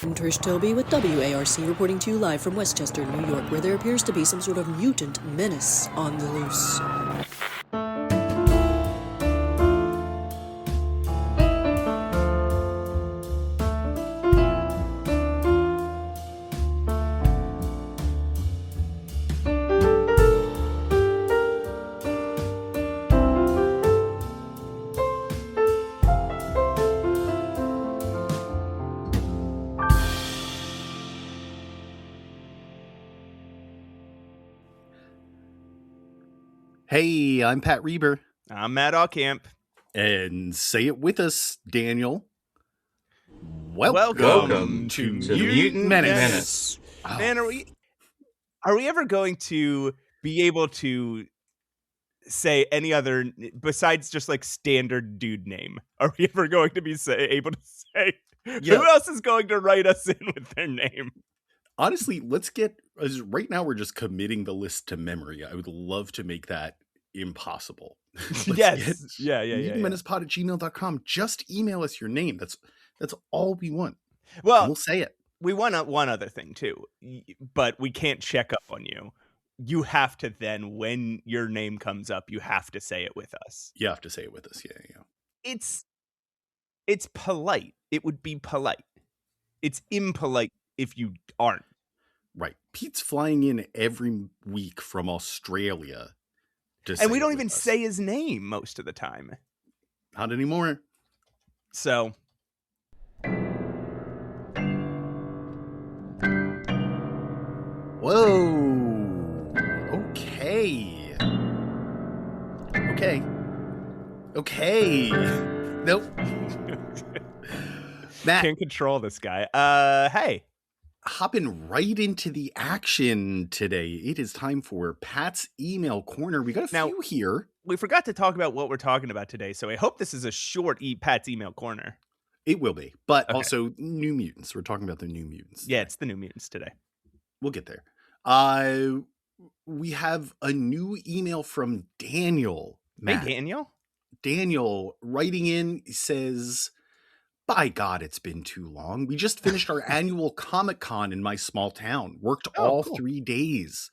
I'm Trish Toby with WARC reporting to you live from Westchester, New York, where there appears to be some sort of mutant menace on the loose. Hey, I'm Pat Reber. I'm Matt Allcamp. And say it with us, Daniel. Welcome to Mutant Menace. Oh. Man, are we ever going to be able to say any other, besides just like standard dude name? Are we ever going to be able to say, who else is going to write us in with their name? Honestly, let's get, right now we're just committing the list to memory. I would love to make that impossible. Yes. Yeah. mutantmenacepod@gmail.com. Just email us your name. That's all we want. Well, and we'll say it. We want one other thing too, but we can't check up on you. You have to then, when your name comes up, you have to say it with us. You have to say it with us. Yeah. It's polite. It would be polite. It's impolite if you aren't. Right. Pete's flying in every week from Australia. And we don't even say his name most of the time. Not anymore. So. Whoa. Okay. Nope. Matt. Can't control this guy. Hey. Hopping right into the action today. It is time for Pat's Email Corner. We got a few here. We forgot to talk about what we're talking about today, so I hope this is a short Pat's Email Corner. It will be, but also New Mutants. We're talking about the New Mutants. Yeah, it's the New Mutants today. We'll get there. We have a new email from Daniel. Matt. Hey, Daniel. Daniel writing in says, by God, it's been too long. We just finished our annual Comic-Con in my small town. Worked all 3 days.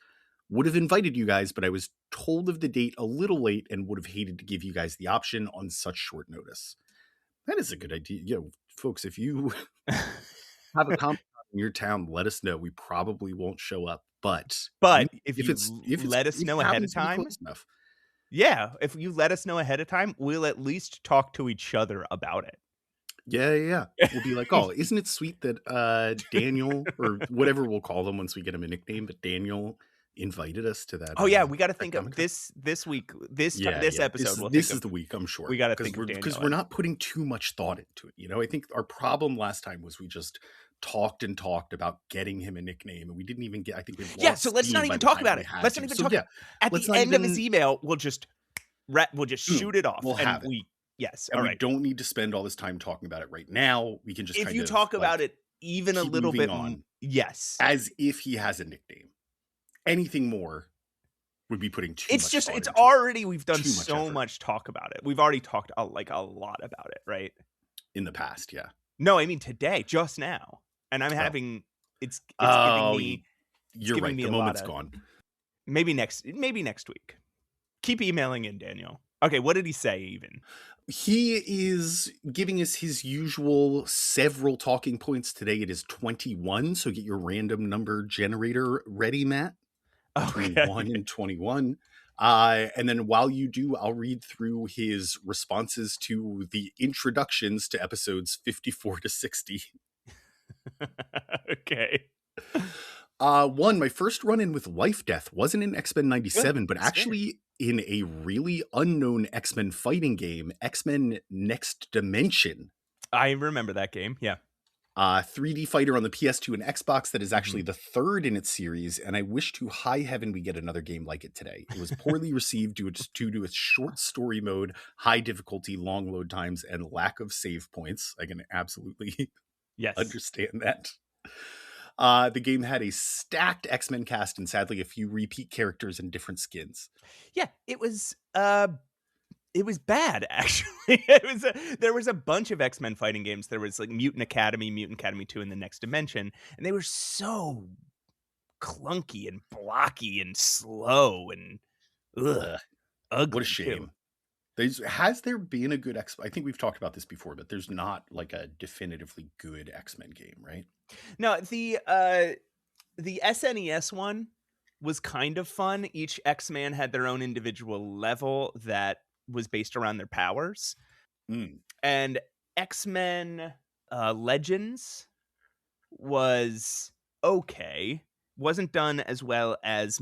Would have invited you guys, but I was told of the date a little late and would have hated to give you guys the option on such short notice. That is a good idea. Folks, if you have a Comic-Con in your town, let us know. We probably won't show up, but if you let us know ahead of time, if you let us know ahead of time, we'll at least talk to each other about it. Yeah. We'll be like, oh, isn't it sweet that Daniel, or whatever we'll call them once we get him a nickname, but Daniel invited us to that. Oh yeah, we got to think of this week. This episode. This is the week, I'm sure. We got to think because we're not putting too much thought into it. I think our problem last time was we just talked about getting him a nickname, and we didn't even get. I think so let's not even talk about it. Let's not even talk. At the end of his email, we'll just shoot it off. We'll have it. Yes. And we don't need to spend all this time talking about it right now. We can just if you talk about it even a little bit on. Yes. As if he has a nickname. Anything more would be putting too much thought into already, we've done so much talk about it. We've already talked a lot about it, right? In the past, yeah. No, I mean today, just now. And I'm having, it's giving me. You're right, the moment's gone. Maybe next week. Keep emailing in, Daniel. Okay, what did he say even? He is giving us his usual several talking points. Today it is 21, so get your random number generator ready, Matt. Between 1 and 21. And then while you do, I'll read through his responses to the introductions to episodes 54 to 60. Okay. My first run-in with Life Death wasn't in X-Men 97, but actually in a really unknown X-Men fighting game, X-Men Next Dimension. I remember that game, yeah. 3D fighter on the PS2 and Xbox that is actually the third in its series, and I wish to high heaven we get another game like it today. It was poorly received due to its short story mode, high difficulty, long load times, and lack of save points. I can absolutely understand that. The game had a stacked X-Men cast and sadly a few repeat characters and different skins. Yeah, it was It was bad, actually. There was a bunch of X-Men fighting games. There was like Mutant Academy 2, and the Next Dimension, and they were so clunky and blocky and slow and ugly. What a shame. Has there been a good I think we've talked about this before, but there's not like a definitively good X-Men game, right? No, the SNES one was kind of fun. Each X-Man had their own individual level that was based around their powers. And X-Men Legends was okay. Wasn't done as well as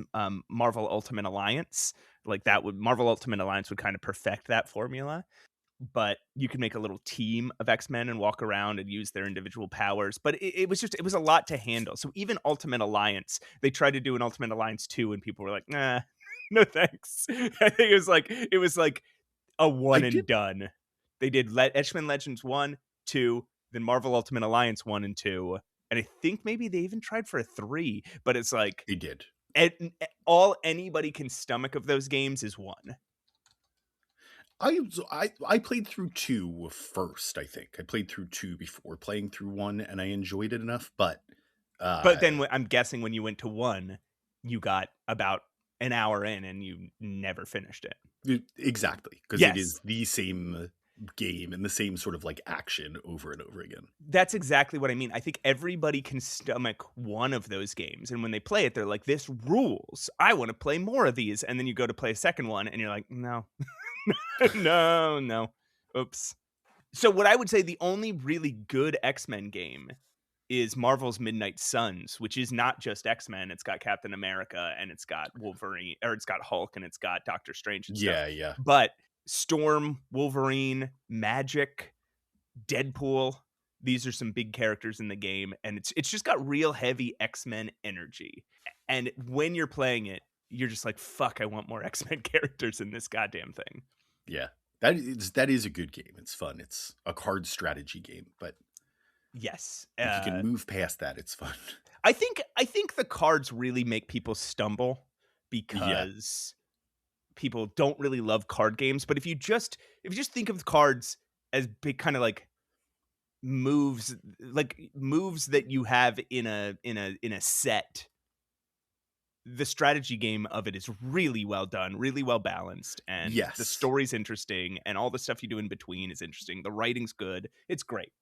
Marvel Ultimate Alliance. Like Marvel Ultimate Alliance would kind of perfect that formula. But you could make a little team of X-Men and walk around and use their individual powers. But it was a lot to handle. So even Ultimate Alliance, they tried to do an Ultimate Alliance 2 and people were like, nah, no thanks. I think it was like a one and done. They did X-Men Legends 1, 2, then Marvel Ultimate Alliance 1 and 2. And I think maybe they even tried for a 3, but it's like they did. All anybody can stomach of those games is 1. I played through 2 first, I think. I played through 2 before playing through 1, and I enjoyed it enough, but then I'm guessing when you went to 1, you got about an hour in and you never finished it. Exactly, because it is the same game and the same sort of like action over and over again. That's exactly what I mean. I think everybody can stomach one of those games, and when they play it, they're like, this rules. I want to play more of these. And then you go to play a second one and you're like, no. no. Oops. So what I would say the only really good X-Men game is Marvel's Midnight Suns, which is not just X-Men. It's got Captain America and it's got Wolverine, or it's got Hulk and it's got Doctor Strange and stuff. Yeah. But Storm, Wolverine, Magic, Deadpool, these are some big characters in the game, and it's just got real heavy X-Men energy. And when you're playing it, you're just like, fuck, I want more X-Men characters in this goddamn thing. Yeah. That is a good game. It's fun. It's a card strategy game, but yes, if you can move past that, it's fun. I think the cards really make people stumble because people don't really love card games. But if you just think of the cards as big kind of like moves that you have in a set, the strategy game of it is really well done, really well balanced, and the story's interesting, and all the stuff you do in between is interesting. The writing's good. It's great.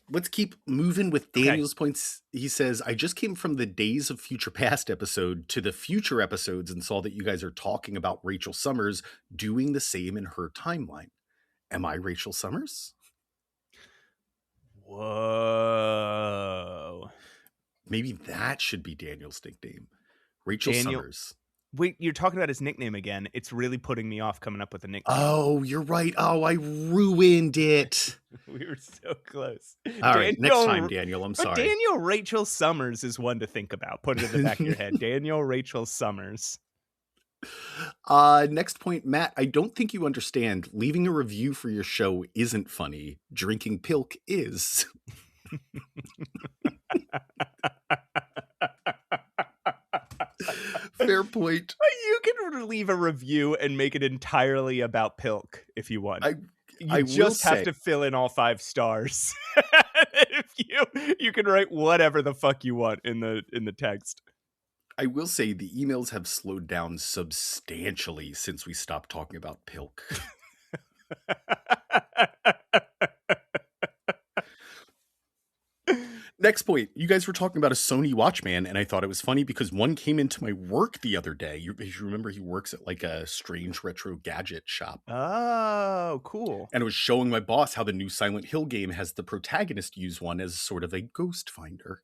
Let's keep moving with Daniel's points. He says, I just came from the Days of Future Past episode to the future episodes and saw that you guys are talking about Rachel Summers doing the same in her timeline. Am I Rachel Summers? Whoa. Maybe that should be Daniel's nickname. Rachel Summers. Wait, you're talking about his nickname again. It's really putting me off coming up with a nickname. Oh, you're right. Oh, I ruined it. We were so close. All right, next time, Daniel. I'm sorry. Daniel Rachel Summers is one to think about. Put it in the back of your head. Daniel Rachel Summers. Next point, Matt. I don't think you understand. Leaving a review for your show isn't funny. Drinking pilk is. Fair point. You can leave a review and make it entirely about pilk if you want. You just have to fill in all 5 stars. If you can write whatever the fuck you want in the text. I will say the emails have slowed down substantially since we stopped talking about pilk. Next point. You guys were talking about a Sony Watchman, and I thought it was funny because one came into my work the other day. You remember he works at like a strange retro gadget shop. Oh, cool. And I was showing my boss how the new Silent Hill game has the protagonist use one as sort of a ghost finder.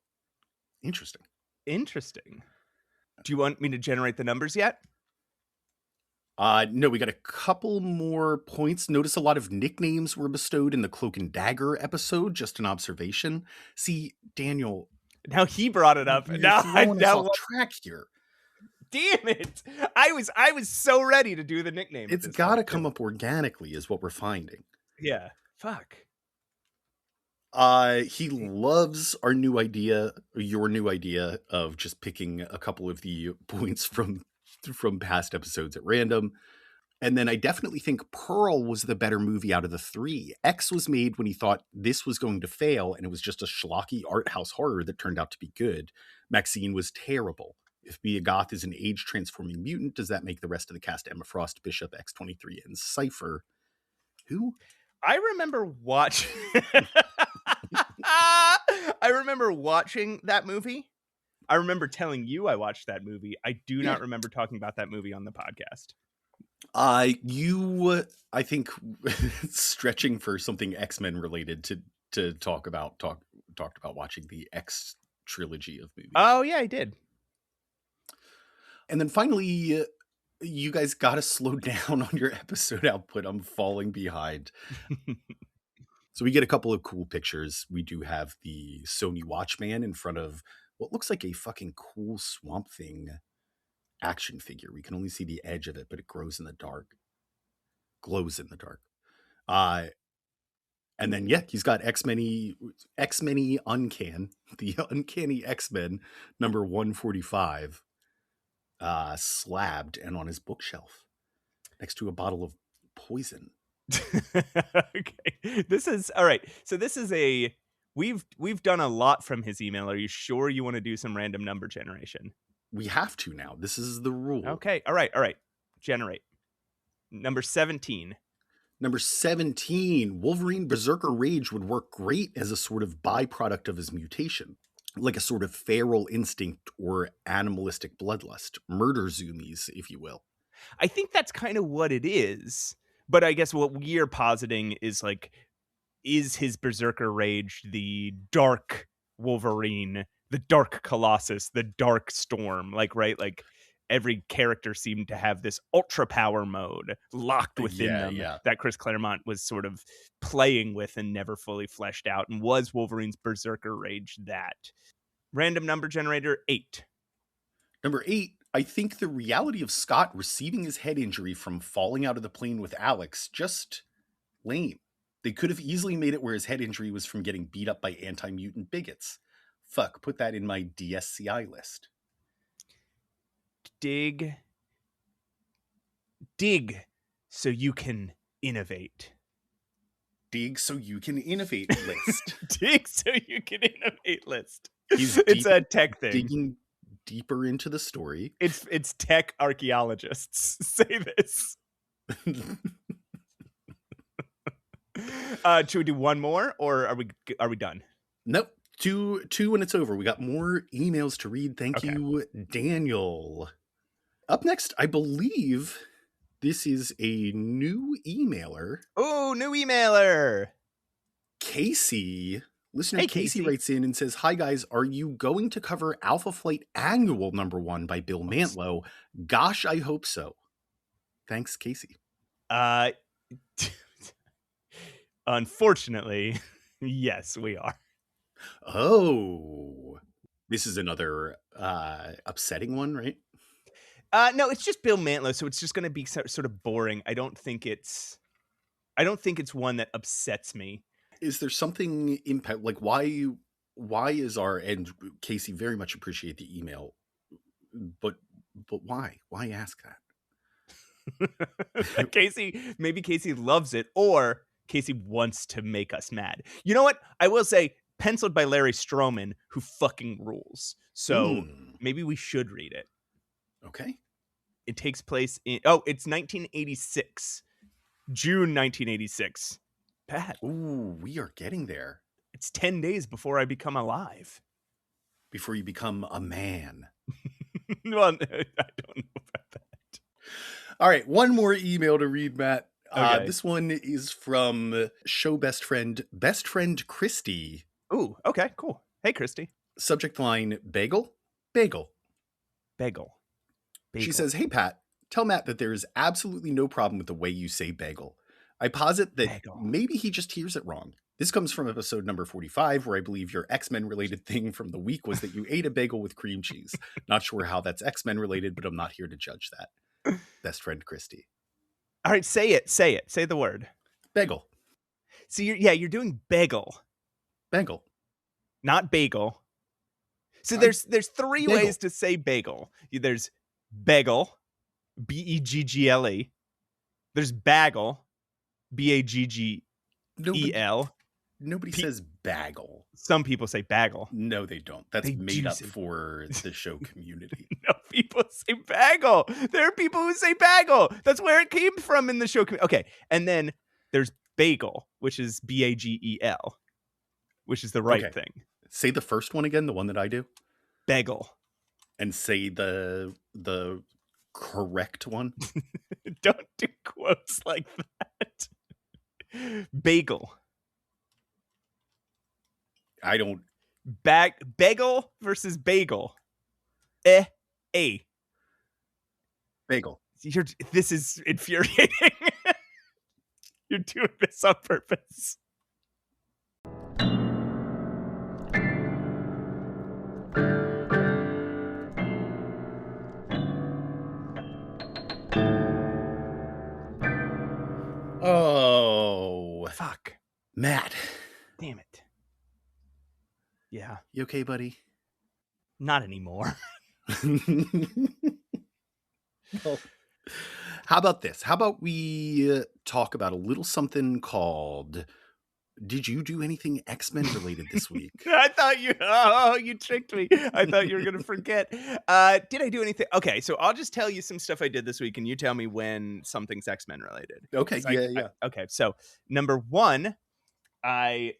Interesting. Do you want me to generate the numbers yet? No, we got a couple more points. Notice a lot of nicknames were bestowed in the Cloak and Dagger episode. Just an observation. See, Daniel. Now he brought it up. Now off track here. Damn it! I was so ready to do the nickname. It's got to come up organically, is what we're finding. Yeah. Fuck. He loves your new idea of just picking a couple of the points from past episodes at random. And then I definitely think Pearl was the better movie out of the three. X was made when he thought this was going to fail, and it was just a schlocky art house horror that turned out to be good. Maxine was terrible. If Be a Goth is an age-transforming mutant, does that make the rest of the cast Emma Frost, Bishop, X-23, and Cypher? Who? I remember watching... I remember watching that movie. I remember telling you I watched that movie. I do not remember talking about that movie on the podcast. You, I think, stretching for something X-Men related to talked about watching the X trilogy of movies. Oh yeah, I did. And then finally, you guys got to slow down on your episode output. I'm falling behind. So we get a couple of cool pictures. We do have the Sony Watchman in front of what looks like a fucking cool Swamp Thing action figure. We can only see the edge of it, but it glows in the dark. And then, yeah, he's got X-Men Uncan, the Uncanny X-Men number 145, slabbed and on his bookshelf next to a bottle of poison. Okay. This is all right. So this is we've done a lot from his email. Are you sure you want to do some random number generation? We have to now. This is the rule. Okay. All right. Generate. Number 17. Number 17, Wolverine Berserker Rage would work great as a sort of byproduct of his mutation, like a sort of feral instinct or animalistic bloodlust, murder zoomies, if you will. I think that's kind of what it is. But I guess what we're positing is like, is his Berserker Rage the dark Wolverine, the dark Colossus, the dark Storm? Like, right? Like every character seemed to have this ultra power mode locked within them that Chris Claremont was sort of playing with and never fully fleshed out. And was Wolverine's Berserker Rage that? Random number generator 8. Number 8. I think the reality of Scott receiving his head injury from falling out of the plane with Alex, just lame. They could have easily made it where his head injury was from getting beat up by anti-mutant bigots. Fuck, put that in my DSCI list. Dig so you can innovate. Dig so you can innovate list. Dig so you can innovate list. It's a tech thing. Digging deeper into the story. It's tech archaeologists say this. Should we do one more, or are we done? Nope. Two and it's over. We got more emails to read. Thank you, Daniel. Up next, I believe this is a new emailer. Oh, new emailer. Casey. Listener Casey writes in and says, "Hi guys, are you going to cover Alpha Flight Annual number 1 by Bill Mantlo? Gosh, I hope so. Thanks, Casey." Unfortunately, yes, we are. Oh, this is another upsetting one, right? No, it's just Bill Mantlo, so it's just going to be sort of boring. I don't think it's one that upsets me. Is there something impact, like why is and Casey very much appreciate the email, but why ask that? Maybe Casey loves it, or Casey wants to make us mad. You know what? I will say, penciled by Larry Stroman, who fucking rules. So maybe we should read it. Okay. It takes place it's 1986. June 1986. Pat. Ooh, we are getting there. It's 10 days before I become alive. Before you become a man. Well, I don't know about that. All right, one more email to read, Matt. Okay. This one is from show best friend Christy. Ooh, okay, cool. Hey, Christy. Subject line, Bagel. She says, "Hey, Pat, tell Matt that there is absolutely no problem with the way you say bagel. I posit that maybe he just hears it wrong. This comes from episode number 45, where I believe your X-Men related thing from the week was that you ate a bagel with cream cheese. Not sure how that's X-Men related, but I'm not here to judge that. Best friend, Christy." All right, say it. Say the word. Bagel. So you're doing bagel. Bagel. Not bagel. So there's three ways to say bagel. There's bagel, Beggle, There's Bagel, Baggel. Nobody says Bagel. Some people say Bagel. No, they don't. That's They made do up say- for the show community. No, people say Bagel. There are people who say Bagel. That's where it came from in the show. Okay, and then there's Bagel, which is Bagel, which is the right thing. Say the first one again, the one that I do. Bagel. And say the correct one. Don't do quotes like that. Bagel. I don't. Bagel versus Bagel. A. Bagel. This is infuriating. You're doing this on purpose. Oh, Fuck. Matt. Damn it. Yeah. You okay, buddy? Not anymore. Well, how about this? How about we talk about a little something called Did You Do Anything X-Men related this week? I thought you tricked me. I thought you were going to forget. Did I do anything? Okay, so I'll just tell you some stuff I did this week and you tell me when something's X-Men related. Okay, yeah. Okay, so number one, I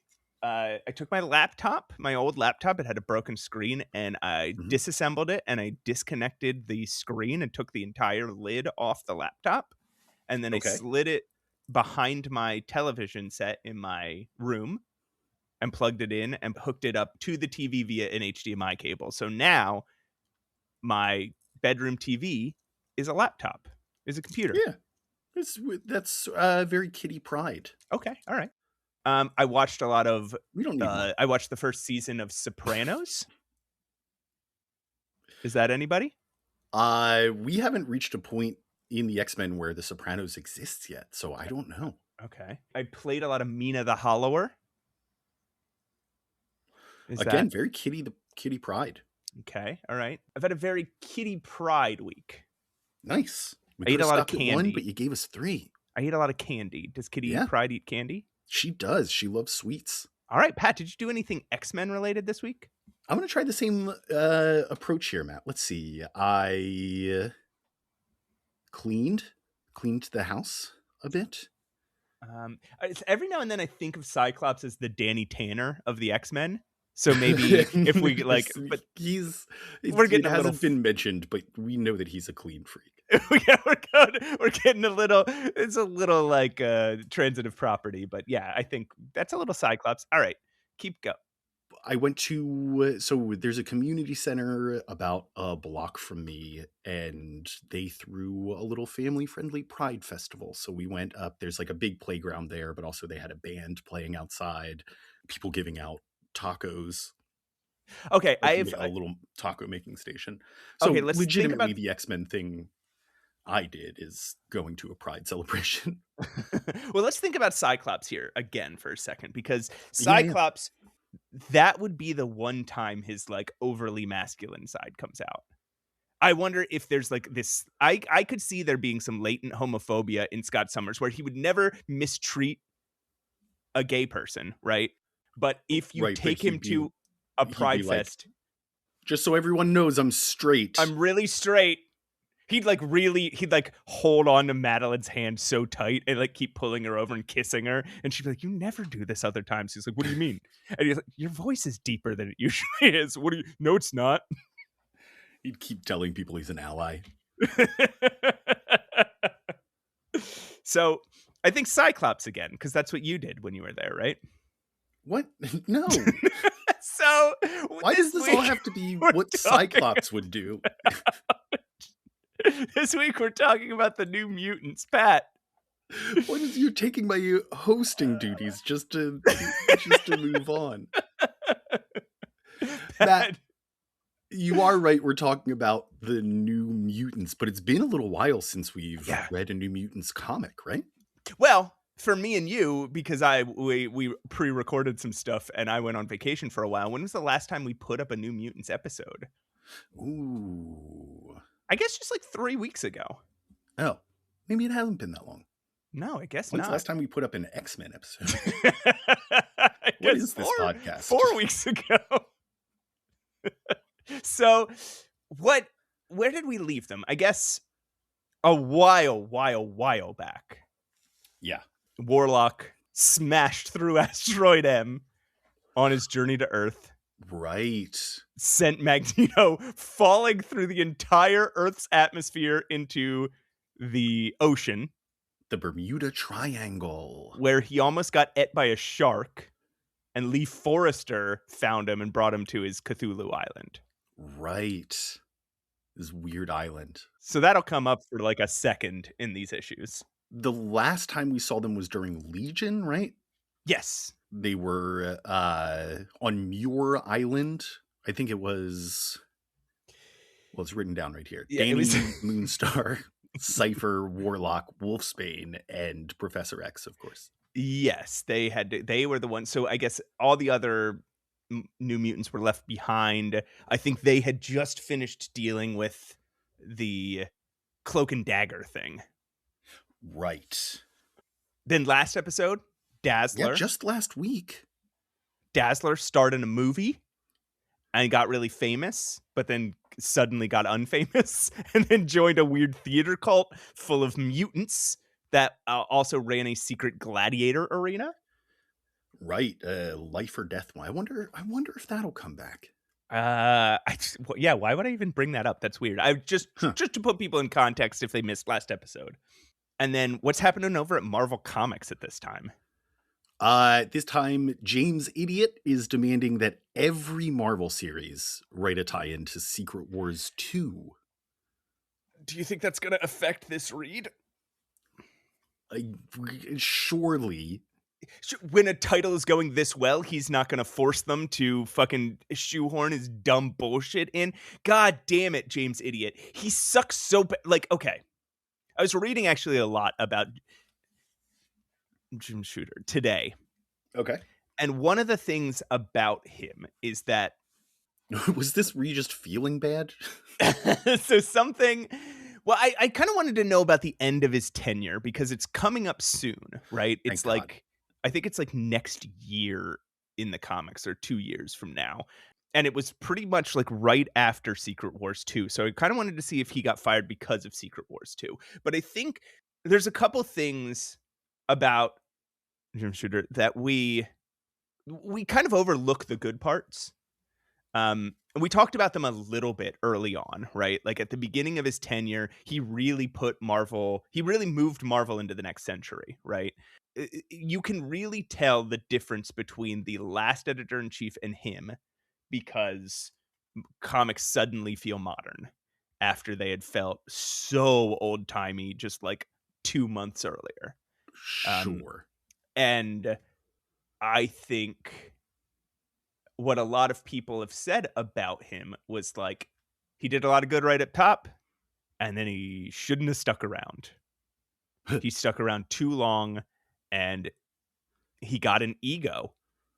took my laptop, my old laptop. It had a broken screen, and I disassembled it, and I disconnected the screen and took the entire lid off the laptop, and then I slid it behind my television set in my room and plugged it in and hooked it up to the TV via an HDMI cable. So now my bedroom TV is a laptop, is a computer. Yeah, that's very kitty pride. Okay, all right. I watched a lot of. We don't need. I watched the first season of Sopranos. Is that anybody? We haven't reached a point in the X-Men where the Sopranos exists yet, so I don't know. Okay. I played a lot of Mina the Hollower. Very kitty pride. Okay, all right. I've had a very kitty pride week. Nice. I ate a lot of candy. One, but you gave us 3. I ate a lot of candy. Does Kitty Pride eat candy? She does. She loves sweets. All right, Pat, did you do anything X-Men related this week? I'm going to try the same approach here, Matt. Let's see. I cleaned the house a bit. Every now and then I think of Cyclops as the Danny Tanner of the X-Men. So maybe if we but it hasn't been mentioned, but we know that he's a clean freak. Yeah, we're getting a little. It's a little like transitive property, but yeah, I think that's a little Cyclops. All right, keep going. I went to so there's a community center about a block from me, and they threw a little family-friendly Pride festival. So we went up. There's like a big playground there, but also they had a band playing outside. People giving out tacos. Okay, I have a little taco making station. So okay, let's legitimately the X-Men thing I did is going to a Pride celebration. Well, let's think about Cyclops here again for a second, because Cyclops, that would be the one time his like overly masculine side comes out. I wonder if there's like this, I could see there being some latent homophobia in Scott Summers where he would never mistreat a gay person, right? But if you take him to a Pride fest, just so everyone knows I'm straight. I'm really straight. He'd hold on to Madeline's hand so tight and like keep pulling her over and kissing her. And she'd be like, "You never do this other times." He's like, "What do you mean?" And he's like, "Your voice is deeper than it usually is." No, it's not. He'd keep telling people he's an ally. So I think Cyclops again, because that's what you did when you were there, right? What? No. So why does this all have to be what Cyclops would do? This week we're talking about the New Mutants, Pat. What is you taking my hosting duties just to move on? Pat, you are right. We're talking about the New Mutants, but it's been a little while since we've read a New Mutants comic, right? Well, for me and you, because we pre-recorded some stuff and I went on vacation for a while. When was the last time we put up a New Mutants episode? Ooh. I guess just like 3 weeks ago. Oh, maybe it hasn't been that long. No, I guess When's the not. last time we put up an X-Men episode? I What guess is this podcast? 4 weeks ago. So, where did we leave them? I guess a while back. Yeah. Warlock smashed through Asteroid M on his journey to Earth. Right. Sent Magneto falling through the entire Earth's atmosphere into the ocean. The Bermuda Triangle. Where he almost got ate by a shark. And Lee Forrester found him and brought him to his Cthulhu Island. Right. This weird island. So that'll come up for like a second in these issues. The last time we saw them was during Legion, right? Yes. They were on Muir Island. I think it was... Well, it's written down right here. Yeah, Danny it was... Moonstar, Cypher, Warlock, Wolfsbane, and Professor X, of course. Yes, they were the ones. So I guess all the other New Mutants were left behind. I think they had just finished dealing with the Cloak and Dagger thing. Right. Then last episode, Dazzler. Yeah, just last week. Dazzler starred in a movie and got really famous, but then suddenly got unfamous and then joined a weird theater cult full of mutants that also ran a secret gladiator arena. Right. Life or Death. I wonder if that'll come back. Yeah, why would I even bring that up? That's weird. I just to put people in context if they missed last episode. And then what's happening over at Marvel Comics at this time? This time, James Idiot is demanding that every Marvel series write a tie-in to Secret Wars 2. Do you think that's going to affect this read? Surely. When a title is going this well, he's not going to force them to fucking shoehorn his dumb bullshit in. God damn it, James Idiot. He sucks so bad. Like, okay. I was reading actually a lot about Jim Shooter today. Okay. And one of the things about him is that... Was this were you just feeling bad? So something... Well, I kind of wanted to know about the end of his tenure because it's coming up soon, right? It's Thank like... God. I think it's like next year in the comics or 2 years from now. And it was pretty much like right after Secret Wars 2. So I kind of wanted to see if he got fired because of Secret Wars 2. But I think there's a couple things about Jim Shooter that we kind of overlook the good parts. And we talked about them a little bit early on, right? Like at the beginning of his tenure, he really moved Marvel into the next century, right? You can really tell the difference between the last editor-in-chief and him because comics suddenly feel modern after they had felt so old-timey just like 2 months earlier. Sure. And I think what a lot of people have said about him was like, he did a lot of good right at top, and then he shouldn't have stuck around. He stuck around too long, and he got an ego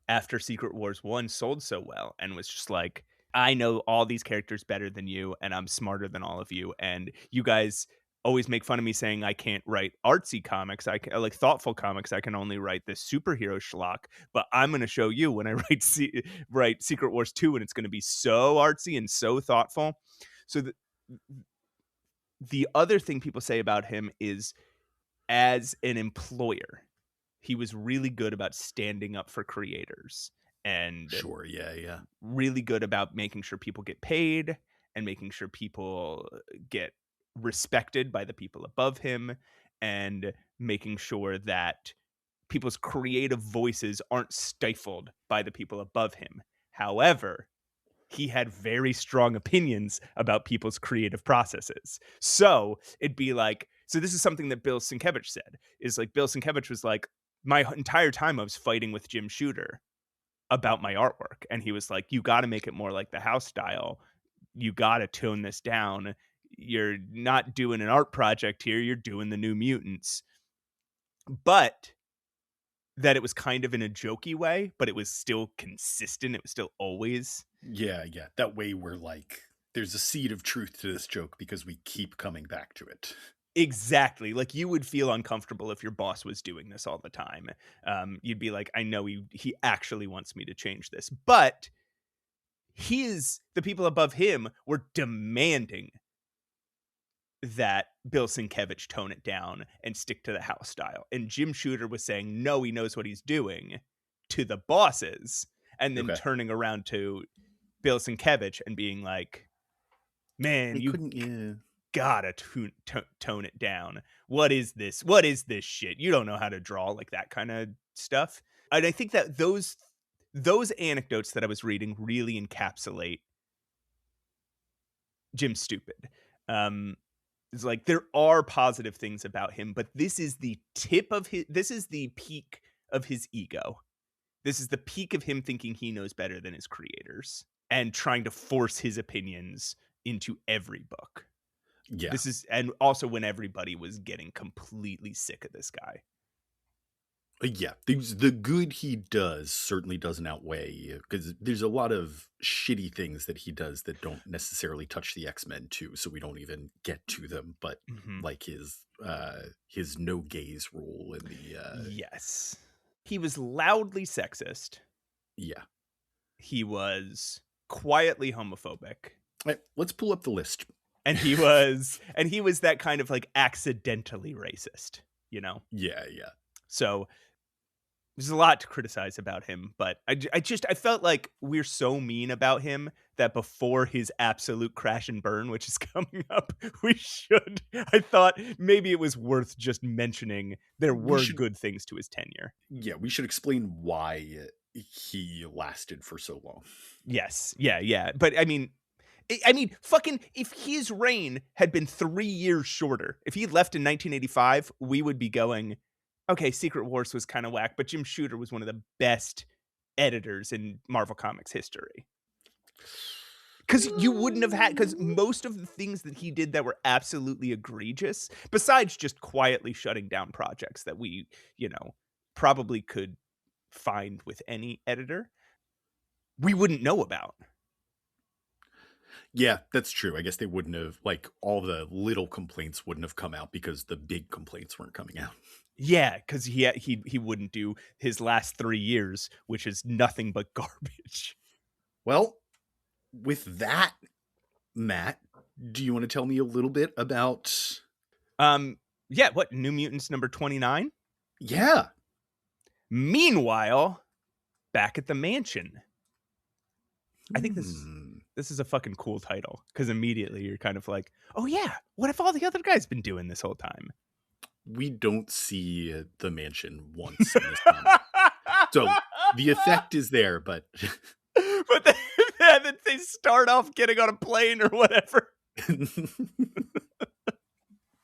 after Secret Wars 1 sold so well, and was just like, I know all these characters better than you, and I'm smarter than all of you, and you guys always make fun of me saying I can't write artsy comics. I can like thoughtful comics. I can only write this superhero schlock. But I'm going to show you when I write Secret Wars 2, and it's going to be so artsy and so thoughtful. So the other thing people say about him is, as an employer, he was really good about standing up for creators and Sure, yeah. Really good about making sure people get paid and making sure people get respected by the people above him and making sure that people's creative voices aren't stifled by the people above him. However, he had very strong opinions about people's creative processes. So it'd be like, so this is something that Bill Sienkiewicz said, is like Bill Sienkiewicz was like, my entire time I was fighting with Jim Shooter about my artwork. And he was like, you got to make it more like the house style. You got to tone this down. You're not doing an art project here. You're doing the New Mutants. But that it was kind of in a jokey way, but it was still consistent. It was still always. Yeah. That way we're like, there's a seed of truth to this joke because we keep coming back to it. Exactly. Like, you would feel uncomfortable if your boss was doing this all the time. You'd be like, I know he actually wants me to change this. But the people above him were demanding that Bill Sienkiewicz tone it down and stick to the house style. And Jim Shooter was saying, no, he knows what he's doing to the bosses, and then Okay. turning around to Bill Sienkiewicz and being like, man, They you couldn't, yeah. gotta tone it down. What is this? What is this shit? You don't know how to draw, like that kind of stuff. And I think that those anecdotes that I was reading really encapsulate Jim Stupid. It's like, there are positive things about him, but this is the peak of his ego. This is the peak of him thinking he knows better than his creators and trying to force his opinions into every book. Yeah. And also when everybody was getting completely sick of this guy. Yeah, the good he does certainly doesn't outweigh, because there's a lot of shitty things that he does that don't necessarily touch the X-Men too, so we don't even get to them. But like his no gaze rule and the yes, he was loudly sexist. Yeah, he was quietly homophobic. Right, let's pull up the list. And he was that kind of like accidentally racist, you know? Yeah. So there's a lot to criticize about him, but I felt like we're so mean about him that before his absolute crash and burn, which is coming up, I thought maybe it was worth just mentioning there were good things to his tenure. Yeah, we should explain why he lasted for so long. Yes, yeah. But I mean, fucking, if his reign had been 3 years shorter, if he left in 1985, we would be going, okay, Secret Wars was kind of whack, but Jim Shooter was one of the best editors in Marvel Comics history. Because you wouldn't have because most of the things that he did that were absolutely egregious, besides just quietly shutting down projects that we, probably could find with any editor, we wouldn't know about. Yeah, that's true. I guess they wouldn't have, like, all the little complaints wouldn't have come out because the big complaints weren't coming out. Yeah, because he wouldn't do his last 3 years, which is nothing but garbage. Well, with that, Matt, do you want to tell me a little bit about... what, New Mutants number 29? Yeah. Meanwhile, back at the mansion. I think this is a fucking cool title, because immediately you're kind of like, oh yeah, what if all the other guys been doing this whole time? We don't see the mansion once in this time. So the effect is there, but then they start off getting on a plane or whatever.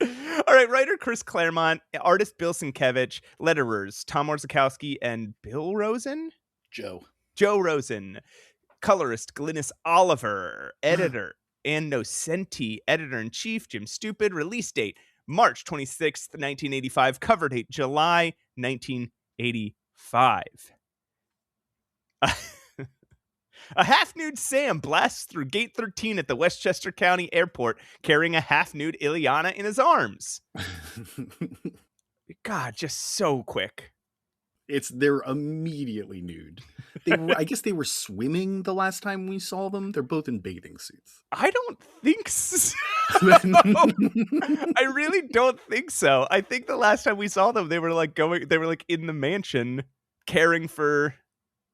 All right, writer Chris Claremont, artist Bill Sienkiewicz, letterers Tom Orzechowski and Bill Rosen? Joe Rosen. Colorist Glynis Oliver, editor Ann Nocenti, editor-in-chief Jim Stupid, release date March 26th, 1985, cover date July 1985. A half-nude Sam blasts through Gate 13 at the Westchester County Airport carrying a half-nude Ileana in his arms. God, just so quick. They're immediately nude. I guess they were swimming the last time we saw them. They're both in bathing suits. I don't think so. I really don't think so. I think the last time we saw them, they were like in the mansion caring for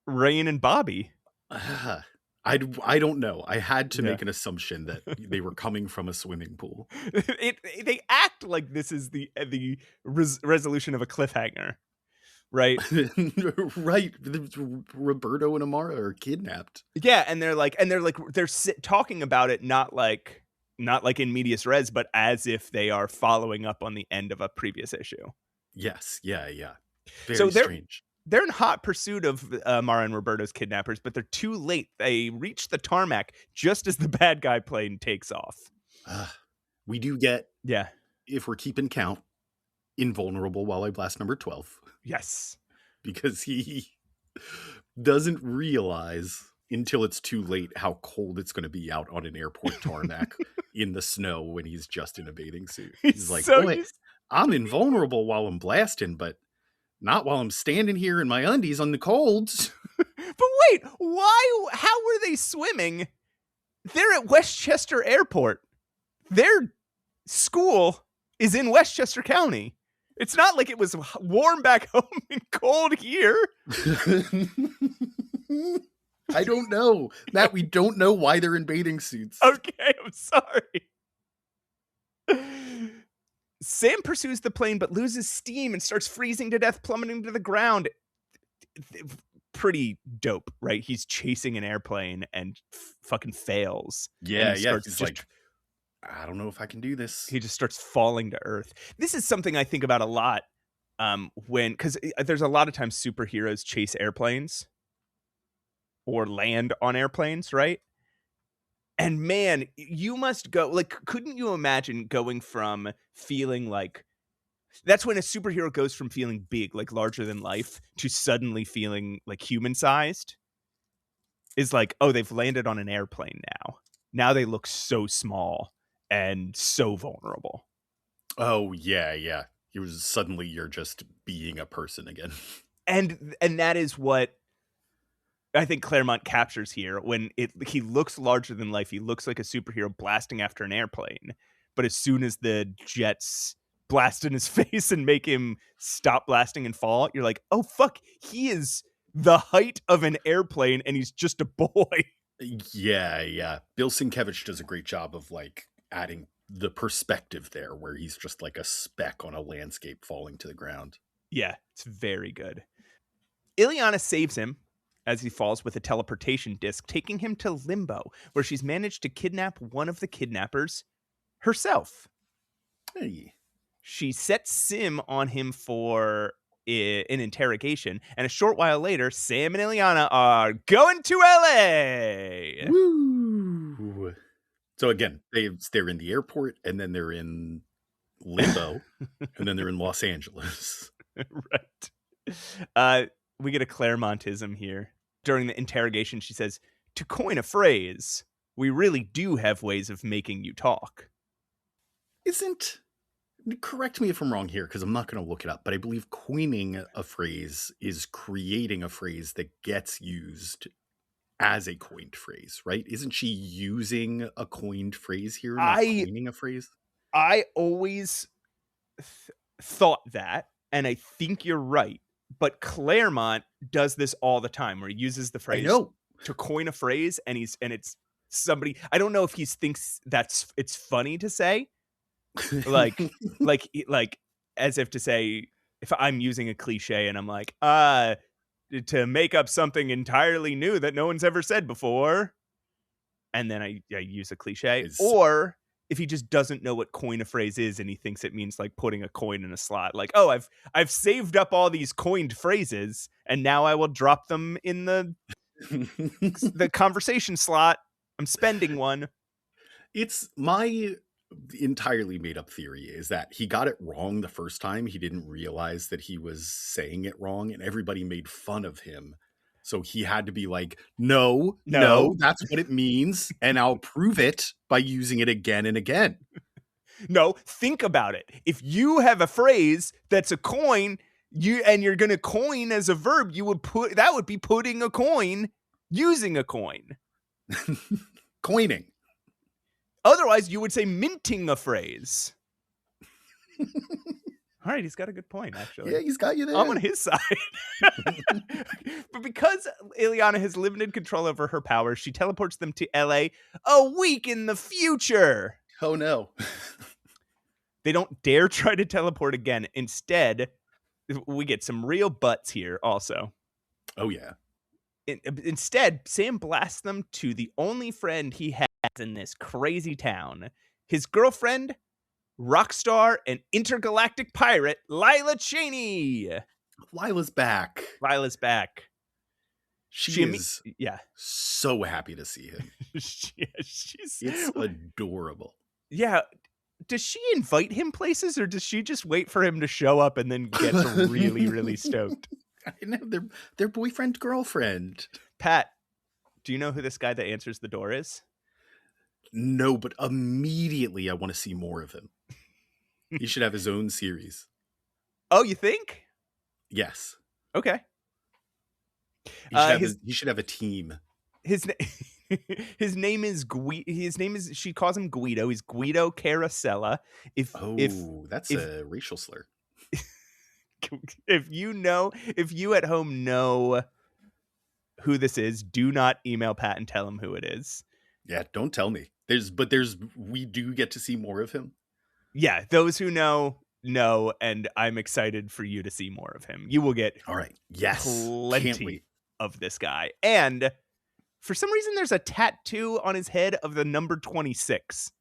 Rain and Bobby. I don't know. I had to make an assumption that they were coming from a swimming pool. They act like this is the resolution of a cliffhanger. Right. Right. Roberto and Amara are kidnapped. Yeah, and they're talking about it not like in medias res, but as if they are following up on the end of a previous issue. Yes. Yeah. Very strange. They're in hot pursuit of Amara and Roberto's kidnappers, but they're too late. They reach the tarmac just as the bad guy plane takes off. We do get, yeah, if we're keeping count, invulnerable while I blast number 12. Yes. Because he doesn't realize until it's too late how cold it's going to be out on an airport tarmac in the snow when he's just in a bathing suit. He's like, so boy, I'm invulnerable while I'm blasting, but not while I'm standing here in my undies on the colds. But wait, why? How were they swimming? They're at Westchester Airport. Their school is in Westchester County. It's not like it was warm back home and cold here. I don't know. Matt, we don't know why they're in bathing suits. Okay, I'm sorry. Sam pursues the plane but loses steam and starts freezing to death, plummeting to the ground. Pretty dope, right? He's chasing an airplane and fucking fails. Yeah, yeah. He's like, I don't know if I can do this. He just starts falling to earth. This is something I think about a lot because there's a lot of times superheroes chase airplanes or land on airplanes, right? And man, you must go, like, couldn't you imagine going from feeling like, that's when a superhero goes from feeling big, like larger than life, to suddenly feeling like human sized? Is like, oh, they've landed on an airplane now. Now they look so small and so vulnerable. Oh, yeah, yeah. Suddenly you're just being a person again. And that is what I think Claremont captures here when he looks larger than life. He looks like a superhero blasting after an airplane. But as soon as the jets blast in his face and make him stop blasting and fall, you're like, oh, fuck, he is the height of an airplane and he's just a boy. Yeah, yeah. Bill Sienkiewicz does a great job of like adding the perspective there where he's just like a speck on a landscape falling to the ground. Yeah, it's very good. Illyana saves him as he falls with a teleportation disc, taking him to Limbo, where she's managed to kidnap one of the kidnappers herself. Hey. She sets Sim on him for an interrogation, and a short while later, Sam and Illyana are going to LA. Woo! So again, they're in the airport, and then they're in Limbo, and then they're in Los Angeles. Right. We get a Claremontism here. During the interrogation, she says, to coin a phrase, we really do have ways of making you talk. Correct me if I'm wrong here, because I'm not going to look it up, but I believe coining a phrase is creating a phrase that gets used as a coined phrase, right? Isn't she using a coined phrase here, not coining a phrase? I always thought that, and I think you're right. But Claremont does this all the time, where he uses the phrase to coin a phrase, and it's somebody. I don't know if he thinks it's funny to say, like as if to say, if I'm using a cliche and I'm like, to make up something entirely new that no one's ever said before, and then I use a cliche, or if he just doesn't know what coin a phrase is and he thinks it means like putting a coin in a slot, like, oh, I've saved up all these coined phrases and now I will drop them in the conversation slot. I'm spending one. It's my entirely made up theory is that he got it wrong the first time. He didn't realize that he was saying it wrong and everybody made fun of him. So he had to be like, no, that's what it means. And I'll prove it by using it again and again. No, think about it. If you have a phrase that's a coin, you're going to coin as a verb, that would be putting a coin, using a coin. Coining. Otherwise, you would say minting a phrase. All right, he's got a good point, actually. Yeah, he's got you there. I'm on his side. But because Illyana has limited control over her powers, she teleports them to LA a week in the future. Oh, no. They don't dare try to teleport again. Instead, we get some real butts here also. Oh, yeah. Instead, Sam blasts them to the only friend he has in this crazy town. His girlfriend, rock star and intergalactic pirate Lila Cheyney. Lila's back. She is so happy to see him. It's adorable. Yeah. Does she invite him places or does she just wait for him to show up and then get really, really stoked? I know, their boyfriend, girlfriend. Pat, Do you know who this guy that answers the door is? No, but immediately I want to see more of him. He should have his own series. Oh, you think? Yes. Okay. He should have a team. His name is she calls him Guido. He's Guido Carosella. If a racial slur. If you at home know who this is, do not email Pat and tell him who it is. Yeah, don't tell me. We do get to see more of him. Yeah, those who know, and I'm excited for you to see more of him. You will get all right. Yes, plenty of this guy. And for some reason, there's a tattoo on his head of the number 26,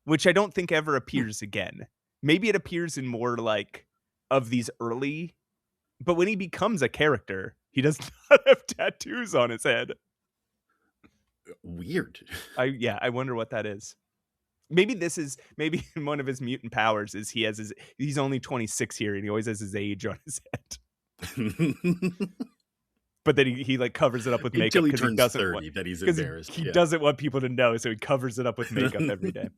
which I don't think ever appears again. Maybe it appears in more like of these early, but when he becomes a character, he does not have tattoos on his head. Weird. I wonder what that is. Maybe one of his mutant powers is he's only 26 here and he always has his age on his head. But then he like covers it up with makeup because he turns 30, that he's embarrassed. He doesn't want people to know, so he covers it up with makeup every day.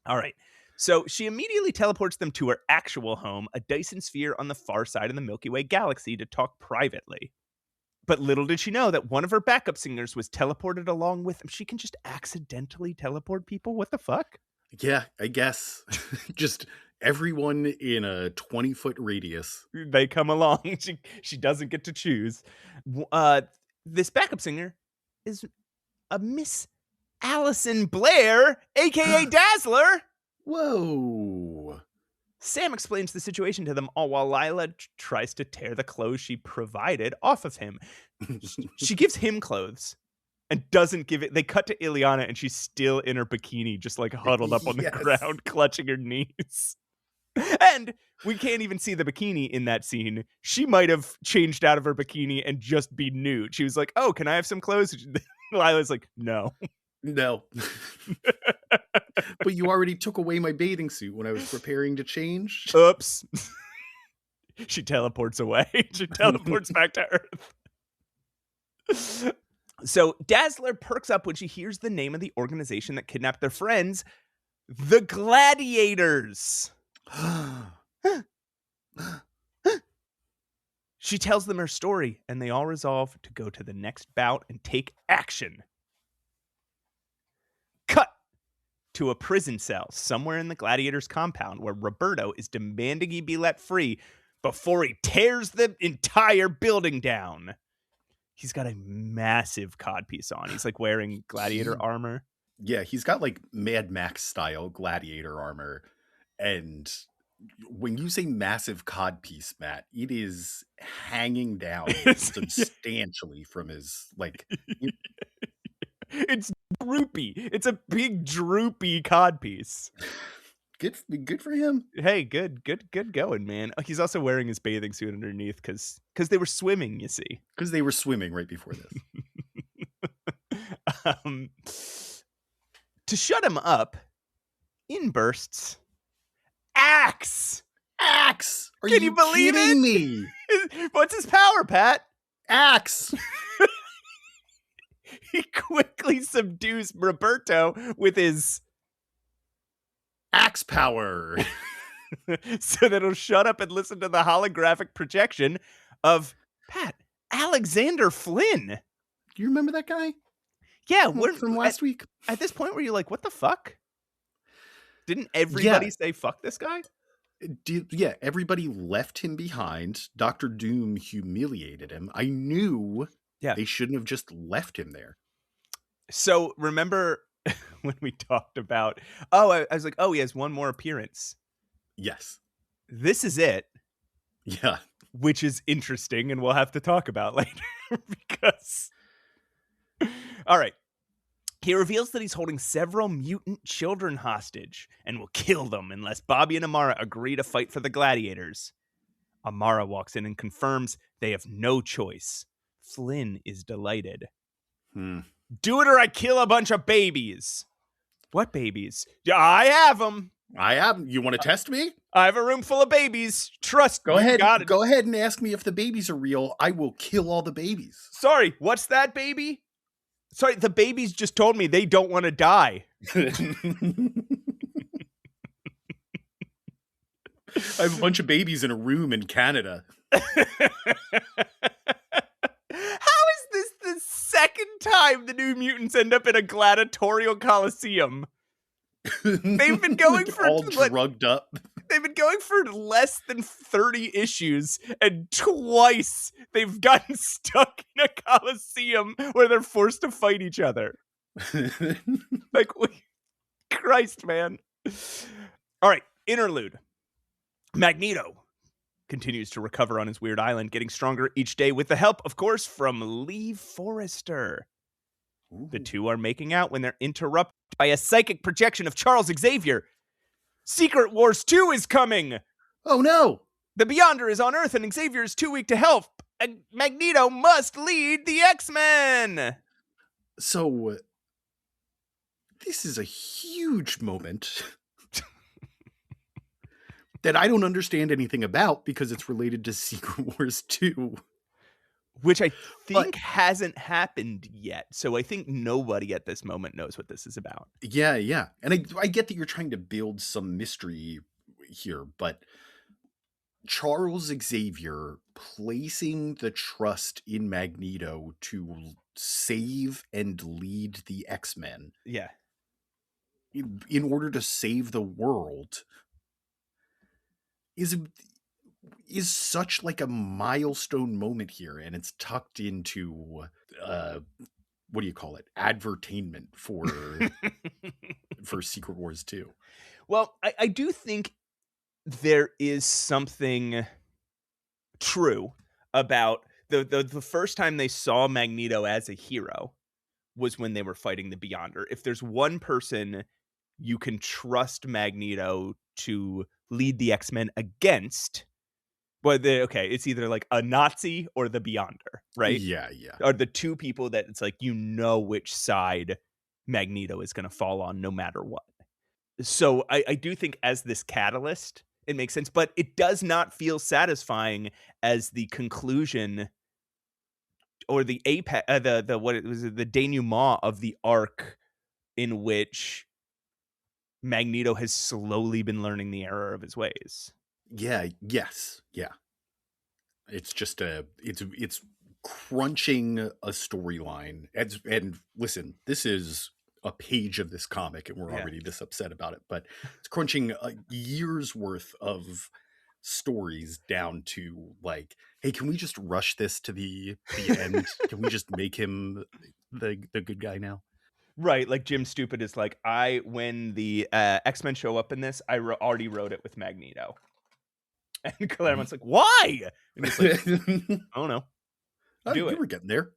All right. So she immediately teleports them to her actual home, a Dyson sphere on the far side of the Milky Way galaxy, to talk privately. But little did she know that one of her backup singers was teleported along with them. She can just accidentally teleport people? What the fuck? Yeah, I guess. Just everyone in a 20-foot radius. They come along. She doesn't get to choose. This backup singer is a Miss Allison Blair, a.k.a. Dazzler. Whoa. Sam explains the situation to them, all while Lila tries to tear the clothes she provided off of him. She gives him clothes and doesn't give it. They cut to Ileana and she's still in her bikini, just like huddled up on the ground, clutching her knees. And we can't even see the bikini in that scene. She might have changed out of her bikini and just be nude. She was like, "Oh, can I have some clothes?" Lila's like, "No." No. But you already took away my bathing suit when I was preparing to change. Oops. She teleports away. She teleports back to Earth. So Dazzler perks up when she hears the name of the organization that kidnapped their friends, the Gladiators. She tells them her story, and they all resolve to go to the next bout and take action. Cut to a prison cell somewhere in the Gladiators' compound where Roberto is demanding he be let free before he tears the entire building down. He's got a massive codpiece on. He's like wearing gladiator armor. Yeah, he's got like Mad Max style gladiator armor. And when you say massive codpiece, Matt, it is hanging down substantially from his like. It's droopy. It's a big droopy codpiece. Good for him. Hey, good going, man. He's also wearing his bathing suit underneath because they were swimming, you see. Because they were swimming right before this. To shut him up, in bursts Axe. Are Can you believe kidding me? What's his power, Pat? Axe. He quickly subdues Roberto with his axe power. So that he'll shut up and listen to the holographic projection of Pat, Alexander Flynn. Do you remember that guy? Yeah, from last week. At this point, were you like, what the fuck? Didn't everybody say fuck this guy? Yeah, everybody left him behind. Dr. Doom humiliated him. I knew they shouldn't have just left him there. So remember when we talked about, I was like, he has one more appearance. Yes. This is it. Yeah. Which is interesting and we'll have to talk about later because... All right. He reveals that he's holding several mutant children hostage and will kill them unless Bobby and Amara agree to fight for the Gladiators. Amara walks in and confirms they have no choice. Flynn is delighted. Do it or I kill a bunch of babies. What babies? I have them. I am. You want to test me? I have a room full of babies. Trust Go me. ahead. Got it. Go ahead and ask me if the babies are real. I will kill all the babies. Sorry, what's that, baby? Sorry, the babies just told me they don't want to die. I have a bunch of babies in a room in Canada. How is this the second time the New Mutants end up in a gladiatorial coliseum? They've been going for all drugged up. They've been going for less than 30 issues, and twice they've gotten stuck in a coliseum where they're forced to fight each other. Like, Christ, man. All right, interlude. Magneto continues to recover on his weird island, getting stronger each day with the help, of course, from Lee Forrester. Ooh. The two are making out when they're interrupted by a psychic projection of Charles Xavier. Secret Wars 2 is coming! Oh no! The Beyonder is on Earth and Xavier is too weak to help. And Magneto must lead the X-Men! So, this is a huge moment that I don't understand anything about because it's related to Secret Wars 2. Which I think hasn't happened yet. So I think nobody at this moment knows what this is about. Yeah, yeah. And I get that you're trying to build some mystery here, but Charles Xavier placing the trust in Magneto to save and lead the X-Men. Yeah. In order to save the world is such like a milestone moment here, and it's tucked into what do you call it? Advertainment for Secret Wars 2. Well, I do think there is something true about the first time they saw Magneto as a hero was when they were fighting the Beyonder. If there's one person you can trust Magneto to lead the X-Men against, well, it's either like a Nazi or the Beyonder, right? Yeah, yeah. Are the two people that it's like, you know which side Magneto is going to fall on no matter what. So I do think as this catalyst, it makes sense, but it does not feel satisfying as the conclusion or the apex, the denouement of the arc in which Magneto has slowly been learning the error of his ways. Yeah, yes, yeah. It's just it's crunching a storyline. And listen, this is a page of this comic and we're already this upset about it, but it's crunching a year's worth of stories down to like, hey, can we just rush this to the end? Can we just make him the good guy now? Right, like Jim Stupid is like, when the X-Men show up in this, I already wrote it with Magneto. And Claremont's like, why? And he's like, I don't know. You were getting there.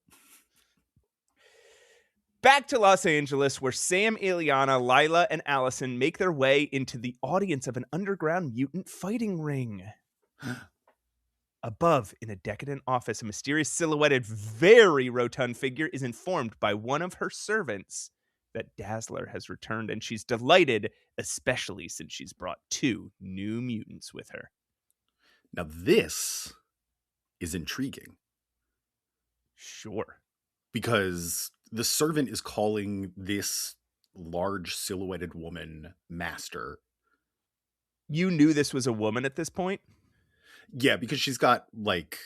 Back to Los Angeles, where Sam, Ileana, Lila, and Allison make their way into the audience of an underground mutant fighting ring. Above, in a decadent office, a mysterious silhouetted, very rotund figure is informed by one of her servants that Dazzler has returned, and she's delighted, especially since she's brought 2 new mutants with her. Now this is intriguing. Sure. Because the servant is calling this large silhouetted woman master. You knew this was a woman at this point? Yeah, because she's got like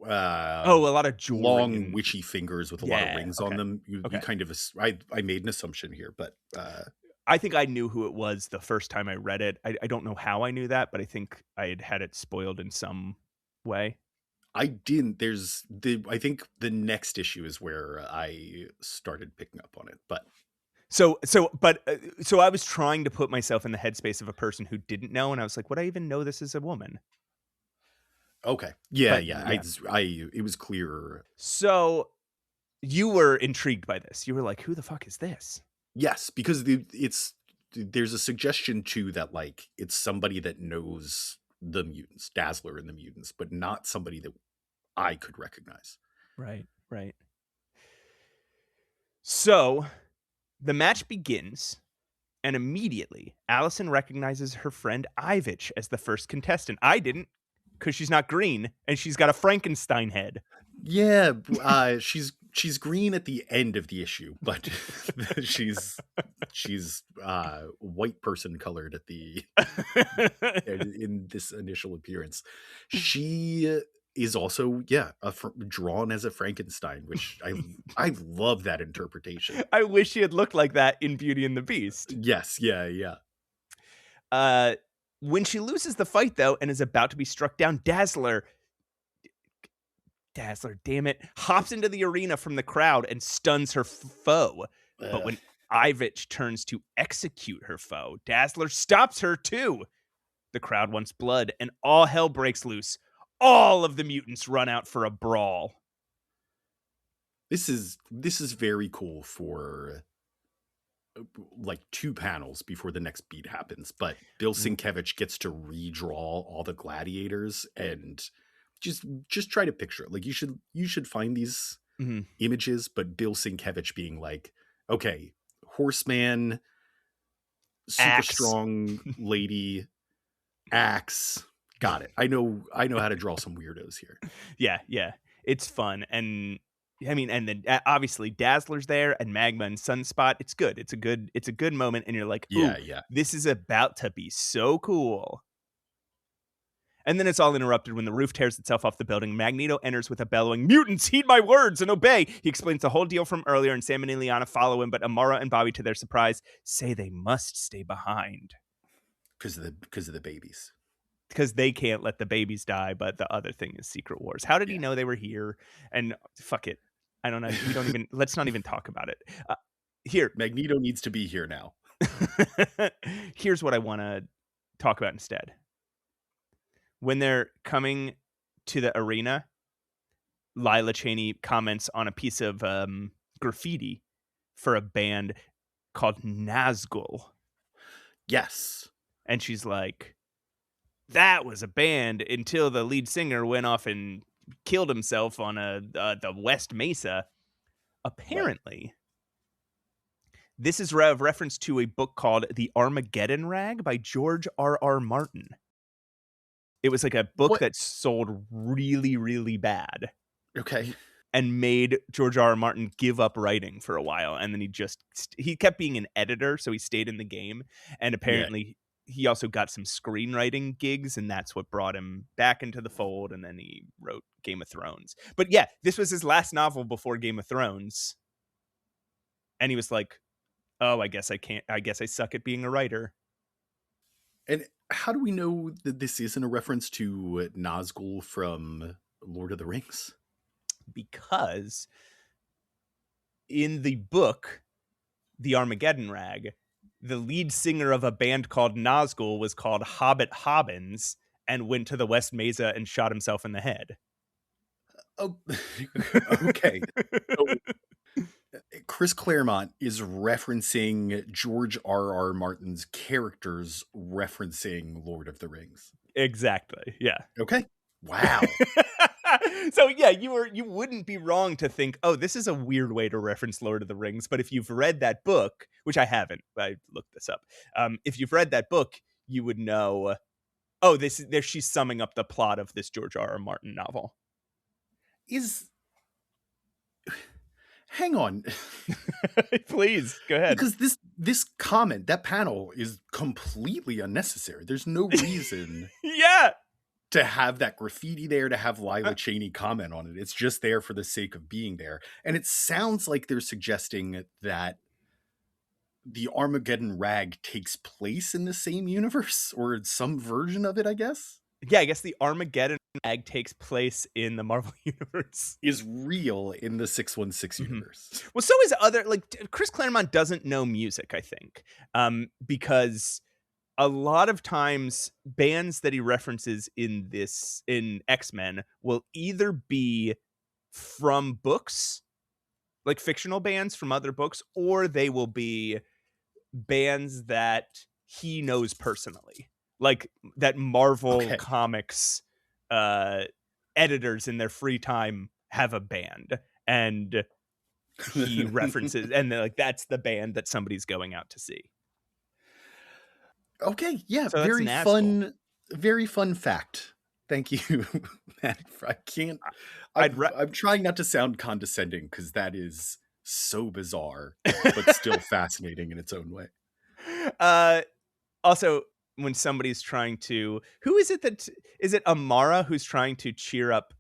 a lot of jewelry, long witchy fingers with a lot of rings on them. You kind of I made an assumption here, but I think I knew who it was the first time I read it. I don't know how I knew that, but I think I had it spoiled in some way. I didn't. I think the next issue is where I started picking up on it, but. So I was trying to put myself in the headspace of a person who didn't know, and I was like, would I even know this is a woman? Okay. Yeah. It was clear. So you were intrigued by this. You were like, who the fuck is this? Yes, because there's a suggestion too that like it's somebody that knows the mutants, Dazzler and the mutants, but not somebody that I could recognize. Right. So the match begins, And immediately, Allison recognizes her friend Ivich as the first contestant. I didn't, because she's not green, and she's got a Frankenstein head. Yeah, she's green at the end of the issue, but she's white person colored at the in this initial appearance. She is also drawn as a Frankenstein, which I love that interpretation. I wish she had looked like that in Beauty and the Beast. Yes, yeah. When she loses the fight, though, and is about to be struck down, Dazzler, damn it, hops into the arena from the crowd and stuns her foe. But when Ivich turns to execute her foe, Dazzler stops her too. The crowd wants blood, and all hell breaks loose. All of the mutants run out for a brawl. This is very cool for like 2 panels before the next beat happens, but Bill Sienkiewicz gets to redraw all the gladiators, and just try to picture it. Like you should find these images, but Bill Sienkiewicz being like, okay, horseman, super strong lady, axe, got it. I know how to draw some weirdos here. Yeah, it's fun. And I mean, and then obviously Dazzler's there, and Magma and Sunspot. It's good. It's a good moment, and you're like, ooh, yeah. This is about to be so cool. And then it's all interrupted when the roof tears itself off the building. Magneto enters with a bellowing, "Mutants, heed my words and obey!" He explains the whole deal from earlier, and Sam and Ileana follow him, but Amara and Bobby, to their surprise, say they must stay behind. Because of the babies. Because they can't let the babies die, but the other thing is Secret Wars. How did he know they were here? And fuck it. I don't know. We don't even, let's not even talk about it. Here. Magneto needs to be here now. Here's what I want to talk about instead. When they're coming to the arena, Lila Cheyney comments on a piece of graffiti for a band called Nazgul. Yes. And she's like, that was a band until the lead singer went off and killed himself on the West Mesa. Apparently, this is reference to a book called The Armageddon Rag by George R.R. Martin. It was like a book that sold really, really bad. Okay. And made George R.R. Martin give up writing for a while. And then he kept being an editor, so he stayed in the game. And apparently he also got some screenwriting gigs, and that's what brought him back into the fold. And then he wrote Game of Thrones. But yeah, this was his last novel before Game of Thrones. And he was like, oh, I guess I suck at being a writer. And how do we know that this isn't a reference to Nazgul from Lord of the Rings? Because in the book, The Armageddon Rag, the lead singer of a band called Nazgul was called Hobbit Hobbins and went to the West Mesa and shot himself in the head. Oh, okay. So, Chris Claremont is referencing George R.R. Martin's characters referencing Lord of the Rings. Exactly. Yeah. Okay. Wow. So yeah, you wouldn't be wrong to think, oh, this is a weird way to reference Lord of the Rings. But if you've read that book, which I haven't, I looked this up. If you've read that book, you would know. Oh, she's summing up the plot of this George R.R. Martin novel. Hang on. Please, go ahead. Because this comment, that panel is completely unnecessary. There's no reason to have that graffiti there, to have Lila Cheyney comment on it. It's just there for the sake of being there. And it sounds like they're suggesting that the Armageddon Rag takes place in the same universe, or some version of it, I guess. Yeah, I guess the Armageddon Rag takes place in the Marvel universe. Is real in the 616 universe. Well, so is Chris Claremont doesn't know music, I think, because a lot of times bands that he references in X-Men will either be from books, like fictional bands from other books, or they will be bands that he knows personally. Like that Marvel Comics editors in their free time have a band, and he references, and they're like, that's the band that somebody's going out to see. Okay, yeah, So that's an very fun fact. Thank you, Matt. I can't. I'd I'm trying not to sound condescending because that is so bizarre, but still fascinating in its own way. Also, when somebody's trying to, who is it that is it Amara who's trying to cheer up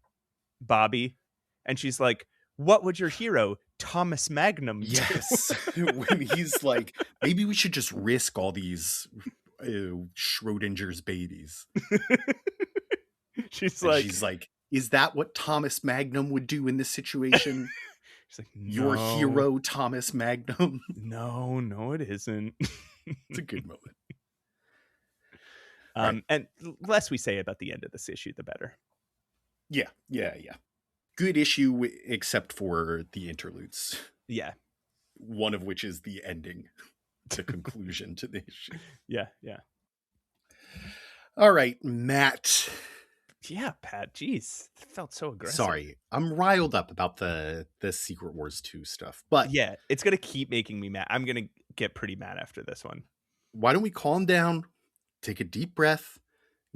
Bobby, and she's like, "What would your hero Thomas Magnum do?" Yes, when he's like, maybe we should just risk all these Schrodinger's babies. She's And like, she's like, is that what Thomas Magnum would do in this situation? she's like, Your "No, hero, Thomas Magnum. no, it isn't." It's a good moment. And the less we say about the end of this issue, the better. Yeah. Good issue, except for the interludes. Yeah. One of which is the ending, the conclusion to the issue. Yeah. All right, Matt. Yeah, Pat. Jeez, it felt so aggressive. Sorry, I'm riled up about the Secret Wars 2 stuff, but yeah, it's gonna keep making me mad. I'm gonna get pretty mad after this one. Why don't we calm down, take a deep breath,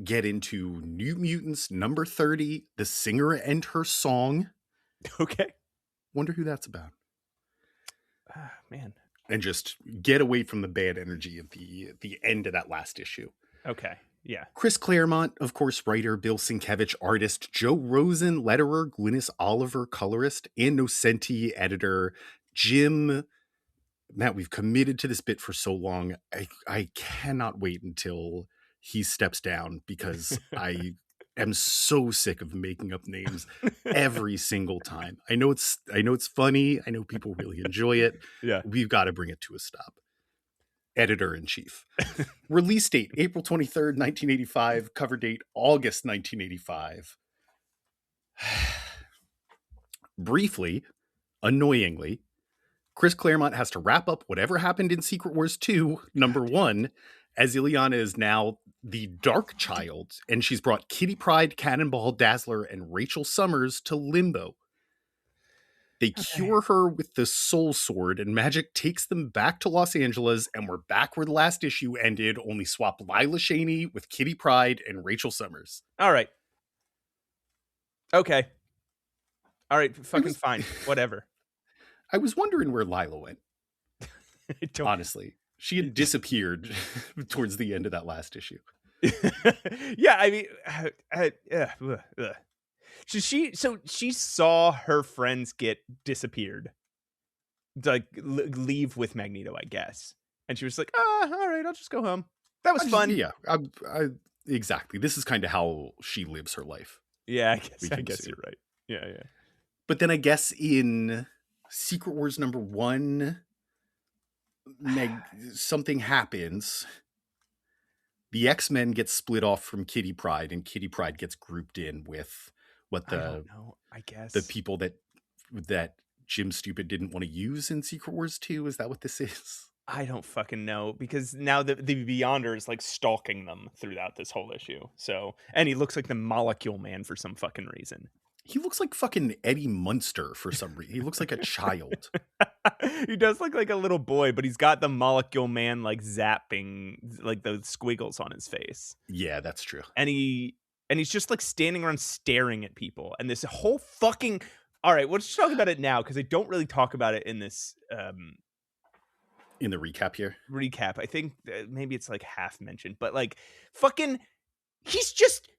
get into New Mutants number 30, The Singer and Her Song. Okay. Wonder who that's about. Man. And just get away from the bad energy at the end of that last issue. Okay. Yeah. Chris Claremont, of course, writer, Bill Sienkiewicz, artist, Joe Rosen, letterer, Glynis Oliver, colorist, and Nocenti, editor, Jim. Matt, we've committed to this bit for so long. I cannot wait until he steps down because I am so sick of making up names every single time. I know it's funny. I know people really enjoy it. Yeah. We've got to bring it to a stop. Editor-in-chief. Release date, April 23rd, 1985. Cover date, August 1985. Briefly, annoyingly, Chris Claremont has to wrap up whatever happened in Secret Wars 2, number 1, as Ileana is now the Dark Child, and she's brought Kitty Pryde, Cannonball, Dazzler, and Rachel Summers to Limbo. They cure her with the Soul Sword, and magic takes them back to Los Angeles, and we're back where the last issue ended, only swap Lila Cheyney with Kitty Pryde and Rachel Summers. All right. Okay. All right, fucking fine. Whatever. I was wondering where Lila went. Honestly. She had disappeared towards the end of that last issue. Yeah, I mean, she saw her friends get disappeared, like leave with Magneto, I guess, and she was like, all right, I'll just go home. That was fun. Yeah, exactly. This is kind of how she lives her life. Yeah, I guess you're right. Yeah. But then I guess in Secret Wars number 1, something happens. The X-Men get split off from Kitty Pryde, and Kitty Pryde gets grouped in with what I don't know, I guess the people that Jim Stupid didn't want to use in Secret Wars 2. Is that what this is? I don't fucking know, because now the Beyonder is like stalking them throughout this whole issue. So, and he looks like the Molecule Man for some fucking reason. He looks like fucking Eddie Munster for some reason. He looks like a child. He does look like a little boy, but he's got the Molecule Man like zapping like those squiggles on his face. Yeah, that's true. And he's just like standing around staring at people. And this whole fucking, all right, let's talk about it now, because I don't really talk about it in this in the recap here. Recap. I think maybe it's like half mentioned, but like fucking he's just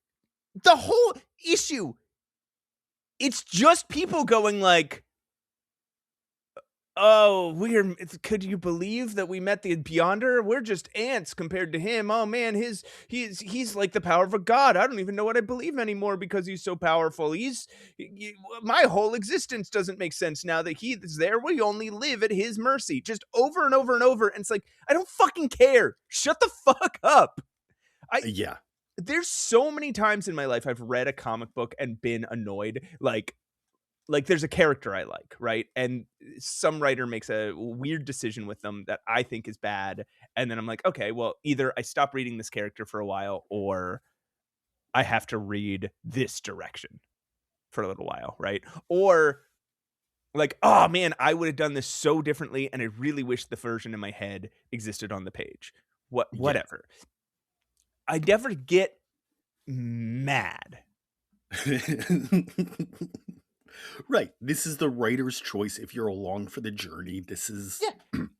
the whole issue. It's just people going like, oh, could you believe that we met the Beyonder? We're just ants compared to him. Oh man, he's like the power of a god. I don't even know what I believe anymore because he's so powerful. My whole existence doesn't make sense now that he is there. We only live at his mercy, just over and over and over. And it's like, I don't fucking care. Shut the fuck up. Yeah. There's so many times in my life I've read a comic book and been annoyed. Like there's a character I like, right? And some writer makes a weird decision with them that I think is bad. And then I'm like, okay, well, either I stop reading this character for a while, or I have to read this direction for a little while, right? Or like, oh man, I would have done this so differently, and I really wish the version in my head existed on the page. Whatever. I never get mad. Right. This is the writer's choice. If you're along for the journey, this is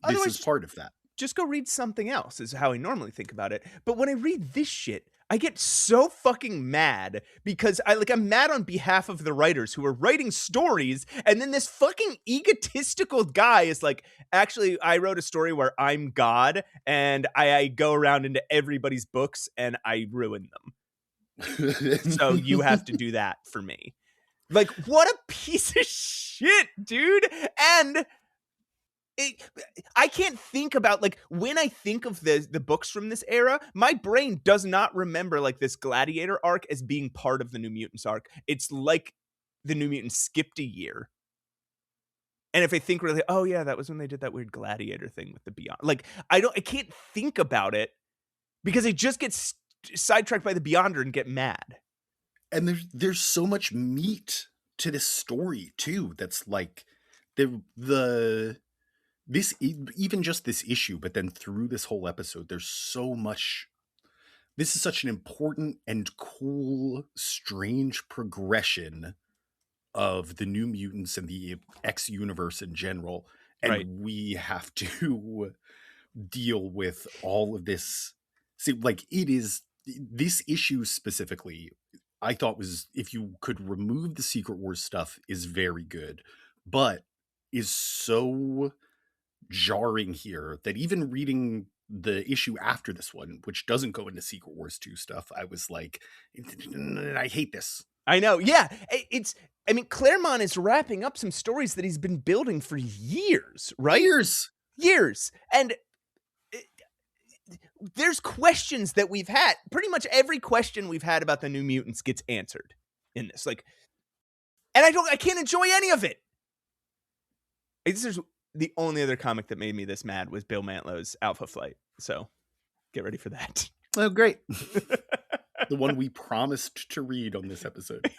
this is part of that. Just go read something else is how I normally think about it. But when I read this shit, I get so fucking mad because I'm mad on behalf of the writers who are writing stories, and then this fucking egotistical guy is like, actually, I wrote a story where I'm God and I go around into everybody's books and I ruin them. So you have to do that for me. Like, what a piece of shit, dude. And I can't think about, like, when I think of the books from this era, my brain does not remember, like, this Gladiator arc as being part of the New Mutants arc. It's like the New Mutants skipped a year. And if I think really, oh yeah, that was when they did that weird Gladiator thing with the Beyond. Like, I can't think about it because I just get sidetracked by the Beyonder and get mad. And there's so much meat to this story too. That's like this even just this issue, but then through this whole episode, there's so much. This is such an important and cool, strange progression of the New Mutants and the X universe in general. And we have to deal with all of this. See, like, it is this issue specifically, I thought was, if you could remove the Secret Wars stuff, is very good, but is so jarring here that even reading the issue after this one, which doesn't go into Secret Wars 2 stuff, I was like, I hate this. I know. Yeah. Claremont is wrapping up some stories that he's been building for years, right? Years. And there's questions that we've had. Pretty much every question we've had about the New Mutants gets answered in this. Like, and I can't enjoy any of it. This is the only other comic that made me this mad was Bill Mantlow's Alpha Flight. So get ready for that. Oh, great. The one we promised to read on this episode.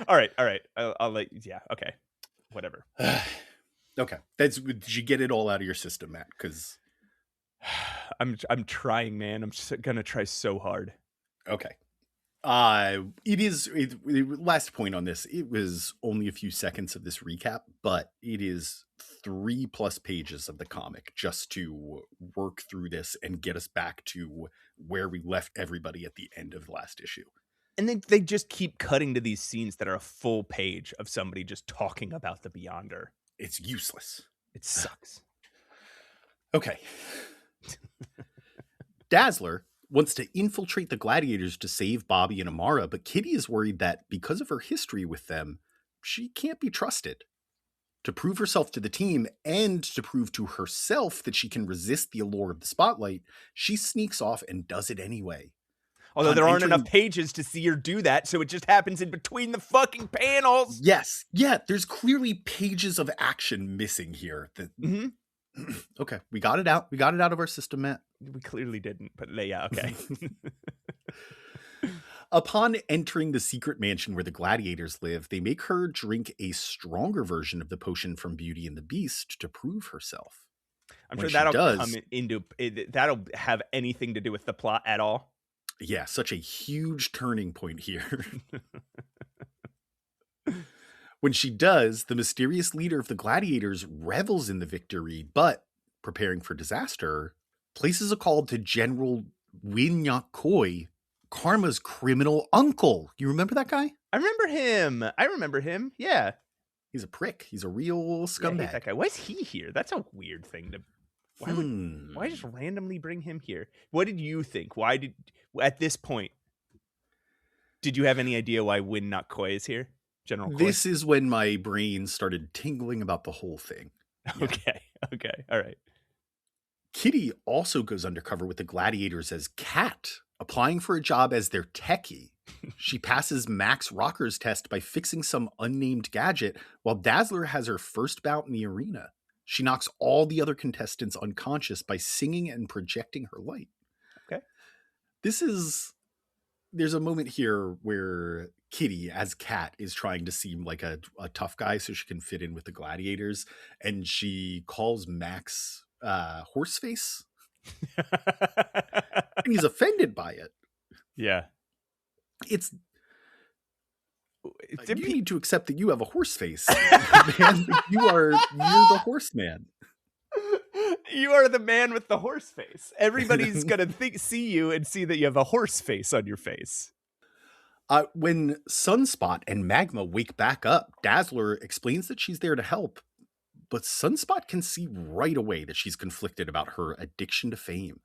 All right. I'll let you. Yeah. Okay. Whatever. Okay. Did you get it all out of your system, Matt? Because I'm trying, man. I'm just gonna try so hard. Okay. Last point on this, it was only a few seconds of this recap, but it is 3+ pages of the comic just to work through this and get us back to where we left everybody at the end of the last issue. And they just keep cutting to these scenes that are a full page of somebody just talking about the Beyonder. It's useless. It sucks. Okay. Dazzler wants to infiltrate the Gladiators to save Bobby and Amara, but Kitty is worried that because of her history with them, she can't be trusted. To prove herself to the team and to prove to herself that she can resist the allure of the spotlight, she sneaks off and does it anyway. Although there aren't enough pages to see her do that, so it just happens in between the fucking panels. Yes. Yeah, there's clearly pages of action missing here. Okay, we got it out. We got it out of our system, Matt. We clearly didn't, but yeah, okay. Upon entering the secret mansion where the Gladiators live, they make her drink a stronger version of the potion from Beauty and the Beast to prove herself. I'm sure that'll come into that'll have anything to do with the plot at all. Yeah, such a huge turning point here. When she does, the mysterious leader of the Gladiators revels in the victory, but, preparing for disaster, places a call to General Winyakoi, Karma's criminal uncle. You remember that guy? I remember him. Yeah. He's a prick. He's a real scumbag. I hate that guy. Why is he here? That's a weird thing to... Why just randomly bring him here? What did you think? At this point, did you have any idea why Winyakoi is here? General Koi? This is when my brain started tingling about the whole thing. Yeah. Okay. All right. Kitty also goes undercover with the Gladiators as Cat, applying for a job as their techie. She passes Max Rocker's test by fixing some unnamed gadget, while Dazzler has her first bout in the arena. She knocks all the other contestants unconscious by singing and projecting her light. Okay. There's a moment here where Kitty, as Cat, is trying to seem like a tough guy so she can fit in with the Gladiators, and she calls Max Horseface. And he's offended by it. Yeah. It's Did you pe- need to accept that you have a horse face. Man, you're the horseman. You are the man with the horse face. Everybody's gonna see you and see that you have a horse face on your face. When Sunspot and Magma wake back up, Dazzler explains that she's there to help, but Sunspot can see right away that she's conflicted about her addiction to fame.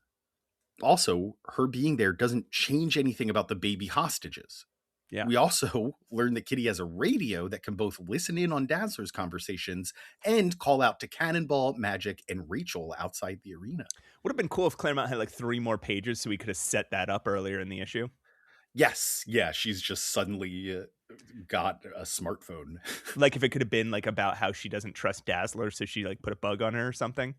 Also, her being there doesn't change anything about the baby hostages. Yeah. We also learn that Kitty has a radio that can both listen in on Dazzler's conversations and call out to Cannonball, Magic, and Rachel outside the arena. Would have been cool if Claremont had like 3 more pages so we could have set that up earlier in the issue. Yes. Yeah, she's just suddenly got a smartphone. Like if it could have been like about how she doesn't trust Dazzler, so she like put a bug on her or something.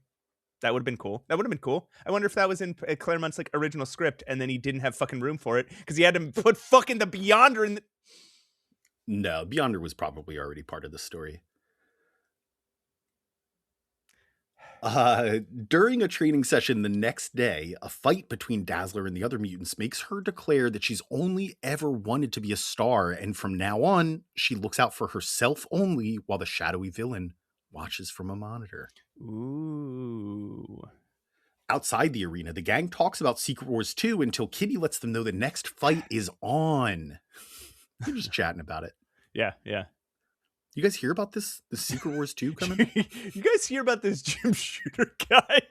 That would have been cool. I wonder if that was in Claremont's like original script, and then he didn't have fucking room for it because he had to put fucking the Beyonder in the... No, Beyonder was probably already part of the story. During a training session the next day, a fight between Dazzler and the other mutants makes her declare that she's only ever wanted to be a star, and from now on, she looks out for herself only while the shadowy villain watches from a monitor. Ooh. Outside the arena, the gang talks about Secret Wars 2 until Kitty lets them know the next fight is on. They're just chatting about it. Yeah, yeah. You guys hear about this? The Secret Wars 2 coming? You guys hear about this Jim Shooter guy?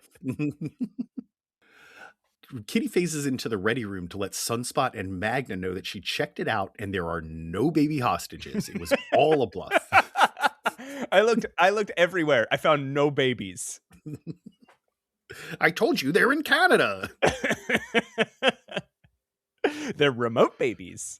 Kitty phases into the ready room to let Sunspot and Magna know that she checked it out and there are no baby hostages. It was all a bluff. I looked everywhere. I found no babies. I told you they're in Canada. They're remote babies.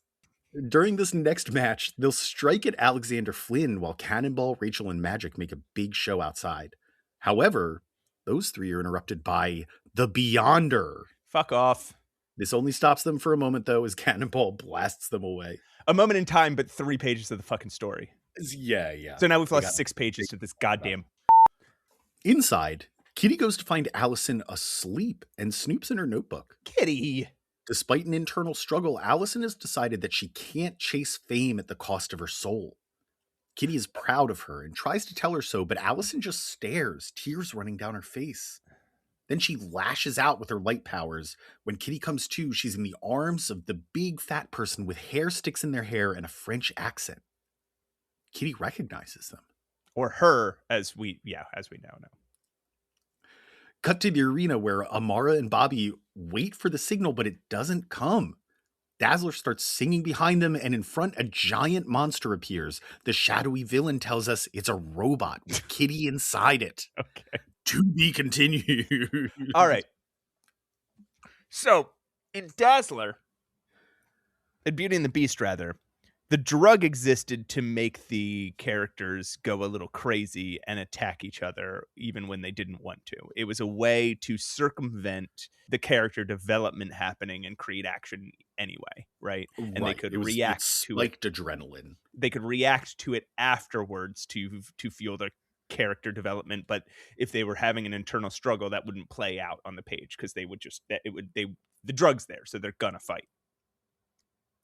During this next match, they'll strike at Alexander Flynn while Cannonball, Rachel, and Magic make a big show outside. However, those 3 are interrupted by the Beyonder. Fuck off. This only stops them for a moment, though, as Cannonball blasts them away. A moment in time, but 3 pages of the fucking story. Yeah. So now we've lost 6 pages to this goddamn... Inside, Kitty goes to find Allison asleep and snoops in her notebook. Kitty! Despite an internal struggle, Allison has decided that she can't chase fame at the cost of her soul. Kitty is proud of her and tries to tell her so, but Allison just stares, tears running down her face. Then she lashes out with her light powers. When Kitty comes to, she's in the arms of the big fat person with hair sticks in their hair and a French accent. Kitty recognizes them. Or her, as we now know. Cut to the arena where Amara and Bobby wait for the signal, but it doesn't come. Dazzler starts singing behind them, and in front, a giant monster appears. The shadowy villain tells us it's a robot with Kitty inside it. Okay. To be continued. All right. So, in Dazzler, in Beauty and the Beast, rather, the drug existed to make the characters go a little crazy and attack each other even when they didn't want to. It was a way to circumvent the character development happening and create action anyway, right? And they could react to like adrenaline. They could react to it afterwards to fuel their character development, but if they were having an internal struggle, that wouldn't play out on the page because the drug's there, so they're gonna fight.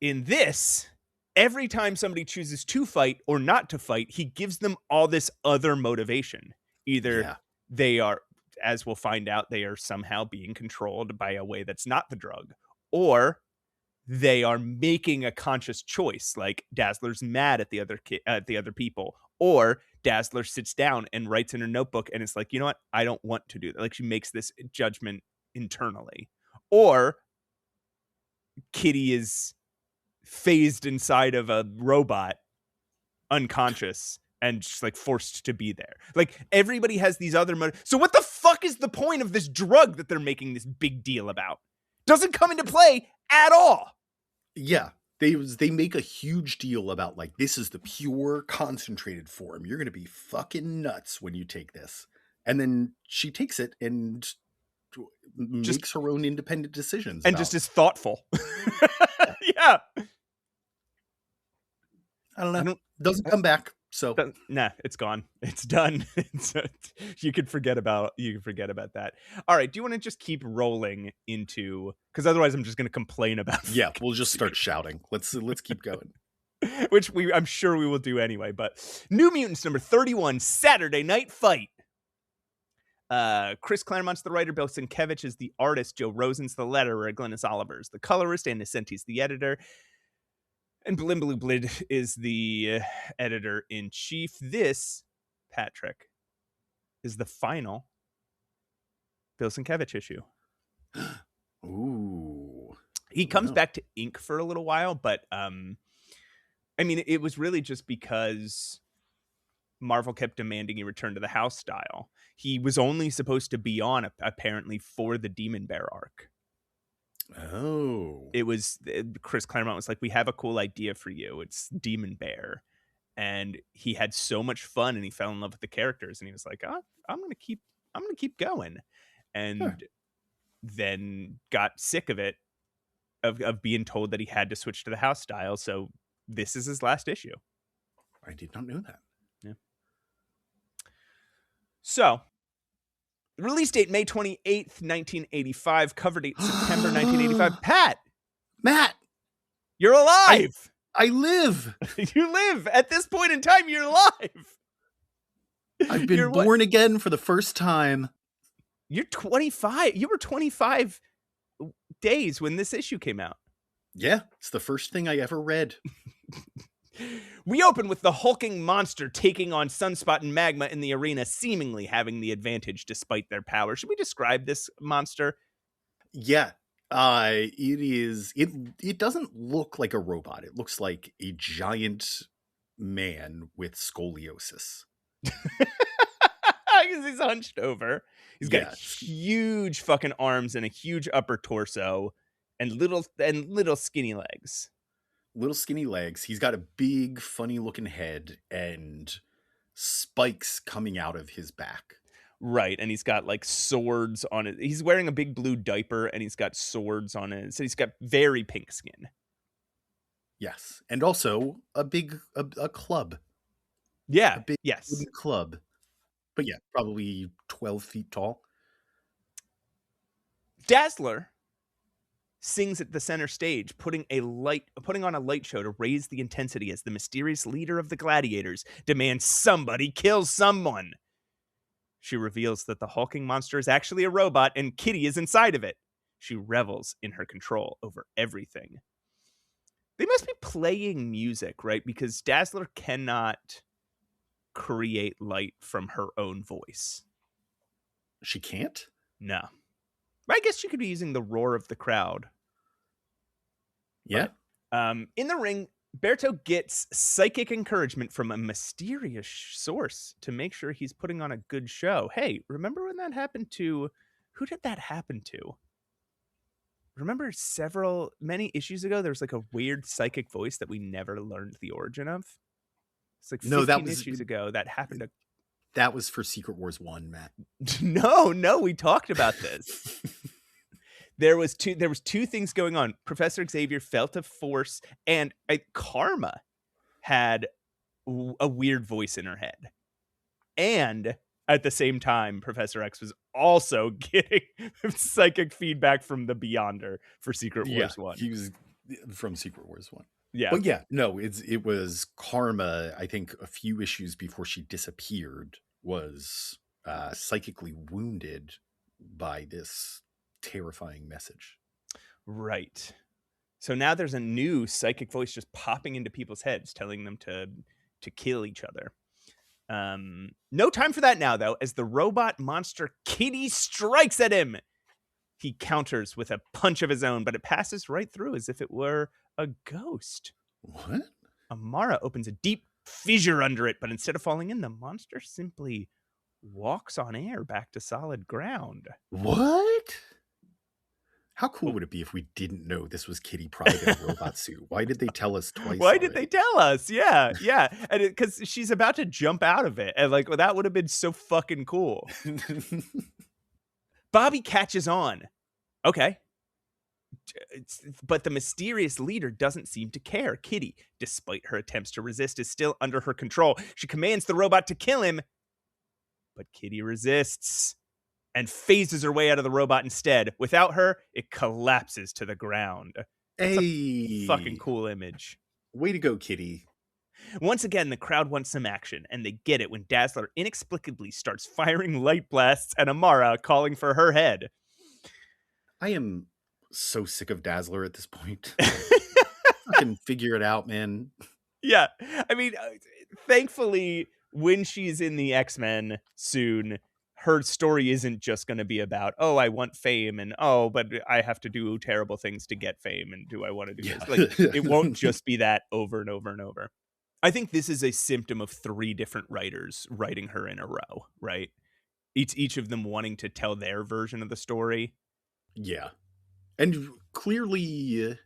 In this, every time somebody chooses to fight or not to fight, he gives them all this other motivation. Either they are, as we'll find out, they are somehow being controlled by a way that's not the drug, or they are making a conscious choice, like Dazzler's mad at the other people, or Dazzler sits down and writes in her notebook and it's like, you know what? I don't want to do that. Like she makes this judgment internally. Or Kitty is phased inside of a robot, unconscious, and just like forced to be there. Like everybody has these other So what the fuck is the point of this drug that they're making this big deal about? Doesn't come into play at all. Yeah. They make a huge deal about like, this is the pure concentrated form. You're going to be fucking nuts when you take this. And then she takes it and makes her own independent decisions. And just is thoughtful. Yeah. I don't know. Doesn't come back. So Nah, it's gone. It's done. You could forget about that. All right, do you want to just keep rolling into, because otherwise I'm just going to complain about yeah, we'll just start shouting. Let's keep going. Which I'm sure we will do anyway. But New Mutants number 31, Saturday Night Fight. Chris Claremont's the writer, Bill Sienkiewicz is the artist, Joe Rosen's the letterer, Glynis Oliver's the colorist, and Nesenti's the editor. And Blimbaloo Blid is the editor-in-chief. This, Patrick, is the final Bill Sienkiewicz issue. Ooh. He comes back to ink for a little while, but I mean, it was really just because Marvel kept demanding he return to the house style. He was only supposed to be on, apparently, for the Demon Bear arc. Oh. It was, Chris Claremont was like, we have a cool idea for you. It's Demon Bear. And he had so much fun and he fell in love with the characters. And he was like, oh, I'm going to keep going. And then got sick of it, of being told that he had to switch to the house style. So this is his last issue. I did not know that. Yeah. So, release date May 28th, 1985. Cover date September 1985. Matt, you're alive. I live. You live. At this point in time, you're alive. I've been born again for the first time. You're 25. You were 25 days when this issue came out. Yeah, it's the first thing I ever read. We open with the hulking monster taking on Sunspot and Magma in the arena, seemingly having the advantage despite their power. Should we describe this monster? Yeah. It doesn't look like a robot. It looks like a giant man with scoliosis. Because he's hunched over. He's got huge fucking arms and a huge upper torso and little skinny legs. Little skinny legs. He's got a big, funny looking head and spikes coming out of his back. Right, and he's got like swords on it. He's wearing a big blue diaper and he's got swords on it. So he's got very pink skin. Yes, and also a club. Yeah, a big wooden club. But yeah, probably 12 feet tall. Dazzler sings at the center stage, putting on a light show to raise the intensity as the mysterious leader of the gladiators demands somebody kill someone. She reveals that the hulking monster is actually a robot and Kitty is inside of it. She revels in her control over everything. They must be playing music, right? Because Dazzler cannot create light from her own voice. She can't? No. I guess she could be using the roar of the crowd. Yeah. But, in the ring, Berto gets psychic encouragement from a mysterious source to make sure he's putting on a good show. Hey, remember when that happened to... Who did that happen to? Remember many issues ago, there was like a weird psychic voice that we never learned the origin of? It's like 15 issues ago that happened to... That was for Secret Wars 1, Matt. No, we talked about this. There was two things going on. Professor Xavier felt a force, and Karma had a weird voice in her head. And at the same time, Professor X was also getting psychic feedback from the Beyonder for Secret Wars 1. He was from Secret Wars 1. Yeah. But yeah, no, it was Karma, I think a few issues before she disappeared, was psychically wounded by this terrifying message. Right. So now there's a new psychic voice just popping into people's heads, telling them to kill each other. No time for that now, though, as the robot monster Kitty strikes at him. He counters with a punch of his own, but it passes right through as if it were a ghost. What? Amara opens a deep fissure under it, but instead of falling in, the monster simply walks on air back to solid ground. What? How cool would it be if we didn't know this was Kitty Pryde in a robot suit? Why did they tell us twice? Why did they tell us? Yeah. And because she's about to jump out of it. And that would have been so fucking cool. Bobby catches on. Okay. But the mysterious leader doesn't seem to care. Kitty, despite her attempts to resist, is still under her control. She commands the robot to kill him, but Kitty resists and phases her way out of the robot instead. Without her, it collapses to the ground. It's a fucking cool image. Way to go, Kitty. Once again, the crowd wants some action, and they get it when Dazzler inexplicably starts firing light blasts at Amara, calling for her head. I am so sick of Dazzler at this point. Fucking figure it out, man. Yeah. I mean, thankfully, when she's in the X-Men soon, her story isn't just going to be about, oh, I want fame, and oh, but I have to do terrible things to get fame, and do I want to do this? Like, it won't just be that over and over and over. I think this is a symptom of 3 different writers writing her in a row, right? Each of them wanting to tell their version of the story. Yeah. And clearly,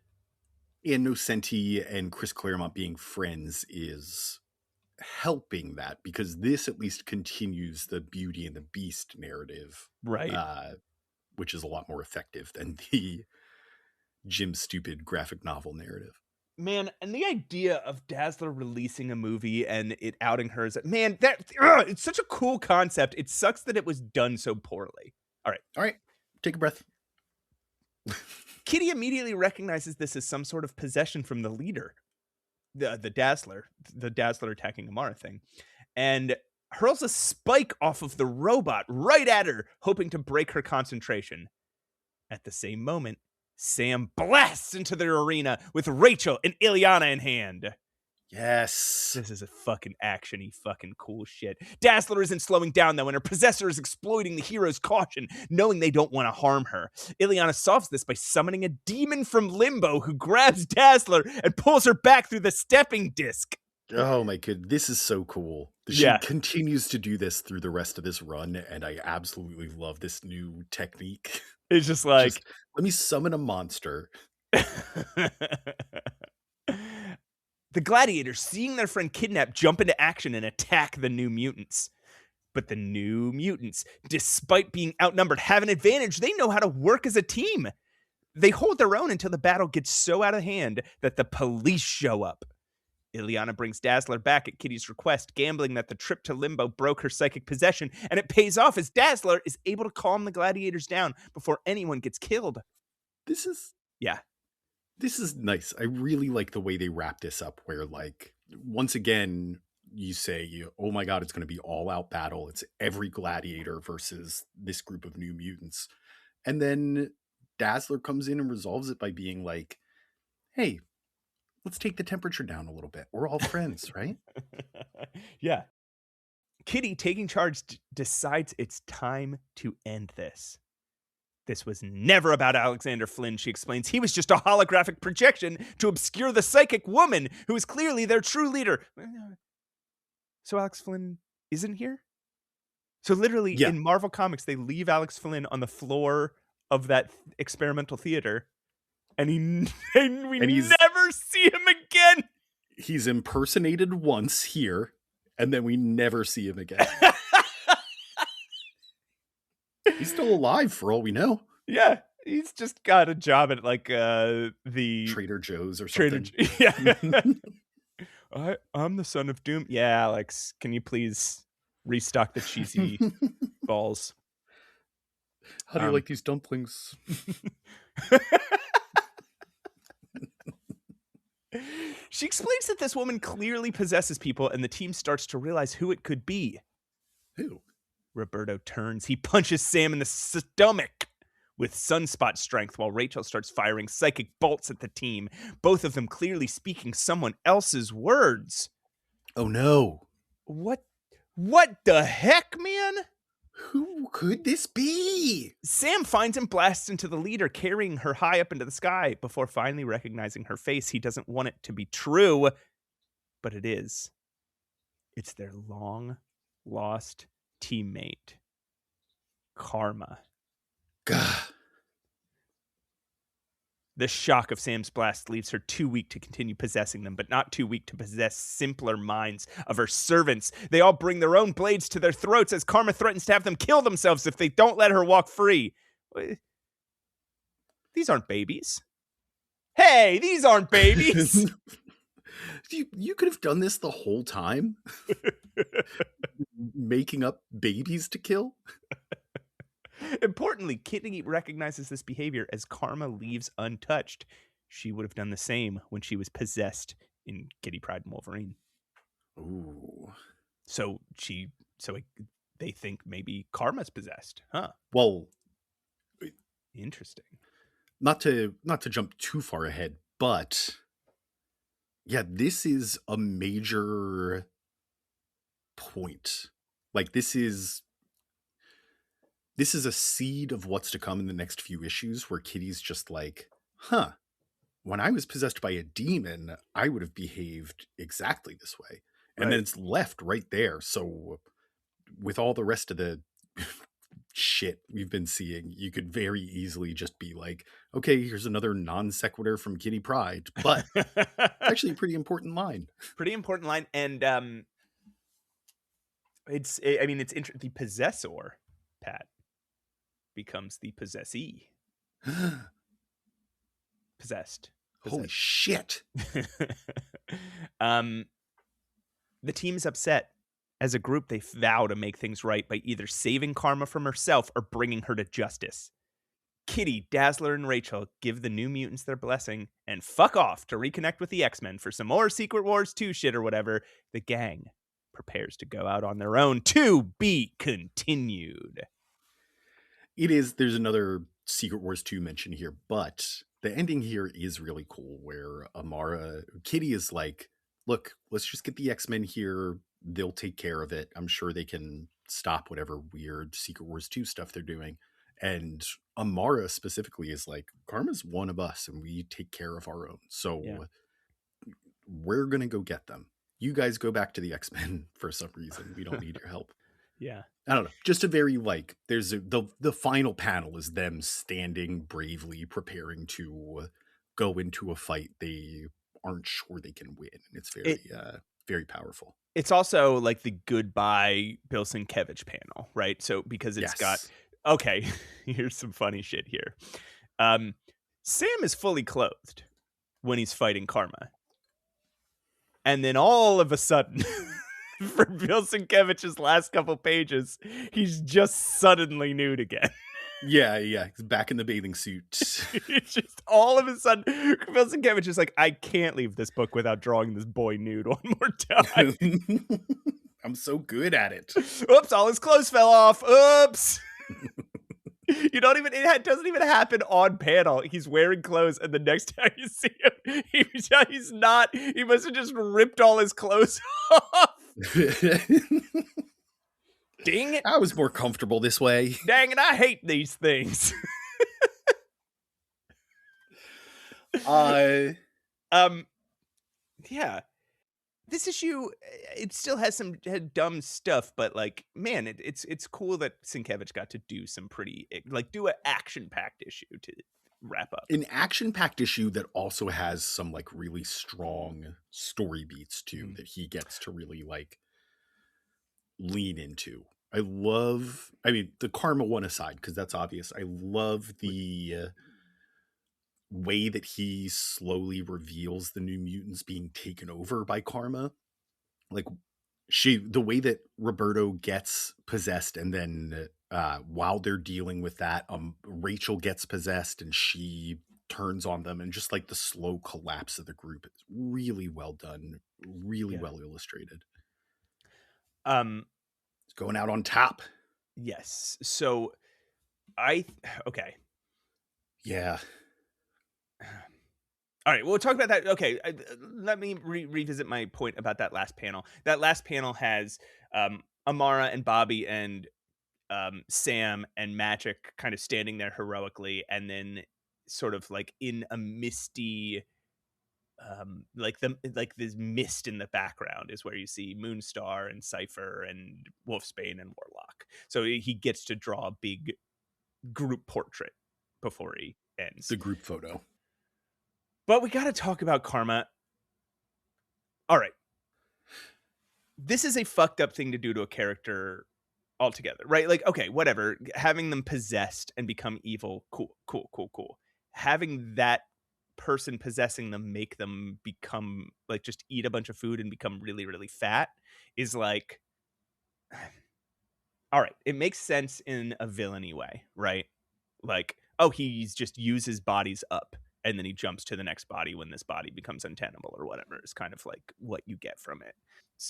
Innocenti and Chris Claremont being friends is helping that, because this at least continues the Beauty and the Beast narrative. Right. Which is a lot more effective than the Jim Stupid graphic novel narrative. Man, and the idea of Dazzler releasing a movie and it outing her as it's such a cool concept. It sucks that it was done so poorly. All right. Take a breath. Kitty immediately recognizes this as some sort of possession from the leader, the Dazzler attacking Amara thing, and hurls a spike off of the robot right at her, hoping to break her concentration. At the same moment, Sam blasts into the arena with Rachel and Ileana in hand. Yes. This is a fucking action-y fucking cool shit. Dazzler isn't slowing down, though, and her possessor is exploiting the hero's caution, knowing they don't want to harm her. Ileana solves this by summoning a demon from Limbo who grabs Dazzler and pulls her back through the stepping disc. Oh my god, this is so cool. She continues to do this through the rest of this run, and I absolutely love this new technique. It's just like... let me summon a monster. The gladiators, seeing their friend kidnapped, jump into action and attack the New Mutants. But the New Mutants, despite being outnumbered, have an advantage. They know how to work as a team. They hold their own until the battle gets so out of hand that the police show up. Ileana brings Dazzler back at Kitty's request, gambling that the trip to Limbo broke her psychic possession, and it pays off as Dazzler is able to calm the gladiators down before anyone gets killed. This is nice. I really like the way they wrap this up, where, like, once again, you say, oh my god, it's going to be all out battle. It's every gladiator versus this group of New Mutants. And then Dazzler comes in and resolves it by being like, hey, let's take the temperature down a little bit. We're all friends, right? Yeah. Kitty, taking charge, decides it's time to end this. This was never about Alexander Flynn, she explains. He was just a holographic projection to obscure the psychic woman who is clearly their true leader. So Alex Flynn isn't here? So literally in Marvel Comics, they leave Alex Flynn on the floor of that experimental theater, and we never see him again. He's impersonated once here, and then we never see him again. He's still alive for all we know. Yeah, he's just got a job at like the Trader Joe's or something. I'm the son of Doom. Yeah, Alex, can you please restock the cheesy balls? How do you like these dumplings? She explains that this woman clearly possesses people, and the team starts to realize who it could be. Who? Roberto turns. He punches Sam in the stomach with sunspot strength while Rachel starts firing psychic bolts at the team, both of them clearly speaking someone else's words. Oh no. What the heck, man? Who could this be? Sam finds and blasts into the leader, carrying her high up into the sky. Before finally recognizing her face, he doesn't want it to be true, but it is. It's their long-lost teammate, Karma. Gah. The shock of Sam's blast leaves her too weak to continue possessing them, but not too weak to possess simpler minds of her servants. They all bring their own blades to their throats as Karma threatens to have them kill themselves if they don't let her walk free. these aren't babies. Hey, these aren't babies. You could have done this the whole time. Making up babies to kill. Importantly, Kitty recognizes this behavior as karma leaves untouched. She would have done the same when she was possessed in Kitty Pryde and Wolverine. Ooh. So they think maybe karma's possessed, huh? Well, interesting. Not to jump too far ahead, but yeah, this is a major point. Like this is a seed of what's to come in the next few issues, where Kitty's just like, huh, when I was possessed by a demon, I would have behaved exactly this way. And then it's left right there. So with all the rest of the shit we've been seeing, you could very easily just be like, okay, here's another non sequitur from Kitty Pryde. But it's actually a pretty important line. And it's the possessor, Pat, becomes the possessee. Possessed. Holy shit. The team's upset. As a group, they vow to make things right by either saving Karma from herself or bringing her to justice. Kitty, Dazzler, and Rachel give the New Mutants their blessing and fuck off to reconnect with the X-Men for some more Secret Wars 2 shit or whatever. The gang prepares to go out on their own, to be continued. There's another Secret Wars 2 mention here, but the ending here is really cool, where Kitty is like, look, let's just get the X-Men here. They'll take care of it. I'm sure they can stop whatever weird Secret Wars 2 stuff they're doing. And Amara specifically is like, Karma's one of us and we take care of our own. So we're going to go get them. You guys go back to the X-Men for some reason. We don't need your help. Yeah. I don't know. Just a very the final panel is them standing bravely, preparing to go into a fight they aren't sure they can win. And it's very powerful. It's also like the goodbye Bill Sienkiewicz panel, right? So because it's got, okay, here's some funny shit here. Sam is fully clothed when he's fighting Karma. And then all of a sudden, for Bill Sienkiewicz's last couple pages, he's just suddenly nude again. Yeah. He's back in the bathing suit. It's just all of a sudden, Bill Sienkiewicz is like, I can't leave this book without drawing this boy nude one more time. I'm so good at it. Oops, all his clothes fell off. Oops. It doesn't even happen on panel. He's wearing clothes, and the next time you see him, he's not. He must have just ripped all his clothes off. Dang it. I was more comfortable this way. Dang it, I hate these things. Yeah. This issue, it still has some dumb stuff, but like, man, it's cool that Sienkiewicz got to do some do an action-packed issue to wrap up. An action-packed issue that also has some like really strong story beats too, that he gets to really like lean into. The Karma one aside, because that's obvious. I love the way that he slowly reveals the New Mutants being taken over by Karma. Like the way that Roberto gets possessed, and then while they're dealing with that, Rachel gets possessed and she turns on them, and just like the slow collapse of the group. It's really well done, really well illustrated. It's going out on top. Yes. So okay. Yeah. All right, we'll talk about that. Okay, let me revisit my point about that last panel. That last panel has Amara and Bobby and Sam and Magic kind of standing there heroically, and then sort of like in a misty, like this mist in the background is where you see Moonstar and Cypher and Wolfsbane and Warlock. So he gets to draw a big group portrait before he ends. The group photo. But we got to talk about Karma. All right. This is a fucked up thing to do to a character altogether, right? Like, okay, whatever. Having them possessed and become evil, cool. having that person possessing them make them become like just eat a bunch of food and become really, really fat is like, all right, it makes sense in a villainy way, right? Like, oh, he's just uses bodies up and then he jumps to the next body when this body becomes untenable or whatever is kind of like what you get from it.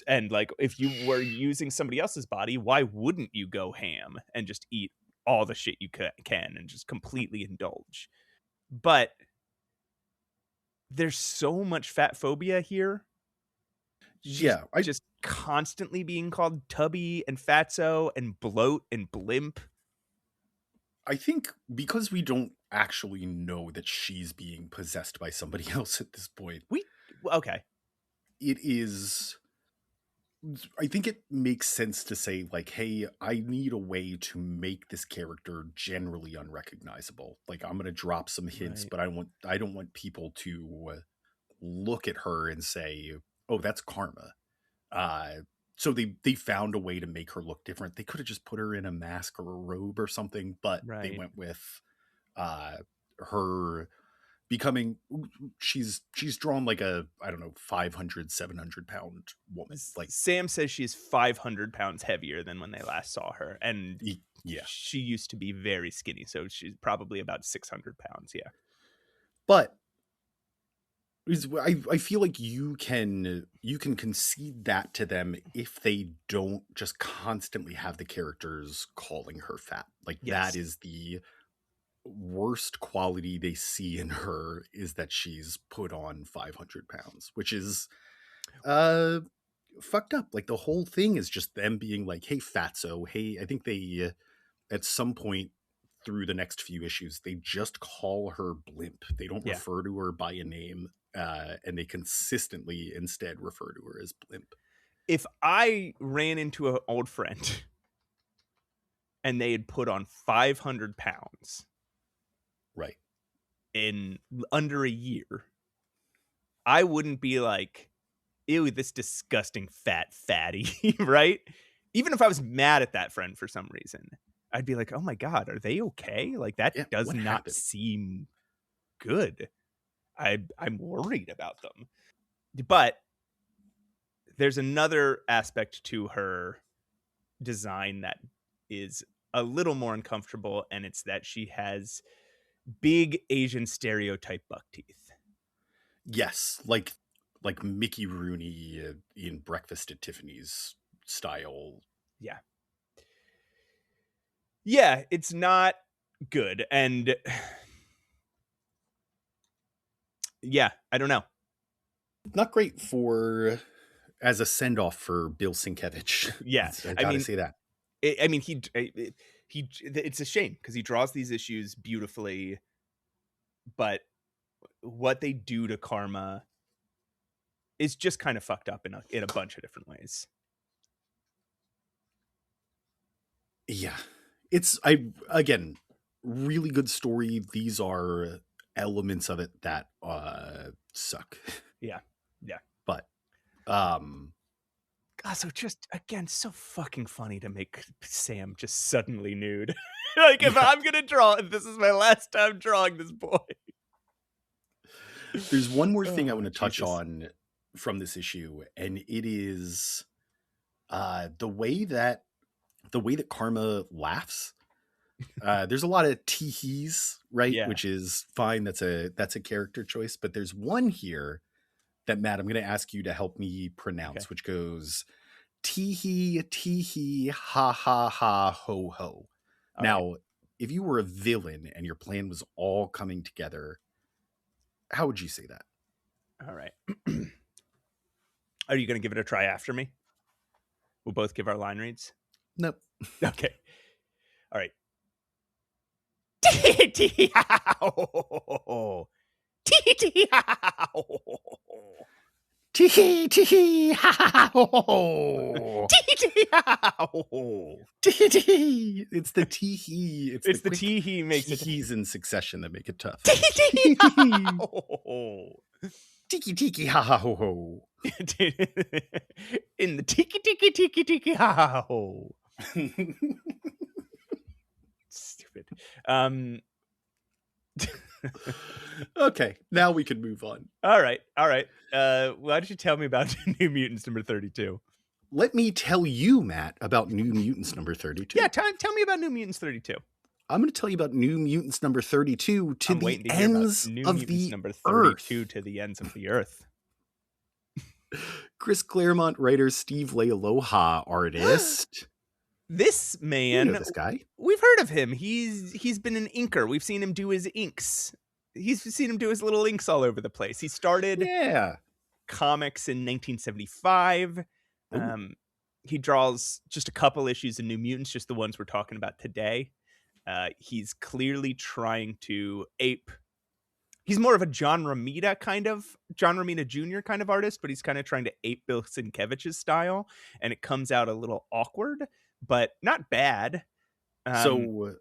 And like, if you were using somebody else's body, why wouldn't you go ham and just eat all the shit you can and just completely indulge? But there's so much fat phobia here. She's just constantly being called tubby and fatso and bloat and blimp. I think because we don't actually know that she's being possessed by somebody else at this point. Okay. It is, I think it makes sense to say like, hey, I need a way to make this character generally unrecognizable. Like, I'm going to drop some hints, but I don't want people to look at her and say, oh, that's Karma. So they found a way to make her look different. They could have just put her in a mask or a robe or something, but they went with her becoming, she's drawn like a, I don't know, 500, 700 pound woman. Like, Sam says she's 500 pounds heavier than when they last saw her. And she used to be very skinny. So she's probably about 600 pounds. Yeah. But I feel like you can concede that to them if they don't just constantly have the characters calling her fat. Like, that is the worst quality they see in her, is that she's put on 500 pounds, which is fucked up. Like, the whole thing is just them being like, hey, fatso. Hey, I think they at some point through the next few issues, they just call her blimp. They don't refer to her by a name. And they consistently instead refer to her as blimp. If I ran into an old friend and they had put on 500 pounds in under a year, I wouldn't be like, ew, this disgusting fat fatty, right? Even if I was mad at that friend for some reason, I'd be like, oh my God, are they okay? Like, that does not seem good. I'm worried about them. But there's another aspect to her design that is a little more uncomfortable, and it's that she has big Asian stereotype buck teeth. Yes, like Mickey Rooney in Breakfast at Tiffany's style. Yeah. Yeah, it's not good. And yeah, I don't know. Not great for as a send off for Bill Sienkiewicz. Yeah, I gotta say that. It's a shame because he draws these issues beautifully, but what they do to Karma is just kind of fucked up in a bunch of different ways. Yeah, it's again, really good story. These are elements of it that suck. Yeah. But God, so just again, so fucking funny to make Sam just suddenly nude. Like, if I'm gonna draw, this is my last time drawing this boy. There's one more thing I want to touch on from this issue, and it is the way that Karma laughs. There's a lot of teehees, right? Yeah. Which is fine. That's a character choice. But there's one here that, Matt, I'm going to ask you to help me pronounce, which goes teehee, teehee, ha ha ha ho ho. Now, if you were a villain and your plan was all coming together, how would you say that? All right. Are you going to give it a try after me? We'll both give our line reads? Nope. Okay. All right. Tee-hee-tee-ha-ho-ho-ho-ho. Tee-hee-tee-ha-ho-ho-ho. Tee-hee-tee-ha-ho-ho-ho. Tee-hee-tee-ha-ho-ho. Tee-hee. It's the tee-hee. It's the tee-hee makes it. Teehees in succession that make it tough. Tee-hee-tee-ha-ho-ho-ho. Tiki-tiki-ha-ha-ho-ho. In the tiki-tiki-tiki-tiki-ha-ho. Stupid. Okay, now we can move on. All right. Why don't you tell me about New Mutants number 32? Let me tell you, Matt, about New Mutants number 32. Yeah, tell me about New Mutants 32. I'm going to tell you about New Mutants number 32 to I'm the waiting to hear about ends New of Mutants the number earth. 32 to the ends of the earth. Chris Claremont writer, Steve Leialoha artist. This man, You know this guy. We've heard of him. He's been an inker. We've seen him do his inks. He's seen him do his little inks all over the place. He started comics in 1975. He draws just a couple issues in New Mutants, just the ones we're talking about today. He's clearly trying to ape. He's more of a John Romita Jr. kind of artist, but he's kind of trying to ape Bill Sienkiewicz's style, and it comes out a little awkward, but not bad. So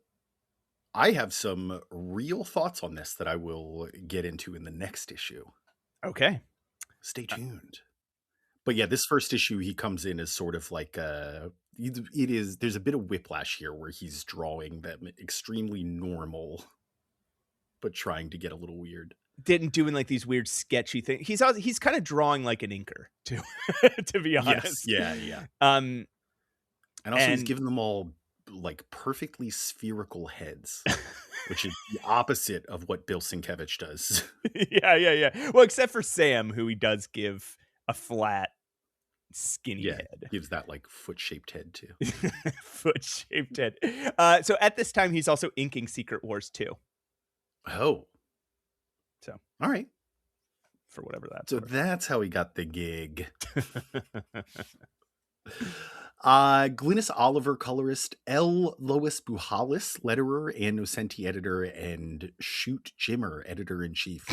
I have some real thoughts on this that I will get into in the next issue. Okay. Stay tuned. But yeah, this first issue, he comes in as sort of like there's a bit of whiplash here where he's drawing them extremely normal, but trying to get a little weird. Doing like these weird sketchy things. He's kind of drawing like an inker too, to be honest. Yes, yeah. And also he's giving them all like perfectly spherical heads, which is the opposite of what Bill Sienkiewicz does. Yeah. Well, except for Sam, who he does give a flat, skinny head. Gives that like foot-shaped head too. Foot-shaped head. So at this time, he's also inking Secret Wars 2. Oh. So. All right. For whatever that's So worth. that's how he got the gig. Glynis Oliver, colorist, L. Lois Buhalis, letterer, and Nocenti, editor, and Shoot Jimmer, editor-in-chief.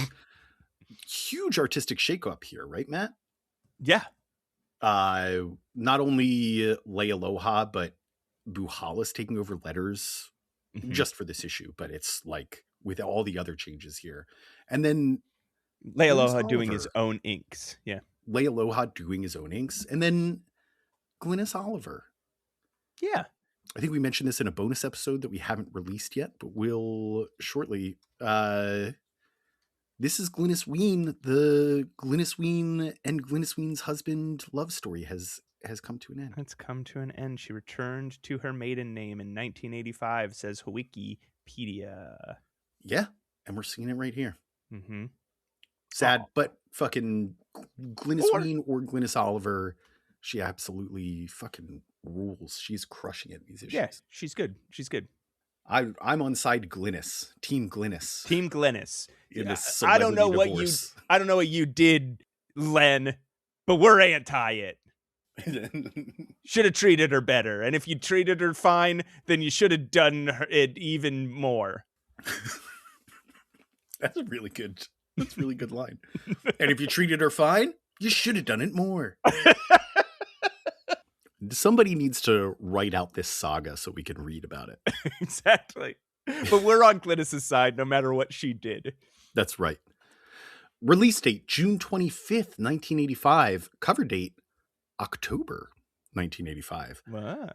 Huge artistic shakeup here, right, Matt? Yeah. Not only Leialoha, but Buhalis taking over letters just for this issue, but it's like with all the other changes here. And then Leialoha doing his own inks. Yeah. Leialoha doing his own inks. And then Glynis Oliver. Yeah. I think we mentioned this in a bonus episode that we haven't released yet, but we'll shortly. This is Glynis Wein. The Glynis Wein and Glynis Wein's husband love story has come to an end. It's come to an end. She returned to her maiden name in 1985, says Wikipedia. Yeah, and we're seeing it right here. Mm-hmm. Sad, but fucking Glynis Wein or Glynis Oliver, she absolutely fucking rules. She's crushing it in these issues. Yeah, she's good. She's good. I'm on side Glynis. Team Glynis. Team Glynis. In this I don't know divorce. I don't know what you did, Len, but we're anti it. Should have treated her better. And if you treated her fine, then you should have done it even more. That's a really good line. And if you treated her fine, you should have done it more. Somebody needs to write out this saga so we can read about it. Exactly. But we're on Glynis's side no matter what she did. That's right. Release date, June 25th, 1985. Cover date, October 1985. Wow.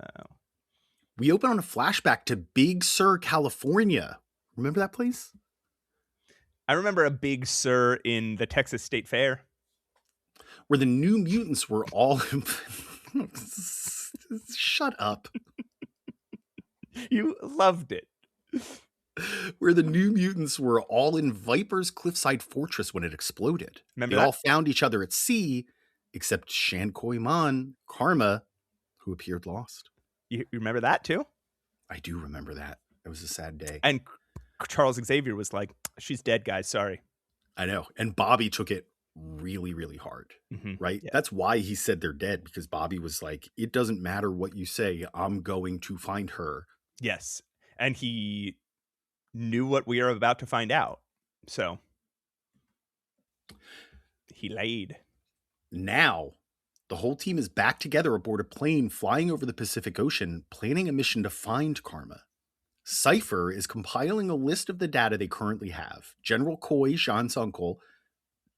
We open on a flashback to Big Sur, California. Remember that place? I remember a Big Sur in the Texas State Fair. Where the New Mutants were all... Shut up. You loved it. Where the New Mutants were all in Viper's cliffside fortress when it exploded. Remember they that? all found each other at sea, except Shan Koi-man, Karma, who appeared lost. You remember that too? I do remember that. It was a sad day. And Charles Xavier was like, she's dead, guys. Sorry. I know. And Bobby took it really, really hard, right? Yeah. That's why he said they're dead, because Bobby was like, it doesn't matter what you say. I'm going to find her. Yes. And he knew what we are about to find out. So he laid. Now, the whole team is back together aboard a plane flying over the Pacific Ocean, planning a mission to find Karma. Cypher is compiling a list of the data they currently have. General Koi, Jean's uncle,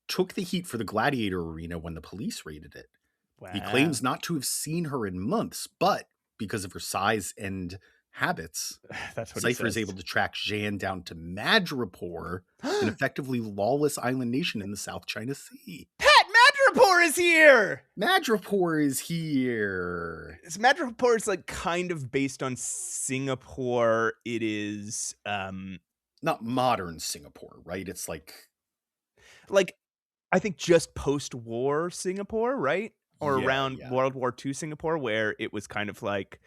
took the heat for the Gladiator Arena when the police raided it. Wow. He claims not to have seen her in months, but because of her size and habits, That's what Cypher he is says. able to track Jan down to Madripoor, an effectively lawless island nation in the South China Sea. Pat Madripoor is here! Madripoor is here. Madripoor is like kind of based on Singapore. It is not modern Singapore, right? It's like I think just post-war Singapore, right? Or around yeah. World War II Singapore, where it was kind of like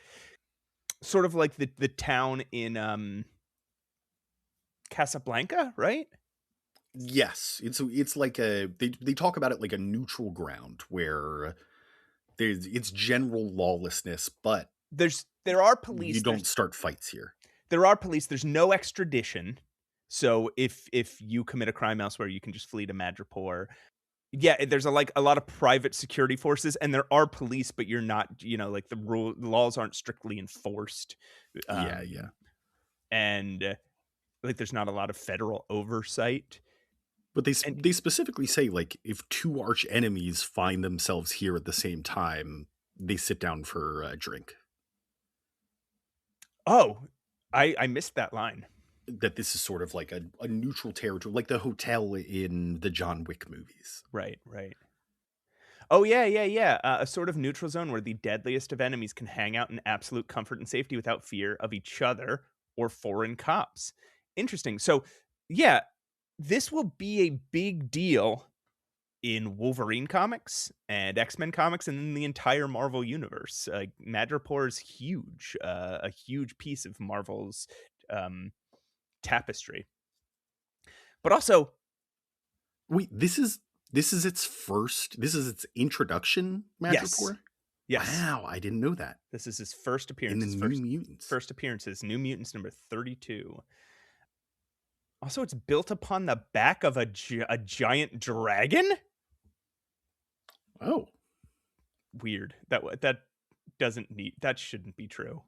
sort of like the town in Casablanca, right? Yes, it's like they talk about it like a neutral ground where it's general lawlessness, but there are police. You don't start fights here. There are police. There's no extradition. So if you commit a crime elsewhere, you can just flee to Madripoor. Yeah, there's a lot of private security forces, and there are police, but you're not, like the laws aren't strictly enforced. Yeah. And like there's not a lot of federal oversight. But they specifically say, like, if two arch enemies find themselves here at the same time, they sit down for a drink. Oh, I missed that line. That this is sort of like a neutral territory, like the hotel in the John Wick movies. Right. Oh, yeah. A sort of neutral zone where the deadliest of enemies can hang out in absolute comfort and safety without fear of each other or foreign cops. Interesting. So, yeah, this will be a big deal in Wolverine comics and X-Men comics and in the entire Marvel universe. Madripoor is huge, a huge piece of Marvel's tapestry. But also, wait, this is its introduction, Madripoor? Yes. Wow, I didn't know that. This is his first appearance. In the New Mutants. First appearances, New Mutants number 32. Also, it's built upon the back of a giant dragon? Oh. Weird. That shouldn't be true.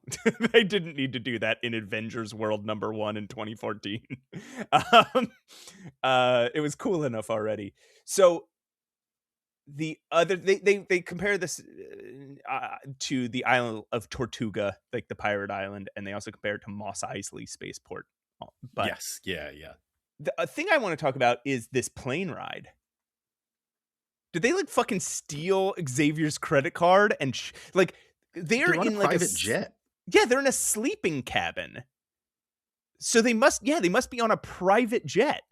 They didn't need to do that in Avengers World number 1 in 2014. It was cool enough already. So the other they compare this to the island of Tortuga, like the pirate island, and they also compare it to Mos Eisley spaceport. But yes, yeah. The thing I want to talk about is this plane ride. Did they like fucking steal Xavier's credit card and they're in a like private jet? Yeah, they're in a sleeping cabin. So they must be on a private jet.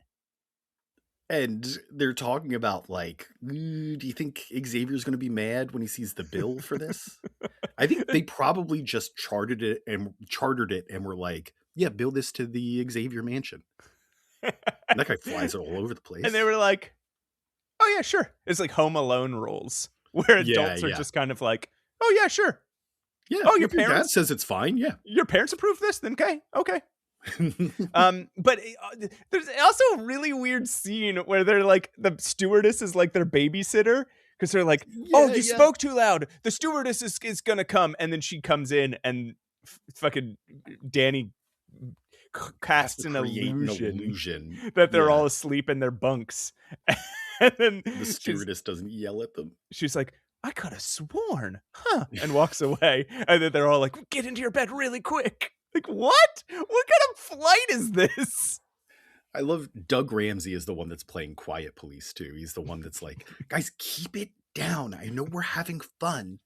And they're talking about like, do you think Xavier's going to be mad when he sees the bill for this? I think they probably just chartered it and were like, yeah, bill this to the Xavier mansion. And that guy flies it all over the place. And they were like, oh yeah, sure. It's like Home Alone rules where adults are just kind of like, oh yeah, sure. Yeah. Oh, your dad says it's fine. Yeah. Your parents approve this? Then okay. But there's also a really weird scene where they're like, the stewardess is like their babysitter because they're like, you spoke too loud. The stewardess is gonna come, and then she comes in and fucking Danny casts an illusion that they're all asleep in their bunks. And then the stewardess doesn't yell at them. She's like, I could have sworn, and walks away. And then they're all like, get into your bed really quick. Like, what? What kind of flight is this? I love Doug Ramsey is the one that's playing Quiet Police too. He's the one that's like, guys, keep it down. I know we're having fun.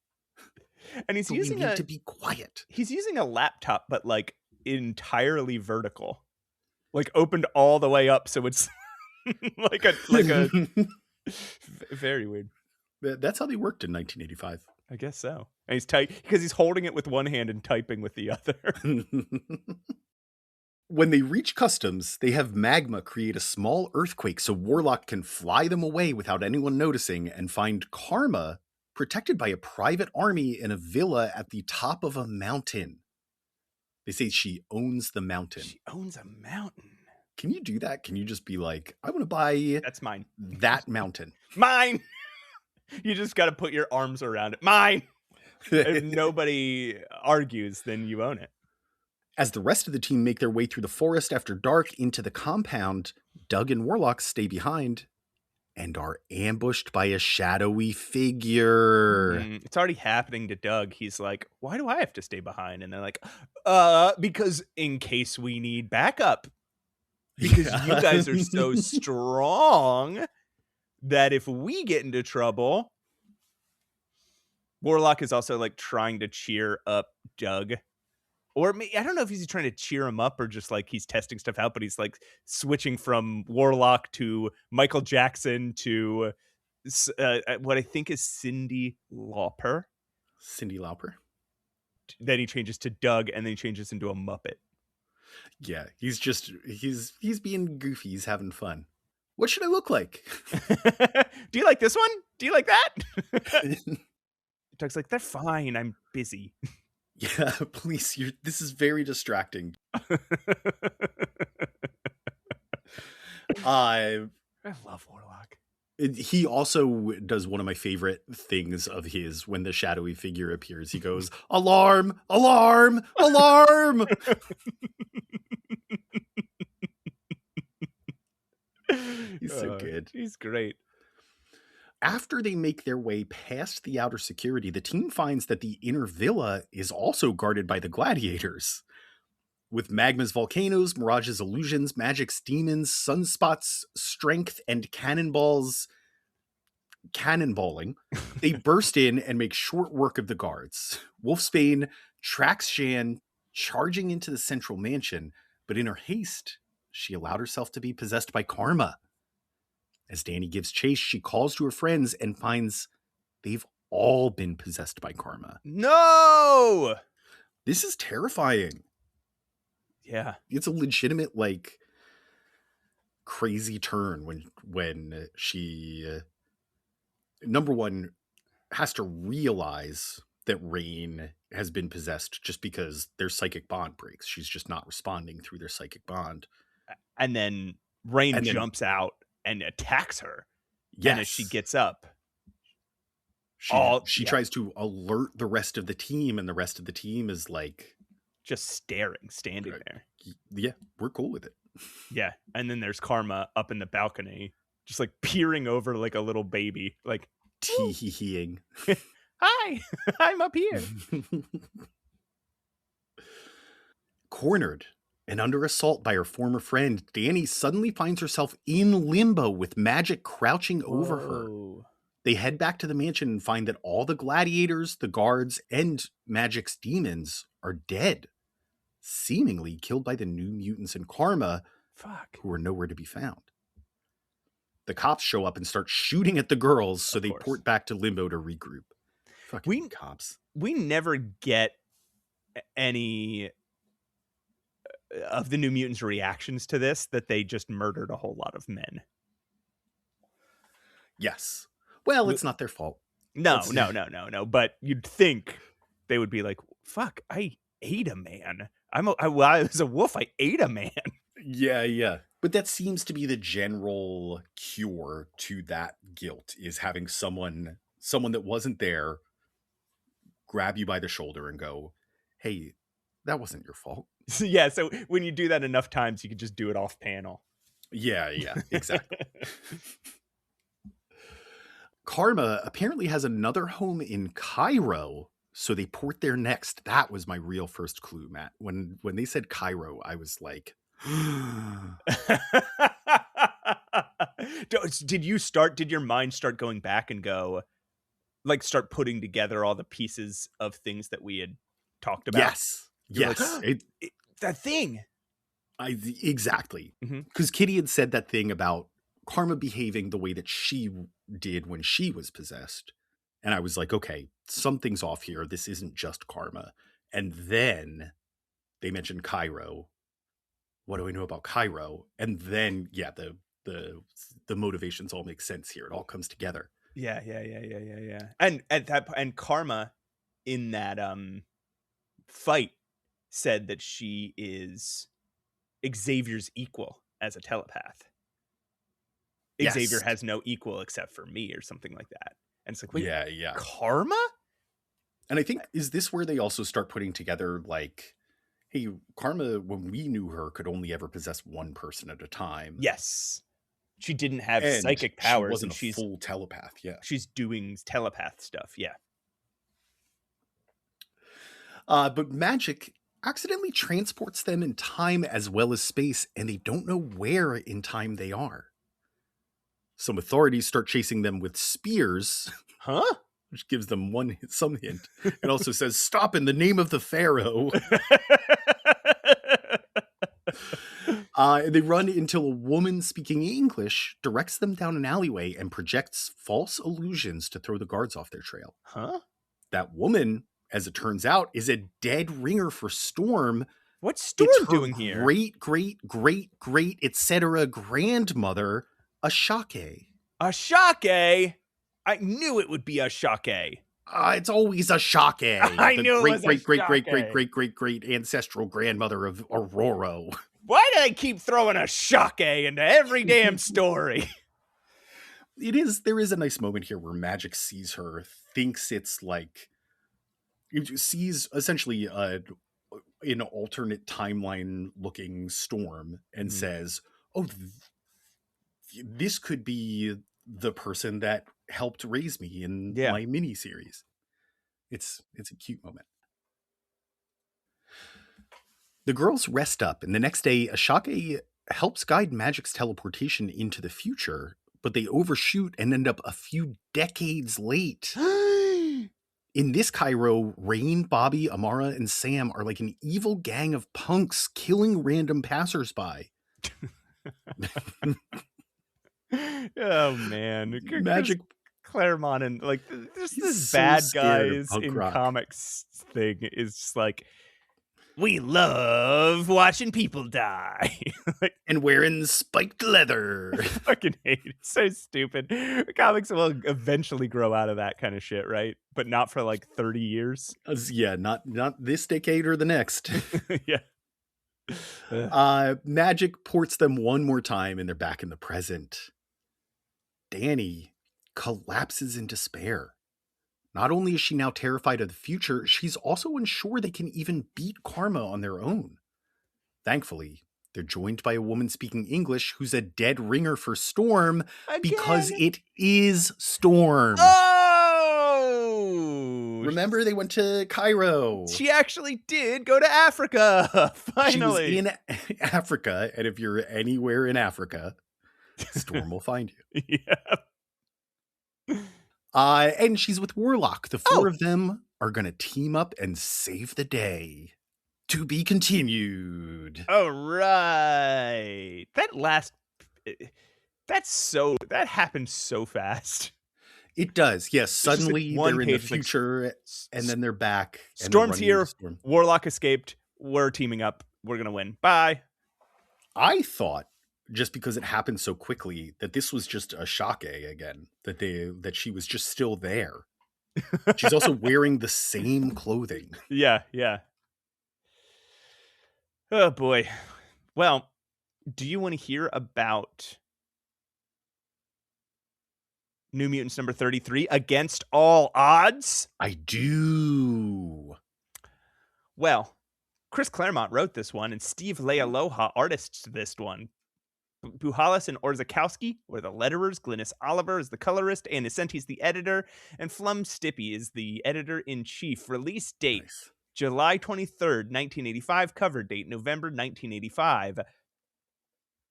And we need to be quiet. He's using a laptop, but like entirely vertical, like opened all the way up, so it's like a very weird. That's how they worked in 1985. I guess so. And he's because he's holding it with one hand and typing with the other. When they reach customs, they have Magma create a small earthquake so Warlock can fly them away without anyone noticing and find Karma protected by a private army in a villa at the top of a mountain. They say she owns the mountain. She owns a mountain. Can you do that? Can you just be like, I want to buy that's mine. That mountain. Mine. You just got to put your arms around it. Mine. If nobody argues, then you own it. As the rest of the team make their way through the forest after dark into the compound, Doug and Warlock stay behind. and are ambushed by a shadowy figure. It's already happening to Doug. He's like, why do I have to stay behind? And they're like, because in case we need backup. Because you guys are so strong that if we get into trouble. Warlock is also like trying to cheer up Doug. Or I don't know if he's trying to cheer him up or just like he's testing stuff out, but he's like switching from Warlock to Michael Jackson to what I think is Cyndi Lauper. Cyndi Lauper. Then he changes to Doug, and then he changes into a Muppet. Yeah, he's being goofy. He's having fun. What should I look like? Do you like this one? Do you like that? Doug's like, they're fine. I'm busy. Yeah, please. This is very distracting. I love Warlock. He also does one of my favorite things of his when the shadowy figure appears. He goes, alarm, alarm, alarm. He's so good. He's great. After they make their way past the outer security, the team finds that the inner villa is also guarded by the gladiators. With Magma's volcanoes, Mirage's illusions, Magic's demons, Sunspot's strength, and cannonballing, they burst in and make short work of the guards. Wolfsbane tracks Shan, charging into the central mansion, but in her haste, she allowed herself to be possessed by Karma. As Danny gives chase, she calls to her friends and finds they've all been possessed by Karma. No! This is terrifying. Yeah. It's a legitimate, like, crazy turn when she, number one, has to realize that Rain has been possessed just because their psychic bond breaks. She's just not responding through their psychic bond. And then Rain jumps out and attacks her. Yes. And as she gets up, she tries to alert the rest of the team, and the rest of the team is like just standing there. Yeah, we're cool with it. Yeah. And then there's Karma up in the balcony, just like peering over like a little baby, like tee-hee-heeing. Hi, I'm up here. Cornered and under assault by her former friend, Danny suddenly finds herself in limbo with Magic crouching over her. They head back to the mansion and find that all the gladiators, the guards, and Magic's demons are dead, seemingly killed by the New Mutants and Karma, who are nowhere to be found. The cops show up and start shooting at the girls, so they port back to Limbo to regroup. Fucking cops. We never get any of the New Mutants' reactions to this, that they just murdered a whole lot of men. Yes. Well, it's not their fault. No. But you'd think they would be like, fuck, I ate a man. I was a wolf. I ate a man. Yeah. But that seems to be the general cure to that guilt, is having someone that wasn't there grab you by the shoulder and go, hey, that wasn't your fault. Yeah, so when you do that enough times, you can just do it off panel. Yeah, exactly. Karma apparently has another home in Cairo, so they port there next. That was my real first clue, Matt. When they said Cairo, I was like, did your mind start going back and go, like, start putting together all the pieces of things that we had talked about? Yes. You're like, that thing. Exactly. Because Kitty had said that thing about Karma behaving the way that she did when she was possessed. And I was like, okay, something's off here. This isn't just Karma. And then they mentioned Cairo. What do I know about Cairo? And then, yeah, the motivations all make sense here. It all comes together. Yeah. And Karma in that fight said that she is Xavier's equal as a telepath. Yes. Xavier has no equal except for me, or something like that. And it's like, wait, yeah. Karma? And I think, is this where they also start putting together, like, hey, Karma, when we knew her, could only ever possess one person at a time. Yes. she didn't have And psychic she powers, wasn't and a she's full telepath. Yeah. she's doing telepath stuff. Yeah. But magic accidentally transports them in time as well as space, and they don't know where in time they are. Some authorities start chasing them with spears, Huh? which gives them some hint. It also says, "Stop in the name of the Pharaoh." They run until a woman speaking English directs them down an alleyway and projects false illusions to throw the guards off their trail. Huh? That woman, as it turns out, is a dead ringer for Storm. What's Storm It's her doing here? great, etc. grandmother, Ashake. Ashake? I knew it would be Ashake. It's always Ashake. I knew it was great ancestral grandmother of Aurora. Why do they keep throwing Ashake into every damn story? There is a nice moment here where Magic sees her, thinks it's like, sees essentially an alternate timeline looking Storm and says, "Oh, this could be the person that helped raise me in my mini series." It's a cute moment. The girls rest up, and the next day, Ashake helps guide Magic's teleportation into the future, but they overshoot and end up a few decades late. In this Cairo, Rain, Bobby, Amara, and Sam are like an evil gang of punks killing random passersby. Oh man, Magic Claremont and like just this so bad scared of guys punk in rock. comics thing is just like, we love watching people die. Like, and wearing spiked leather. I fucking hate it. It's so stupid. Comics will eventually grow out of that kind of shit, right? But not for like 30 years. Yeah, not this decade or the next. Yeah. Magic ports them one more time and they're back in the present. Danny collapses in despair. Not only is she now terrified of the future, she's also unsure they can even beat Karma on their own. Thankfully, they're joined by a woman speaking English who's a dead ringer for Storm because it is Storm. Oh! Remember, they went to Cairo. She actually did go to Africa. Finally. She was in Africa, and if you're anywhere in Africa, Storm will find you. Yeah. And she's with Warlock. The four of them are going to team up and save the day. To be continued. All right. That happened so fast. It does. Yes. Suddenly like they're in the page, future and then they're back. Storm's here. Warlock escaped. We're teaming up. We're going to win. Bye. I thought, just because it happened so quickly, that this was just a Shake again, that she was just still there. She's also wearing the same clothing. Yeah. Oh boy. Well, do you want to hear about New Mutants number 33, Against All Odds? I do. Well, Chris Claremont wrote this one, and Steve Lealoha artists this one. Buhalis and Orzakowski were the letterers. Glynis Oliver is the colorist. Ann Nesenti's the editor. And Flum Stippy is the editor-in-chief. Release date, nice. July 23rd, 1985. Cover date, November 1985.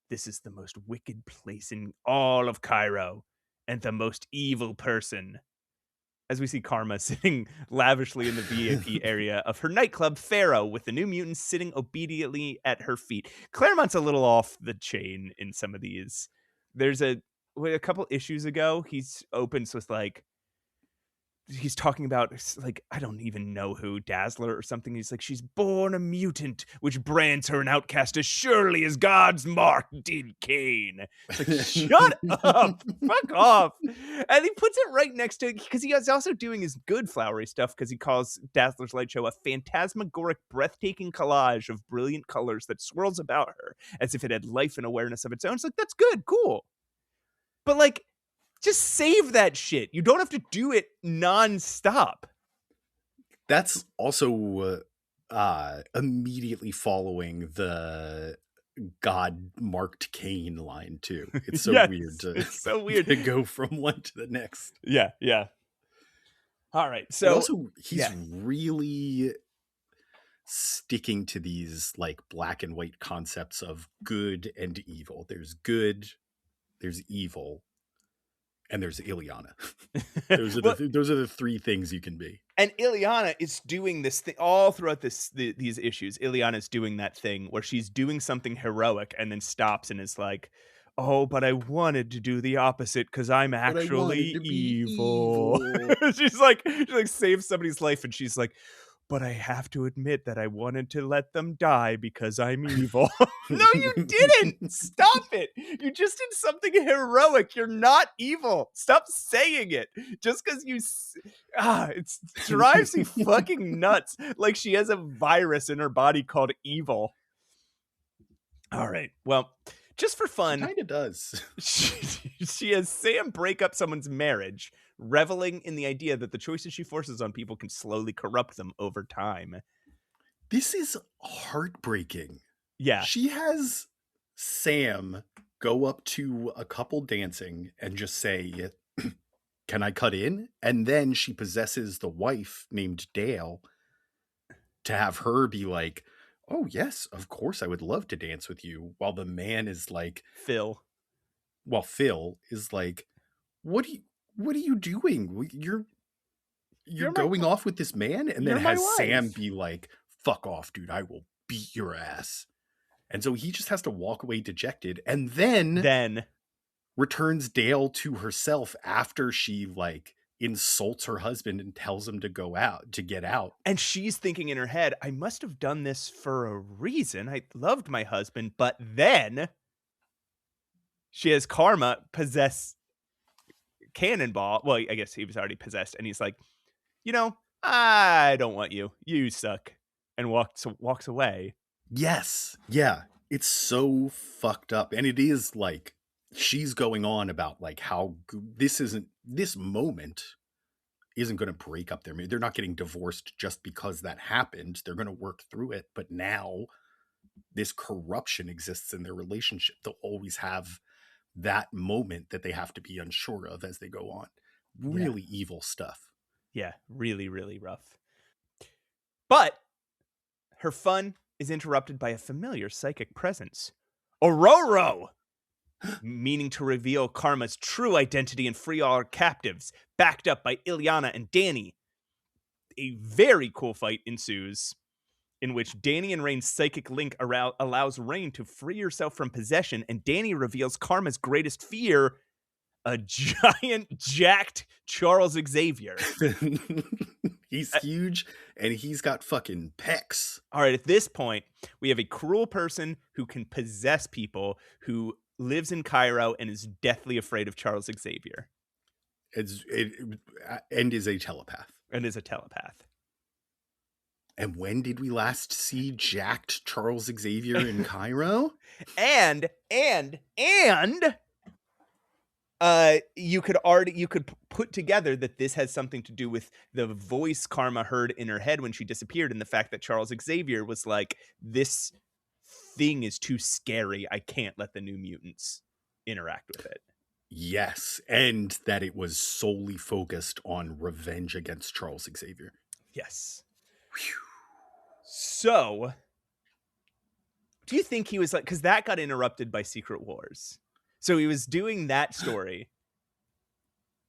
This is the most wicked place in all of Cairo, and the most evil person. As we see Karma sitting lavishly in the VIP area of her nightclub, Pharaoh, with the New Mutants sitting obediently at her feet. Claremont's a little off the chain in some of these. There's a couple issues ago, he's opens with like, he's talking about, like, I don't even know who, Dazzler or something. He's like, she's born a mutant, which brands her an outcast as surely as God's mark did Cain. It's like, shut up, fuck off. And he puts it right next to, because he is also doing his good flowery stuff, because he calls Dazzler's Light Show a phantasmagoric, breathtaking collage of brilliant colors that swirls about her as if it had life and awareness of its own. It's like, that's good, cool. But like, just save that shit. You don't have to do it nonstop. That's also immediately following the God marked Cain line too. It's so Yes, weird to it's so weird to go from one to the next. Yeah. All right. But So also he's really sticking to these like black and white concepts of good and evil. There's good, there's evil, and there's Ileana. Those are the three things you can be. And Ileana is doing this thing all throughout these issues. Ileana is doing that thing where she's doing something heroic and then stops and is like, "Oh, but I wanted to do the opposite because I'm actually evil." She saves somebody's life and she's like, "But I have to admit that I wanted to let them die because I'm evil." No, you didn't. Stop it. You just did something heroic. You're not evil. Stop saying it. Just because it drives me fucking nuts. Like she has a virus in her body called evil. All right. Well, just for fun. She kind of does. She has Sam break up someone's marriage, reveling in the idea that the choices she forces on people can slowly corrupt them over time. This is heartbreaking. Yeah. She has Sam go up to a couple dancing and just say, "Can I cut in?" And then she possesses the wife named Dale to have her be like, "Oh yes, of course I would love to dance with you." While the man is like, Phil is like, what are you doing? You're going off with this man? And then has Sam be like, "Fuck off, dude. I will beat your ass." And so he just has to walk away dejected, and then returns Dale to herself after she like insults her husband and tells him to get out. And she's thinking in her head, I must have done this for a reason. I loved my husband, but then she has Karma possess Cannonball. Well, I guess he was already possessed, and he's like, I don't want you. You suck. And walks away. Yes. Yeah. It's so fucked up. And it is like, she's going on about like how this moment isn't going to break up their marriage. They're not getting divorced just because that happened. They're going to work through it. But now this corruption exists in their relationship. They'll always have that moment that they have to be unsure of as they go on. Really evil stuff. Yeah, really, really rough. But her fun is interrupted by a familiar psychic presence. Ororo! Meaning to reveal Karma's true identity and free all her captives, backed up by Ileana and Danny. A very cool fight ensues, in which Danny and Rain's psychic link allows Rain to free herself from possession, and Danny reveals Karma's greatest fear, a giant, jacked Charles Xavier. He's huge, and he's got fucking pecs. All right, at this point, we have a cruel person who can possess people, who lives in Cairo and is deathly afraid of Charles Xavier. And is a telepath. And when did we last see jacked Charles Xavier in Cairo? And you could put together that this has something to do with the voice Karma heard in her head when she disappeared, and the fact that Charles Xavier was like, this thing is too scary. I can't let the New Mutants interact with it. Yes, and that it was solely focused on revenge against Charles Xavier. Yes. Whew. So, do you think he was like, because that got interrupted by Secret Wars. So he was doing that story,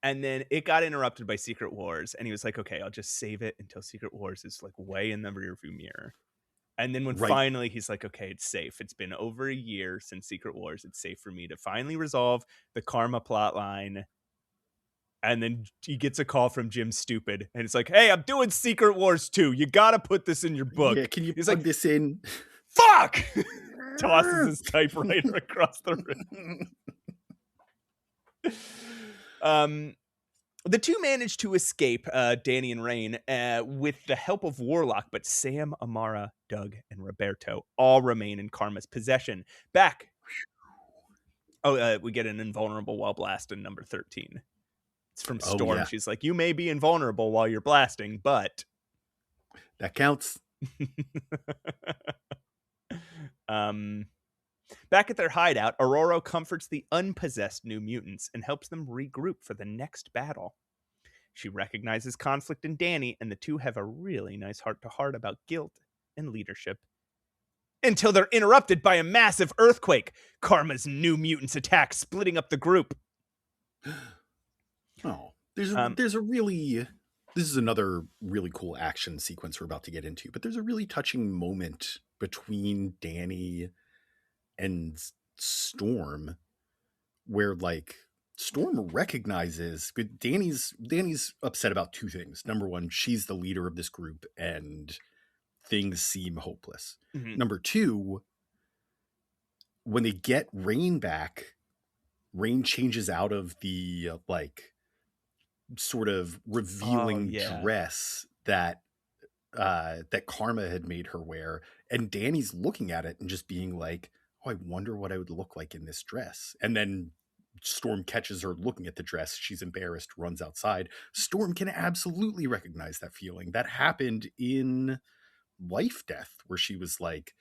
and then it got interrupted by Secret Wars, and he was like, okay, I'll just save it until Secret Wars is like way in the rearview mirror. And then when finally he's like, okay, it's safe. It's been over a year since Secret Wars. It's safe for me to finally resolve the Karma plot line. And then he gets a call from Jim Stupid, and it's like, hey, I'm doing Secret Wars 2. You got to put this in your book. Yeah, can you plug this in? Fuck! Tosses his typewriter across the room. The two manage to escape, Danny and Rain, with the help of Warlock, but Sam, Amara, Doug, and Roberto all remain in Karma's possession. Back. We get an invulnerable while blasting number 13. It's from Storm. Yeah. She's like, you may be invulnerable while you're blasting, but that counts. Back at their hideout, Aurora comforts the unpossessed New Mutants and helps them regroup for the next battle. She recognizes conflict in Danny, and the two have a really nice heart-to-heart about guilt and leadership. Until they're interrupted by a massive earthquake. Karma's New Mutants attack, splitting up the group. Oh, there's a really... This is another really cool action sequence we're about to get into, but there's a really touching moment between Danny and Storm where, like, Storm recognizes Danny's upset about two things. Number one, she's the leader of this group and things seem hopeless. Mhm. Number two, when they get Rain back, Rain changes out of the like sort of revealing dress that that Karma had made her wear, and Danny's looking at it and just being like, oh, I wonder what I would look like in this dress. And then Storm catches her looking at the dress. She's embarrassed, runs outside. Storm can absolutely recognize that feeling. That happened in Life Death, where she was like,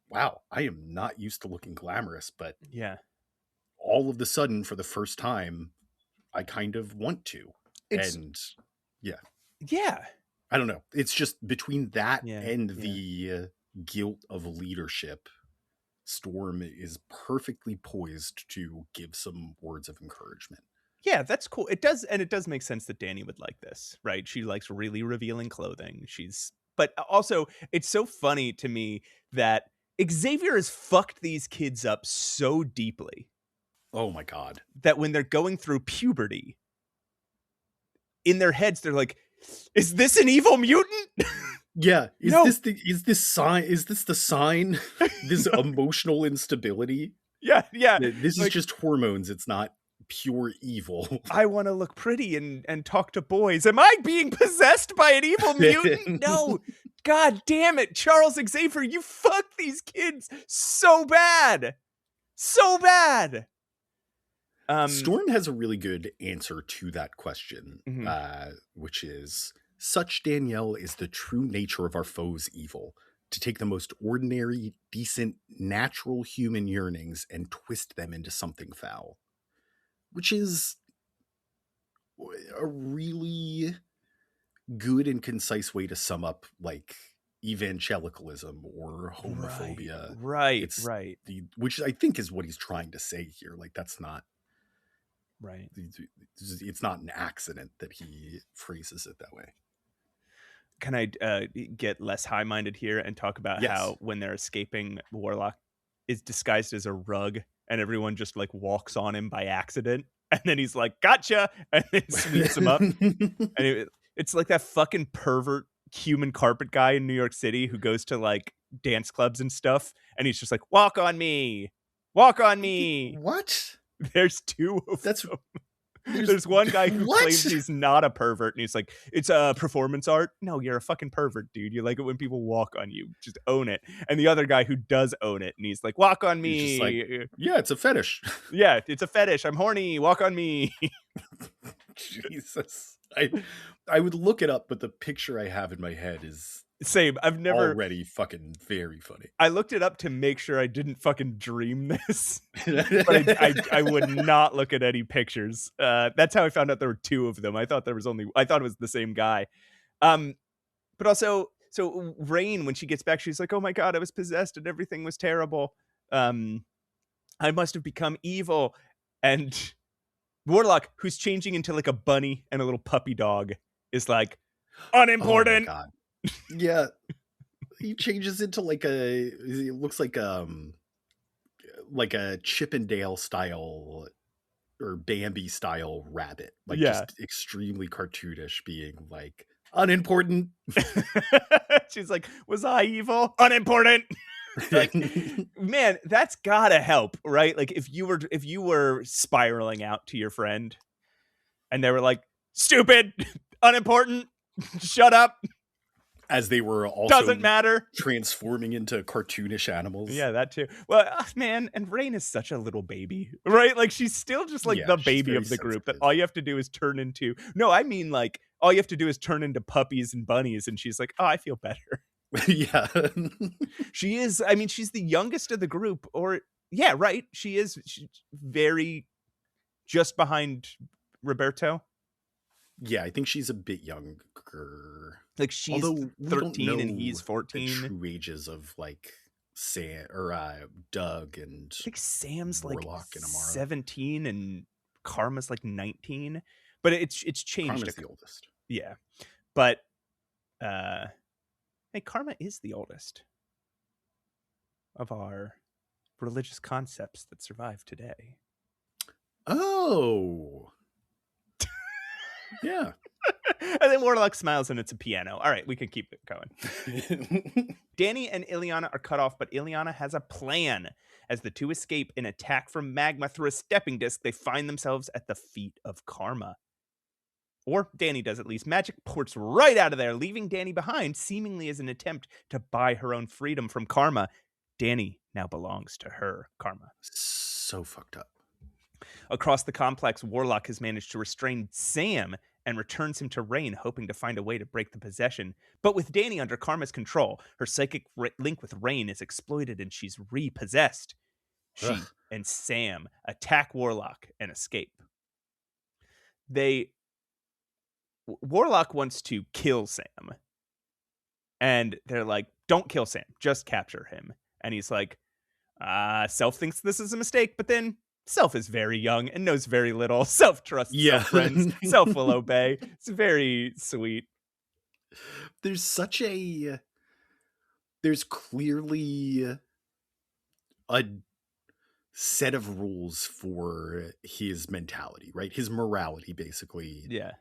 wow, I am not used to looking glamorous, but all of a sudden, for the first time, I kind of want to. I don't know. It's just between that and the guilt of leadership, Storm is perfectly poised to give some words of encouragement. Yeah, that's cool. It does make sense that Danny would like this, right? She likes really revealing clothing. But also, it's so funny to me that Xavier has fucked these kids up so deeply. Oh my God. That when they're going through puberty, in their heads, they're like, is this an evil mutant? Yeah. Is this the sign? This emotional instability? Yeah. This is just hormones. It's not pure evil. I want to look pretty and talk to boys. Am I being possessed by an evil mutant? No. God damn it. Charles Xavier, you fucked these kids so bad. So bad. Storm has a really good answer to that question, which is, such, Danielle, is the true nature of our foe's evil, to take the most ordinary, decent, natural human yearnings and twist them into something foul. Which is a really good and concise way to sum up, like, evangelicalism or homophobia. Right. Which I think is what he's trying to say here. Like, that's not... Right. It's not an accident that he phrases it that way. Can I get less high-minded here and talk about how when they're escaping, Warlock is disguised as a rug and everyone just like walks on him by accident, and then he's like, gotcha, and then sweeps him up. And it's like that fucking pervert human carpet guy in New York City who goes to like dance clubs and stuff, and he's just like, walk on me. What? There's two of them. There's one guy who claims he's not a pervert, and he's like, it's a performance art. No, you're a fucking pervert, dude. You like it when people walk on you. Just own it. And the other guy who does own it, and he's like, walk on me. He's just like, yeah, it's a fetish. Yeah, it's a fetish. I'm horny. Walk on me. Jesus. I would look it up, but the picture I have in my head is... Same. I've never already fucking very funny. I looked it up to make sure I didn't fucking dream this, but I would not look at any pictures. That's how I found out there were two of them. I thought it was the same guy. But also, so Rain, when she gets back, she's like, "Oh my God, I was possessed and everything was terrible. I must have become evil." And Warlock, who's changing into like a bunny and a little puppy dog, is like, unimportant. Oh my God. Yeah, he changes into like it looks like a Chippendale style or Bambi style rabbit, like just extremely cartoonish, being like unimportant. She's like, was I evil? Unimportant. Like, man, that's gotta help, right? Like if you were spiraling out to your friend and they were like, stupid, unimportant, shut up. As they were also doesn't matter transforming into cartoonish animals. Yeah, that too. Well, man, and Rain is such a little baby, right? Like she's still just like the baby of the group that all you have to do is turn into. No, I mean like all you have to do is turn into puppies and bunnies, and she's like, oh, I feel better. Yeah. She is. I mean, she's the youngest of the group, or Yeah, right. She's very just behind Roberto. Yeah, I think she's a bit younger. Like she's Although we don't 13 and know he's the 14. true ages of like Sam or Doug and I think Sam's like Warlock and Amara. 17 and Karma's like 19. But it's changed. Karma's the oldest. Yeah. But hey, Karma is the oldest of our religious concepts that survive today. Oh. Yeah. And then Warlock smiles and it's a piano. All right, we can keep it going. Danny and Ileana are cut off, but Ileana has a plan. As the two escape an attack from Magma through a stepping disc, they find themselves at the feet of Karma. Or Danny does at least. Magic ports right out of there, leaving Danny behind, seemingly as an attempt to buy her own freedom from Karma. Danny now belongs to her, Karma. So fucked up. Across the complex, Warlock has managed to restrain Sam and returns him to Rain, hoping to find a way to break the possession. But with Danny under Karma's control, her psychic link with Rain is exploited and she's repossessed. She and Sam attack Warlock and escape. Warlock wants to kill Sam. And they're like, don't kill Sam, just capture him. And he's like, Self thinks this is a mistake, but then Self is very young and knows very little. Self trusts Self friends. Self will obey. It's very sweet. There's clearly a set of rules for his mentality, right? His morality, basically. Yeah.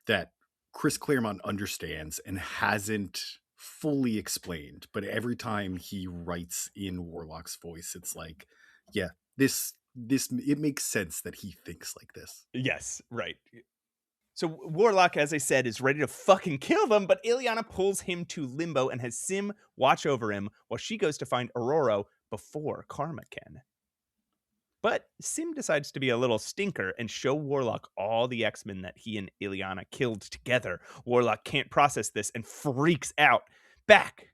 That Chris Claremont understands and hasn't fully explained. But every time he writes in Warlock's voice, it's like, yeah, this it makes sense that he thinks like this. Yes, right. So Warlock, as I said, is ready to fucking kill them, but Ileana pulls him to Limbo and has Sim watch over him while she goes to find Aurora before Karma can. But Sim decides to be a little stinker and show Warlock all the X-Men that he and Ileana killed together. Warlock can't process this and freaks out. Back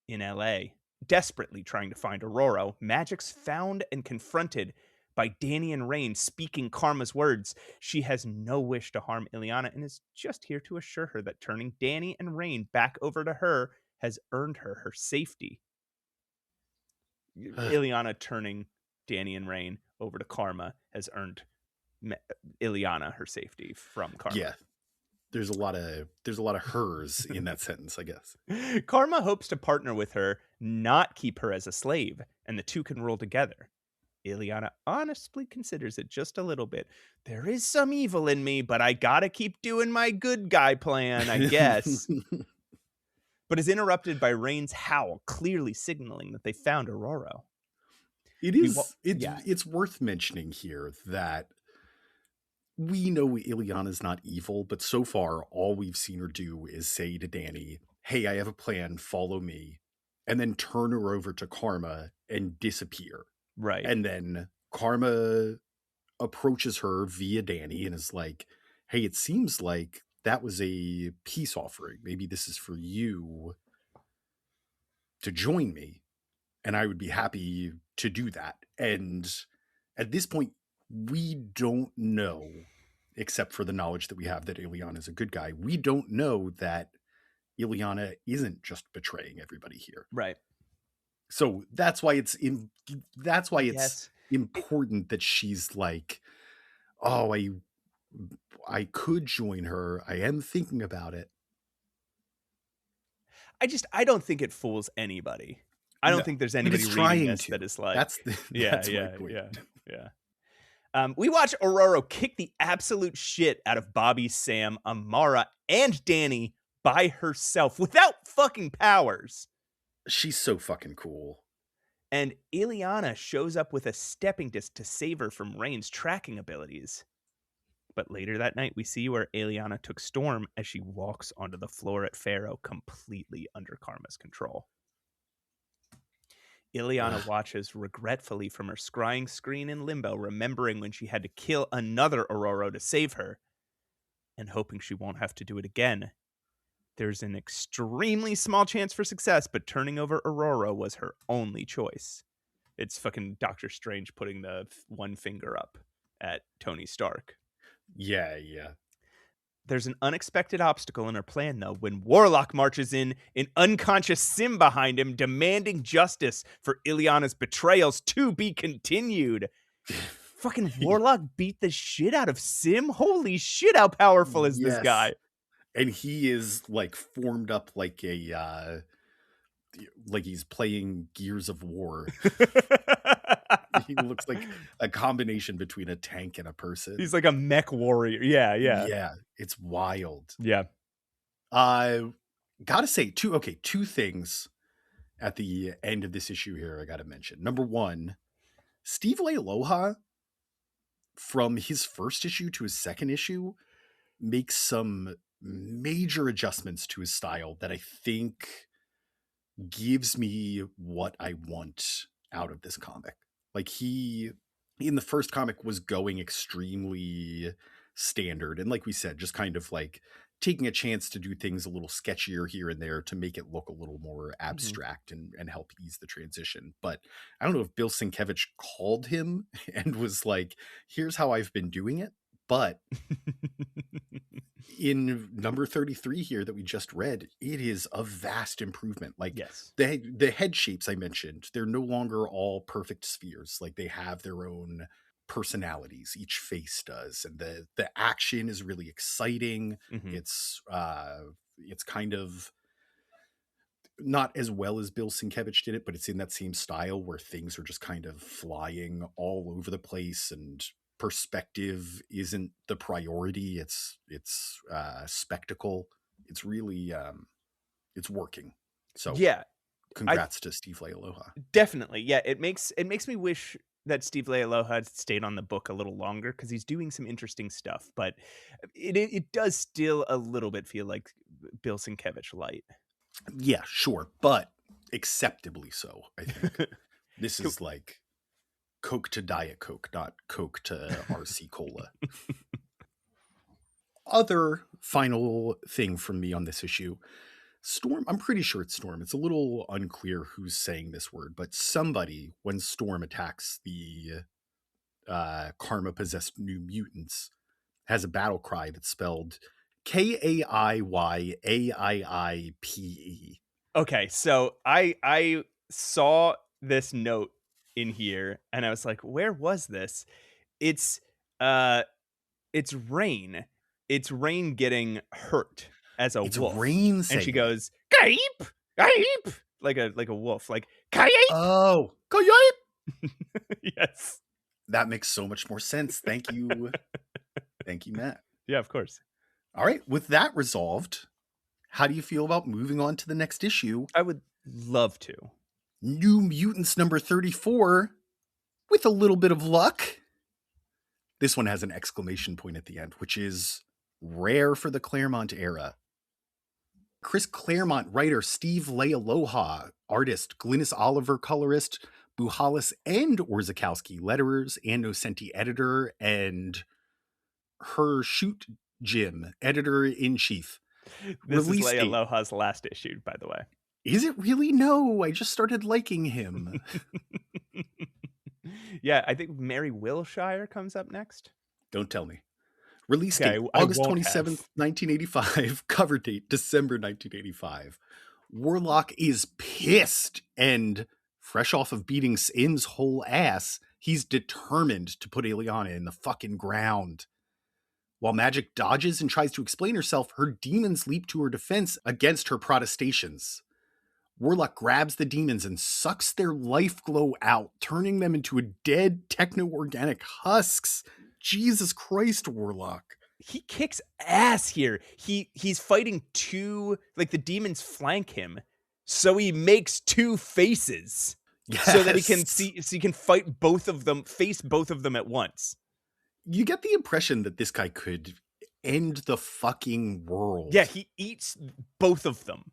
in LA, desperately trying to find Aurora, Magic's found and confronted by Danny and Rain speaking Karma's words. She has no wish to harm Ileana and is just here to assure her that turning Danny and Rain back over to her has earned her safety. Ileana turning Danny and Rain over to Karma has earned Ileana her safety from Karma. Yeah. There's a lot of hers in that sentence, I guess. Karma hopes to partner with her, not keep her as a slave, and the two can rule together. Ileana honestly considers it just a little bit. There is some evil in me, but I gotta keep doing my good guy plan, I guess. But is interrupted by Rain's howl, clearly signaling that they found Aurora. It's worth mentioning here that we know Ileana's not evil, but so far all we've seen her do is say to Danny, hey, I have a plan, follow me, and then turn her over to Karma and disappear. Right. And then Karma approaches her via Danny and is like, hey, it seems like that was a peace offering. Maybe this is for you to join me, and I would be happy to do that. And at this point, we don't know, except for the knowledge that we have that Ileana is a good guy, we don't know that Ileana isn't just betraying everybody here. Right. So that's why it's important that she's like, oh, I could join her. I am thinking about it. I don't think it fools anybody. I don't think there's anybody reading this that is like, that's my point. Yeah. We watch Aurora kick the absolute shit out of Bobby, Sam, Amara, and Danny by herself without fucking powers. She's so fucking cool. And Ileana shows up with a stepping disc to save her from Rain's tracking abilities. But later that night, we see where Ileana took Storm as she walks onto the floor at Pharaoh, completely under Karma's control. Ileana watches regretfully from her scrying screen in Limbo, remembering when she had to kill another Aurora to save her, and hoping she won't have to do it again. There's an extremely small chance for success, but turning over Aurora was her only choice. It's fucking Doctor Strange putting the one finger up at Tony Stark. Yeah. There's an unexpected obstacle in her plan, though, when Warlock marches in, an unconscious Sim behind him, demanding justice for Illyana's betrayals to be continued. Fucking Warlock beat the shit out of Sim? Holy shit, how powerful is this guy? And he is like formed up like a like he's playing Gears of War. He looks like a combination between a tank and a person. He's like a mech warrior. Yeah. It's wild. Yeah. Gotta say two things at the end of this issue here I gotta mention. Number one, Steve Leialoha, from his first issue to his second issue, makes some major adjustments to his style that I think gives me what I want out of this comic. Like, he, in the first comic, was going extremely standard. And like we said, just kind of like taking a chance to do things a little sketchier here and there to make it look a little more abstract and help ease the transition. But I don't know if Bill Sienkiewicz called him and was like, here's how I've been doing it. But in number 33 here that we just read, it is a vast improvement. Like, yes, the head shapes I mentioned, they're no longer all perfect spheres. Like, they have their own personalities, each face does, and the action is really exciting. It's kind of not as well as Bill Sienkiewicz did it, but it's in that same style where things are just kind of flying all over the place and perspective isn't the priority. It's spectacle. It's really it's working. So yeah, congrats to Steve Leialoha. Definitely. Yeah, it makes me wish that Steve Leialoha had stayed on the book a little longer, because he's doing some interesting stuff, but it does still a little bit feel like Bill Sienkiewicz light. Yeah, sure, but acceptably so, I think. This is like Coke to Diet Coke, not Coke to RC Cola. Other final thing from me on this issue, Storm, I'm pretty sure it's Storm. It's a little unclear who's saying this word, but somebody, when Storm attacks the karma-possessed New Mutants, has a battle cry that's spelled KAIYAIIPE. Okay, so I saw this note in here and I was like, where was this? It's Rain. It's Rain getting hurt as a wolf. Rain, and she goes, "KAIYAIIPE, KAIYAIIPE," like a wolf, like KAIYAIIPE. Oh, KAIYAIIPE. Yes, that makes so much more sense. Thank you, thank you, Matt. Yeah, of course. All right, with that resolved, how do you feel about moving on to the next issue? I would love to. New Mutants number 34, with a little bit of luck. This one has an exclamation point at the end, which is rare for the Claremont era. Chris Claremont writer, Steve Leialoha artist, Glynis Oliver colorist, Buhalis and Orzechowski letterers, and Nocenti editor, and her shoot Jim, editor-in-chief. This is Leialoha's last issue, by the way. Is it really? No, I just started liking him. Yeah, I think Mary Wilshire comes up next. Don't tell me. Release date, August 27th, 1985. Cover date, December 1985. Warlock is pissed, and fresh off of beating Sim's whole ass, he's determined to put Illyana in the fucking ground. While Magic dodges and tries to explain herself, her demons leap to her defense against her protestations. Warlock grabs the demons and sucks their life glow out, turning them into a dead techno-organic husks. Jesus Christ, Warlock. He kicks ass here. He's fighting two, like the demons flank him, so he makes two faces. Yes. So that he can he can fight both of them, face both of them at once. You get the impression that this guy could end the fucking world. Yeah, he eats both of them.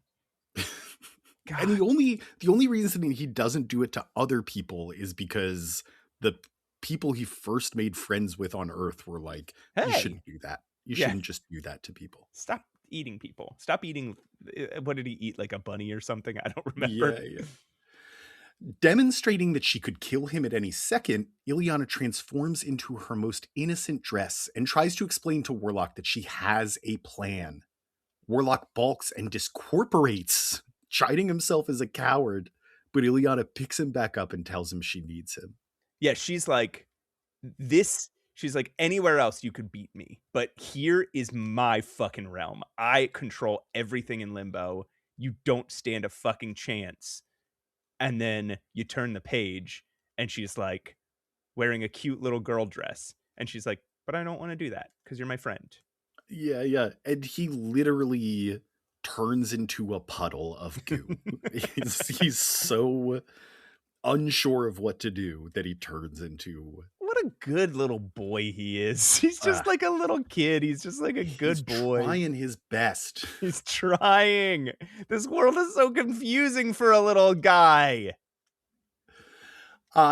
God. And the only reason he doesn't do it to other people is because the people he first made friends with on Earth were like, hey, you shouldn't do that. You shouldn't just do that to people. Stop eating people. Stop eating. What did he eat? Like a bunny or something? I don't remember. Yeah. Demonstrating that she could kill him at any second, Ileana transforms into her most innocent dress and tries to explain to Warlock that she has a plan. Warlock balks and discorporates, chiding himself as a coward, but Ileana picks him back up and tells him she needs him. Yeah, she's like, anywhere else you could beat me, but here is my fucking realm. I control everything in Limbo. You don't stand a fucking chance. And then you turn the page and she's like wearing a cute little girl dress. And she's like, but I don't want to do that because you're my friend. Yeah. And he literally turns into a puddle of goo. he's so unsure of what to do that he turns into... What a good little boy he is. He's just like a little kid. He's just like a good boy. Trying his best. He's trying. This world is so confusing for a little guy.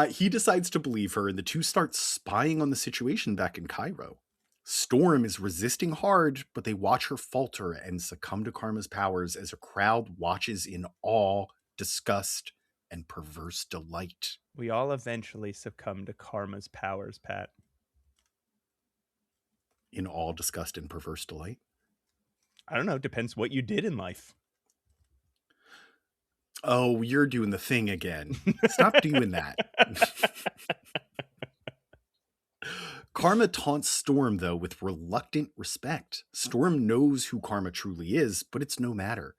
He decides to believe her, and the two start spying on the situation back in Cairo. Storm is resisting hard, but they watch her falter and succumb to Karma's powers as a crowd watches in awe, disgust, and perverse delight. We all eventually succumb to Karma's powers, Pat. In awe, disgust, and perverse delight? I don't know. Depends what you did in life. Oh, you're doing the thing again. Stop doing that. Karma taunts Storm, though, with reluctant respect. Storm knows who Karma truly is, but it's no matter.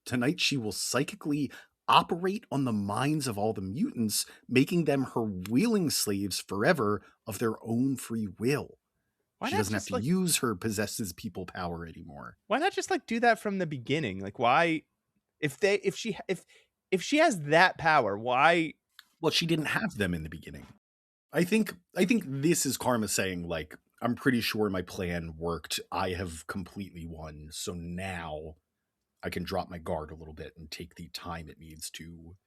Tonight, she will psychically operate on the minds of all the mutants, making them her willing slaves forever of their own free will. She doesn't have to use her possesses people power anymore. Why not just do that from the beginning? Like, why, if she has that power, why? Well, she didn't have them in the beginning. I think this is Karma saying, like, I'm pretty sure my plan worked. I have completely won. So now I can drop my guard a little bit and take the time it needs to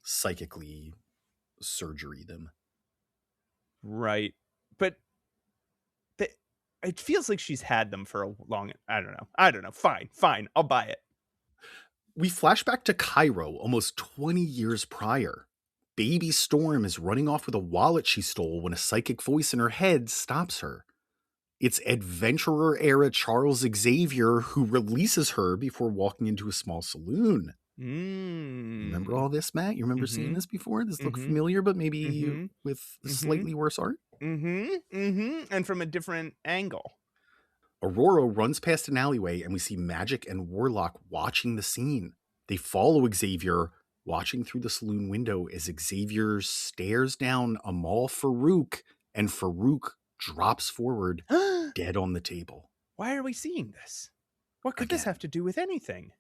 psychically surgery them. Right. But it feels like she's had them for a long... I don't know. Fine. I'll buy it. We flash back to Cairo almost 20 years prior. Baby Storm is running off with a wallet she stole when a psychic voice in her head stops her. It's adventurer-era Charles Xavier who releases her before walking into a small saloon. Remember all this, Matt? You remember seeing this before? This looked familiar, but maybe with slightly worse art? And from a different angle. Aurora runs past an alleyway and we see Magic and Warlock watching the scene. They follow Xavier, watching through the saloon window as Xavier stares down Amal Farouk, and Farouk drops forward, dead on the table. Why are we seeing this? What could this have to do with anything?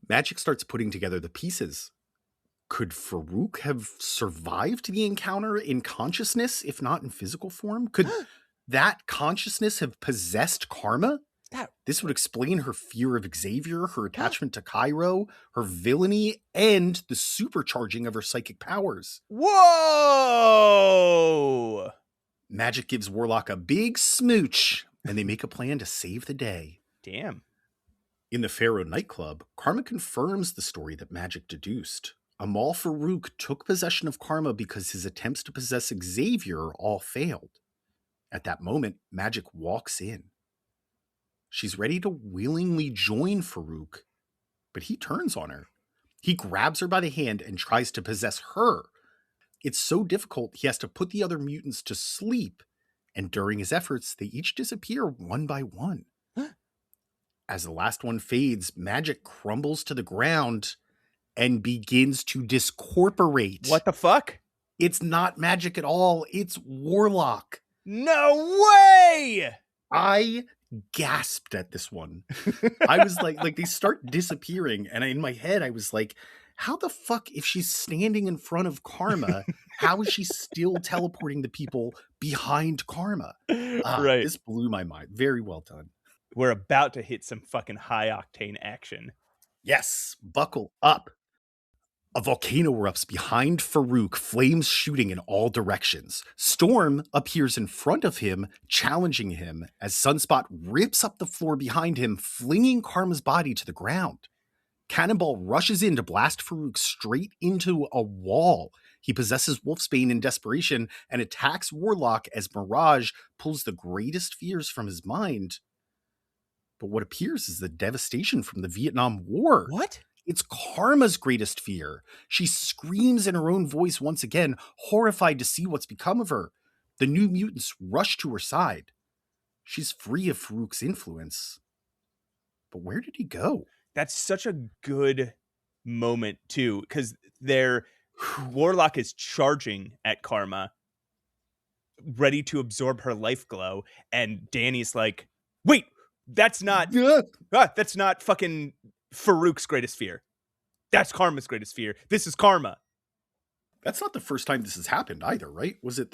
Magic starts putting together the pieces. Could Farouk have survived the encounter in consciousness, if not in physical form? Could that consciousness have possessed Karma? This would explain her fear of Xavier, her attachment to Cairo, her villainy, and the supercharging of her psychic powers. Whoa! Magic gives Warlock a big smooch, and they make a plan to save the day. Damn. In the Pharaoh nightclub, Karma confirms the story that Magic deduced. Amal Farouk took possession of Karma because his attempts to possess Xavier all failed. At that moment, Magic walks in. She's ready to willingly join Farouk, but he turns on her. He grabs her by the hand and tries to possess her. It's so difficult, he has to put the other mutants to sleep, and during his efforts, they each disappear one by one. As the last one fades, Magic crumbles to the ground and begins to discorporate. What the fuck? It's not Magic at all. It's Warlock. No way! I gasped at this one. I was like they start disappearing, and in my head I was like, how the fuck, if she's standing in front of Karma, how is she still teleporting the people behind Karma? Right. This blew my mind. Very well done. We're about to hit some fucking high octane action. Yes, buckle up. A volcano erupts behind Farouk, flames shooting in all directions. Storm appears in front of him, challenging him as Sunspot rips up the floor behind him, flinging Karma's body to the ground. Cannonball rushes in to blast Farouk straight into a wall. He possesses Wolfsbane in desperation and attacks Warlock as Mirage pulls the greatest fears from his mind. But what appears is the devastation from the Vietnam War. What? It's Karma's greatest fear. She screams in her own voice once again, horrified to see what's become of her. The New Mutants rush to her side. She's free of Farouk's influence. But where did he go? That's such a good moment, too, because Warlock is charging at Karma, ready to absorb her life glow, and Danny's like, wait, that's not fucking Farouk's greatest fear. That's Karma's greatest fear. This is Karma. That's not the first time this has happened either, right? Was it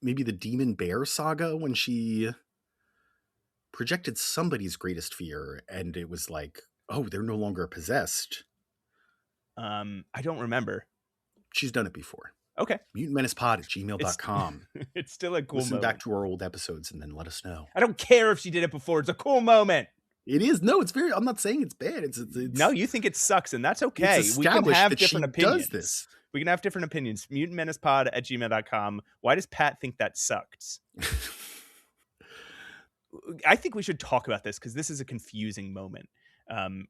maybe the Demon Bear saga when she projected somebody's greatest fear and it was like, oh, they're no longer possessed? I don't remember. She's done it before. Okay. mutantmennicepod@gmail.com. It's still a cool Listen moment. back to our old episodes and then let us know. I don't care if she did it before. It's a cool moment. It is. No, it's very, I'm not saying it's bad. It's No, you think it sucks, and that's okay. It's We can established have that she different opinions. does this. We can have different opinions. mutantmennicepod@gmail.com. Why does Pat think that sucked? I think we should talk about this because this is a confusing moment,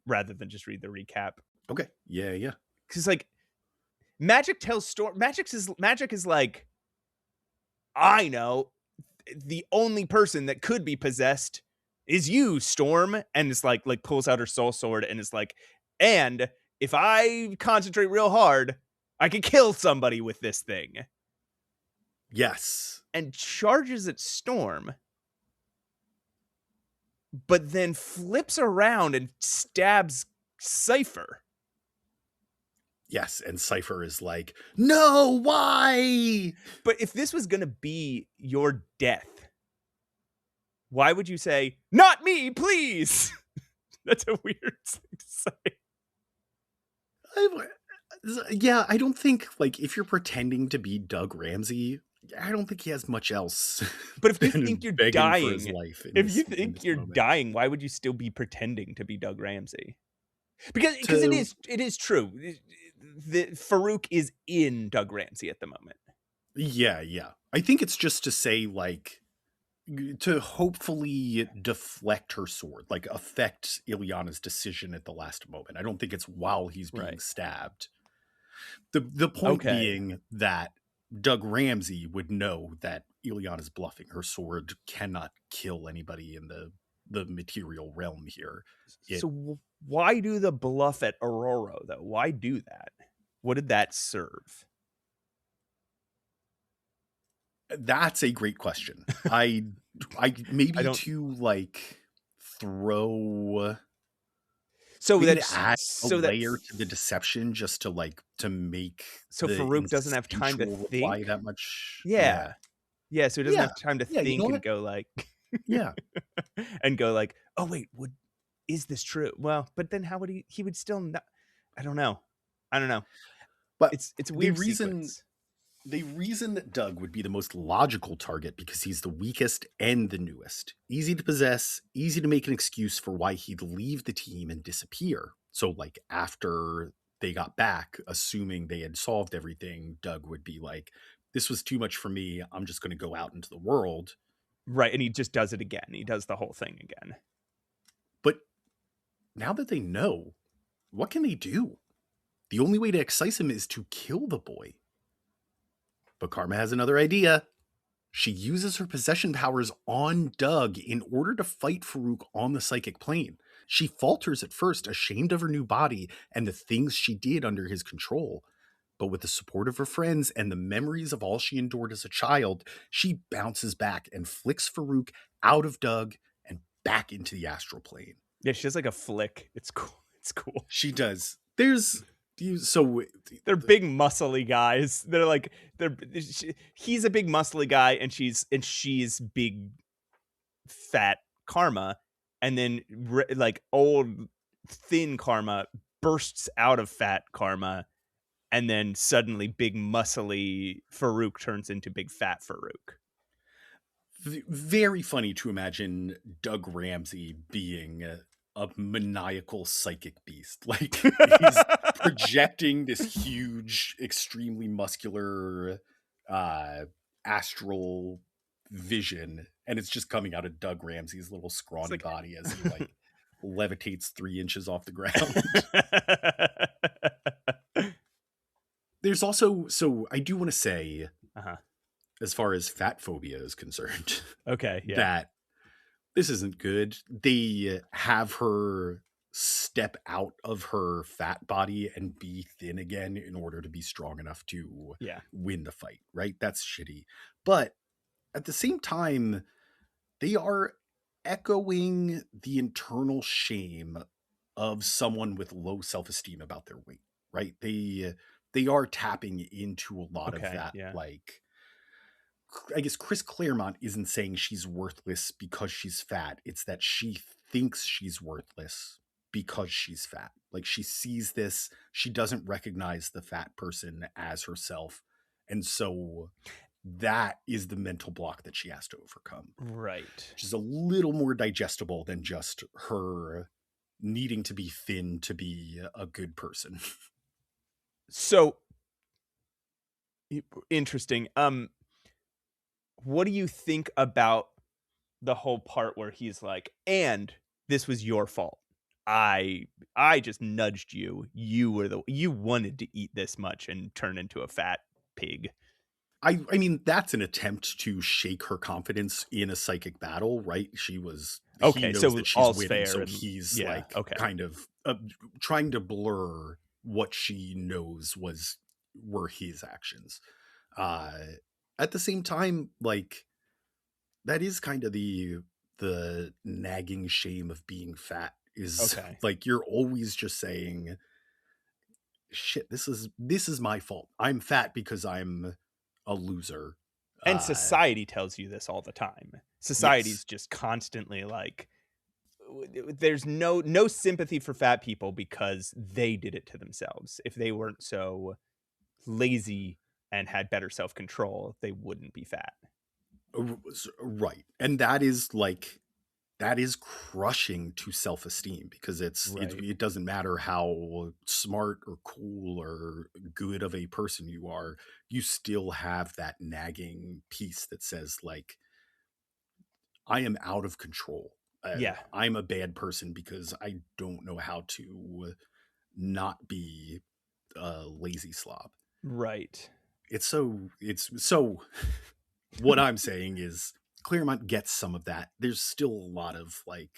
rather than just read the recap. Okay. Yeah. Because like Magic tells story. Magic is like, I know the only person that could be possessed is you, Storm, and it's like pulls out her soul sword and is like, and if I concentrate real hard, I can kill somebody with this thing. Yes. And charges at Storm, but then flips around and stabs Cypher. Yes, and Cypher is like, no, why? But if this was going to be your death, why would you say, not me, please? That's a weird thing to say. Yeah, I don't think, like, if you're pretending to be Doug Ramsey, I don't think he has much else. But if you think you're dying, moment. dying, why would you still be pretending to be Doug Ramsey? Because it is true. Farouk is in Doug Ramsey at the moment. Yeah. I think it's just to say, like, to hopefully deflect her sword, like affect Ileana's decision at the last moment. I don't think it's while he's being stabbed. The point being that Doug Ramsey would know that Ileana's bluffing. Her sword cannot kill anybody in the material realm here. So why do the bluff at Aurora, though? Why do that? What did that serve? That's a great question. I maybe to like throw layer to the deception just to make so Farouk doesn't have time to think that much. Yeah. So he doesn't have time to think and go like and go like, oh wait, is this true? Well, but then how would he would still not, I don't know. But it's a weird sequence. They reason that Doug would be the most logical target because he's the weakest and the newest. Easy to possess, easy to make an excuse for why he'd leave the team and disappear. So, like, after they got back, assuming they had solved everything, Doug would be like, this was too much for me. I'm just going to go out into the world. Right, and he just does it again. He does the whole thing again. But now that they know, what can they do? The only way to excise him is to kill the boy. But Karma has another idea. She uses her possession powers on Doug in order to fight Farouk on the psychic plane. She falters at first, ashamed of her new body and the things she did under his control. But with the support of her friends and the memories of all she endured as a child, she bounces back and flicks Farouk out of Doug and back into the astral plane. Yeah, she does like a flick. It's cool. She does. They're big muscly guys. He's a big muscly guy and she's big fat Karma, and then like old thin Karma bursts out of fat Karma, and then suddenly big muscly Farouk turns into big fat Farouk. Very funny to imagine Doug Ramsey being a maniacal psychic beast. Like, he's projecting this huge, extremely muscular, astral vision, and it's just coming out of Doug Ramsey's little scrawny body as he like levitates 3 inches off the ground. There's also, so I do want to say, as far as fat phobia is concerned, that this isn't good. They have her step out of her fat body and be thin again in order to be strong enough to win the fight, right? That's shitty. But at the same time, they are echoing the internal shame of someone with low self-esteem about their weight, right? They are tapping into a lot of that, like, I guess Chris Claremont isn't saying she's worthless because she's fat. It's that she thinks she's worthless because she's fat. Like, she sees this, she doesn't recognize the fat person as herself. And so that is the mental block that she has to overcome. Right. Which is a little more digestible than just her needing to be thin to be a good person. So interesting. What do you think about the whole part where he's like, and this was your fault. I just nudged you. You wanted to eat this much and turn into a fat pig. I mean, that's an attempt to shake her confidence in a psychic battle, right? She was okay, he knows so that she's all's winning, fair, so and, he's kind of trying to blur what she knows were his actions. At the same time, like, that is kind of the nagging shame of being fat is like, you're always just saying, shit, this is my fault. I'm fat because I'm a loser. And society tells you this all the time. Society's just constantly like, there's no sympathy for fat people because they did it to themselves. If they weren't so lazy and had better self-control, they wouldn't be fat. Right. And that is crushing to self-esteem, because it doesn't matter how smart or cool or good of a person you are, you still have that nagging piece that says, like, I am out of control. I'm a bad person because I don't know how to not be a lazy slob. Right. It's so what I'm saying is Claremont gets some of that. There's still a lot of, like,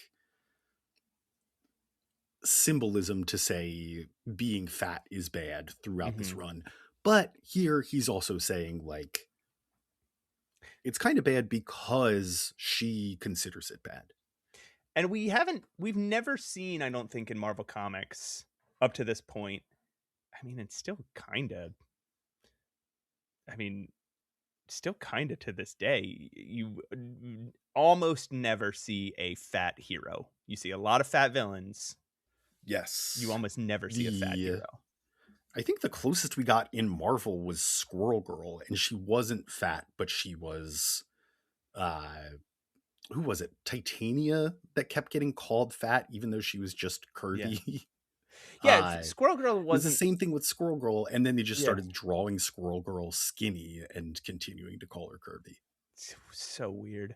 symbolism to say being fat is bad throughout this run. But here he's also saying, like, it's kind of bad because she considers it bad. And we've never seen, I don't think, in Marvel Comics up to this point. I mean, it's still kind of, to this day, you almost never see a fat hero. You see a lot of fat villains. Yes. You almost never see a fat hero. I think the closest we got in Marvel was Squirrel Girl, and she wasn't fat, but she was, who was it? Titania that kept getting called fat, even though she was just curvy. Yeah, Squirrel Girl wasn't the same thing with Squirrel Girl, and then they just started drawing Squirrel Girl skinny and continuing to call her curvy. So weird.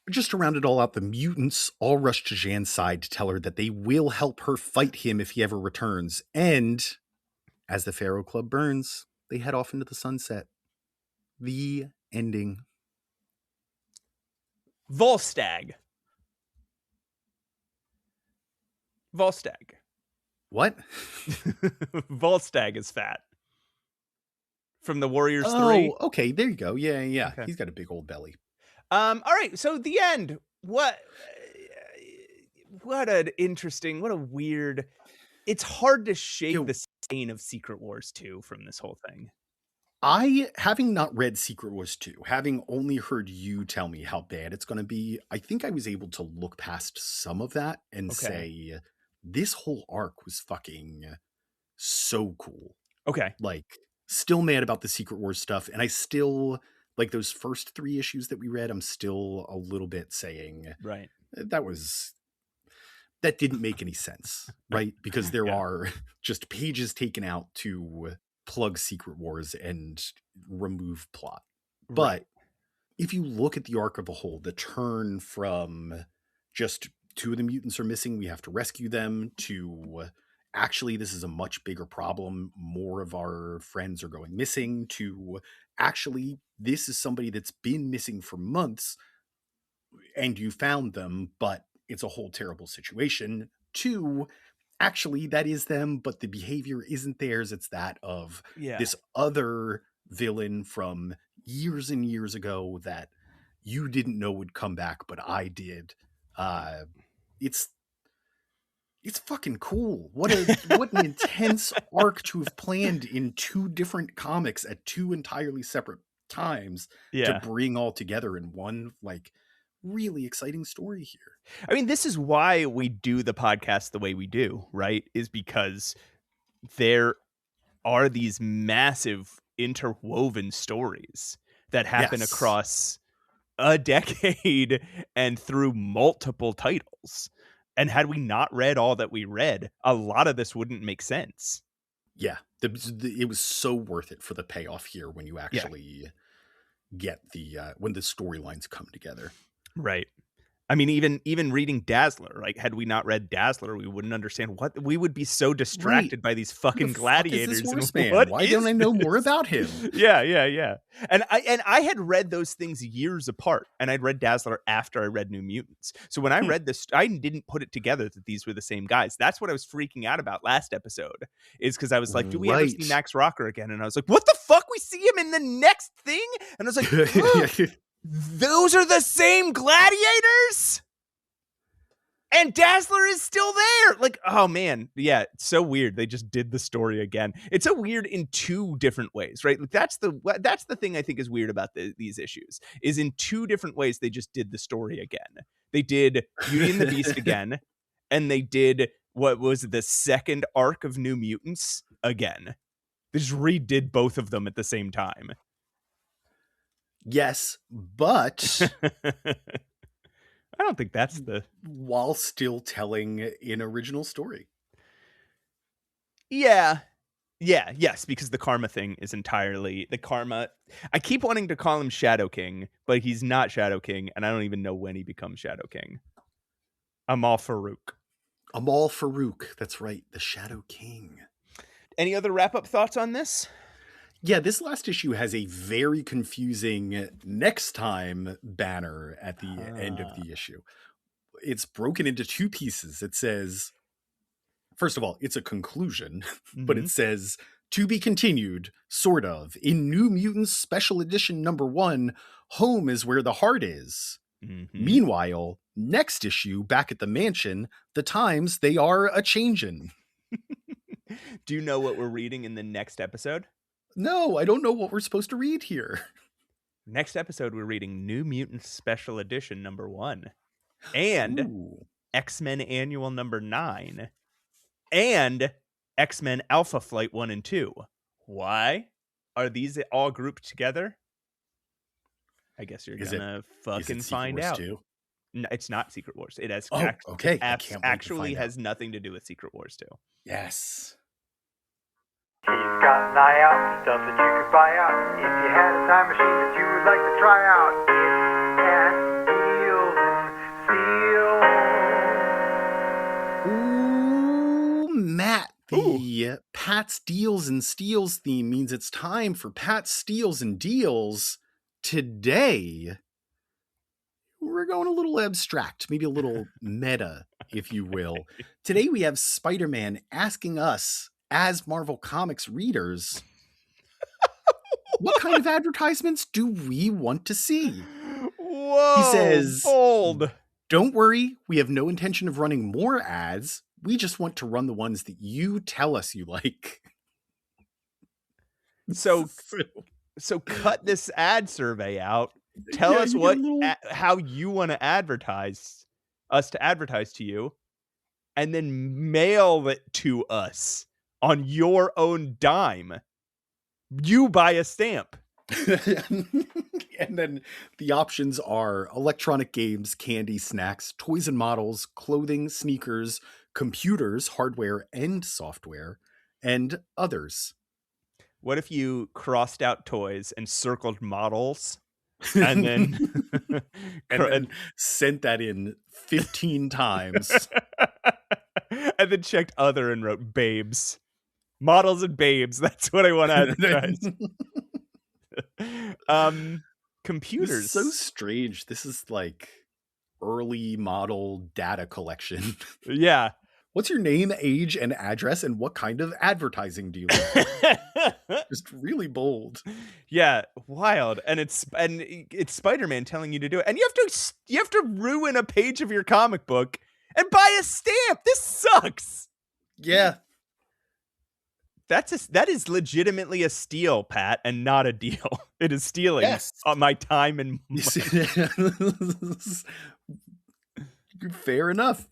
Just to round it all out, the mutants all rush to Jean's side to tell her that they will help her fight him if he ever returns. And as the Pharaoh Club burns, they head off into the sunset. The ending. Volstagg. What? Volstagg is fat. From the Warriors 3. Oh, okay. There you go. Yeah. Okay. He's got a big old belly. All right. So the end. What an interesting, what a weird. It's hard to shake the stain of Secret Wars 2 from this whole thing. Having not read Secret Wars 2, having only heard you tell me how bad it's going to be, I think I was able to look past some of that and say, this whole arc was fucking so cool. Okay. Like, still mad about the Secret Wars stuff. And I still, like, those first 3 issues that we read, I'm still a little bit saying, that didn't make any sense, right? Because there are just pages taken out to plug Secret Wars and remove plot. But if you look at the arc of a whole, the turn from just 2 of the mutants are missing, we have to rescue them, to actually this is a much bigger problem, more of our friends are going missing, to actually this is somebody that's been missing for months and you found them, but it's a whole terrible situation, to actually that is them, but the behavior isn't theirs, it's that of this other villain from years and years ago that you didn't know would come back, but I did. It's fucking cool. What an intense arc to have planned in 2 different comics at 2 entirely separate times to bring all together in one, like, really exciting story here. I mean, this is why we do the podcast the way we do, right? Is because there are these massive interwoven stories that happen across a decade and through multiple titles. And had we not read all that we read, a lot of this wouldn't make sense. Yeah, it was so worth it for the payoff here when you actually get the when the storylines come together. Right. I mean, even reading Dazzler, like, had we not read Dazzler, we wouldn't understand what we would be so distracted by these fucking gladiators. Why don't I know more about him? Yeah. And I had read those things years apart, and I'd read Dazzler after I read New Mutants. So when I read this, I didn't put it together that these were the same guys. That's what I was freaking out about last episode, is because I was like, do we ever see Max Rocker again? And I was like, what the fuck? We see him in the next thing? And I was like, those are the same gladiators? And Dazzler is still there. Like, oh man. Yeah, it's so weird. They just did the story again. It's so weird in 2 different ways, right? Like, that's the thing I think is weird about these issues, is in 2 different ways they just did the story again. They did Beauty and the Beast again, and they did what was the second arc of New Mutants again. They just redid both of them at the same time. Yes, but I don't think that's while still telling an original story. Yes, because the karma thing is entirely the karma. I keep wanting to call him Shadow King, but he's not Shadow King, and I don't even know when he becomes Shadow King. Amal Farouk. That's right, the Shadow King. Any other wrap-up thoughts on this? Yeah, this last issue has a very confusing next time banner at the end of the issue. It's broken into 2 pieces. It says, first of all, it's a conclusion, but it says, to be continued, sort of, in New Mutants Special Edition #1, home is where the heart is. Meanwhile, next issue, back at the mansion, the times they are a-changin'. Do you know what we're reading in the next episode? No, I don't know what we're supposed to read here. Next episode, we're reading New Mutants Special Edition #1 and X-Men Annual #9 and X-Men Alpha Flight 1 and 2. Why are these all grouped together? I guess you're gonna fucking find out. Too? No, it's not Secret Wars. It has actually has nothing to do with Secret Wars 2. Yes. He's got an eye out, stuff that you could buy out. If you had a time machine that you would like to try out, it's Pat's Deals and Steals. Ooh, Matt, the Pat's Deals and Steals theme means it's time for Pat's Steals and Deals. Today, we're going a little abstract, maybe a little meta, if you will. Today we have Spider-Man asking us, as Marvel Comics readers, what kind of advertisements do we want to see? Whoa, he says, bold. Don't worry, we have no intention of running more ads. We just want to run the ones that you tell us you like. So cut this ad survey out. Tell us how you want to advertise us to advertise to you, and then mail it to us on your own dime. You buy a stamp. And then the options are electronic games, candy, snacks, toys and models, clothing, sneakers, computers, hardware and software, and others. What if you crossed out toys and circled models, and then and then sent that in 15 times, and then checked other and wrote babes, models and babes? That's what I want to advertise. Computers. This is so strange. This is like early model data collection. Yeah. What's your name, age, and address, and what kind of advertising do you like? Just really bold. Yeah, wild. And it's Spider-Man telling you to do it, and you have to ruin a page of your comic book and buy a stamp. This sucks. Yeah, that is legitimately a steal, Pat, and not a deal. It is stealing my time and money. Fair enough.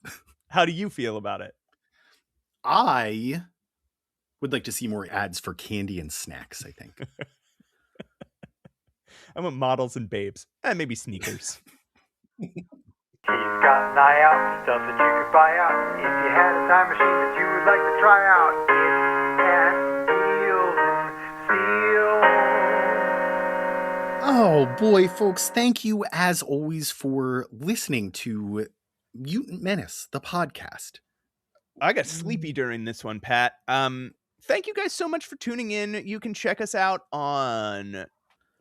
How do you feel about it? I would like to see more ads for candy and snacks, I think. I want models and babes. And maybe sneakers. He's got an eye out, stuff that you could buy out. If you had a time machine that you would like to try out, it's at Deals and Steals. Oh boy, folks, thank you as always for listening to Mutant Menace, the podcast. I got sleepy during this one, Pat. Thank you guys so much for tuning in. You can check us out on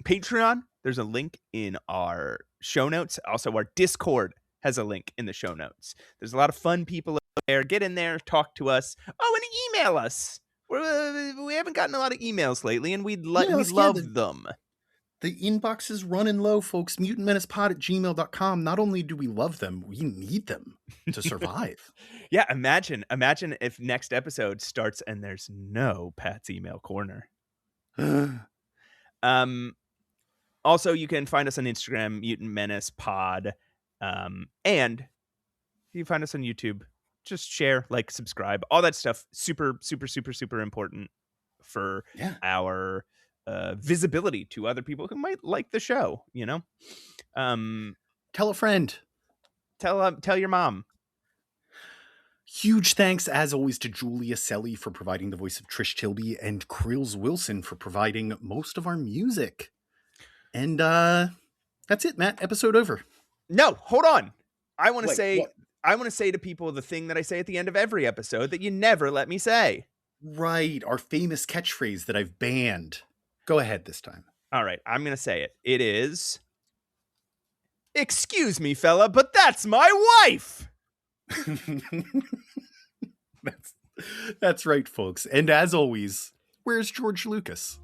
Patreon. There's a link in our show notes. Also, our Discord has a link in the show notes. There's a lot of fun people out there. Get in there, talk to us. Oh, and email us. We haven't gotten a lot of emails lately, and we love them. The inbox is running low, folks. MutantMenacePod@gmail.com. Not only do we love them, we need them to survive. Yeah, imagine if next episode starts and there's no Pat's email corner. Also, you can find us on Instagram, Mutant Menace Pod, and you can find us on YouTube. Just share, like, subscribe, all that stuff. Super, super, super, super important for our visibility to other people who might like the show. You know, tell a friend. Tell your mom. Huge thanks, as always, to Julia Selly for providing the voice of Trish Tilby and Krills Wilson for providing most of our music. And that's it, Matt. Episode over. No, hold on. I want to say to people the thing that I say at the end of every episode that you never let me say. Right. Our famous catchphrase that I've banned. Go ahead this time. All right. I'm going to say it. It is, excuse me, fella, but that's my wife. That's right, folks. And as always, where's George Lucas?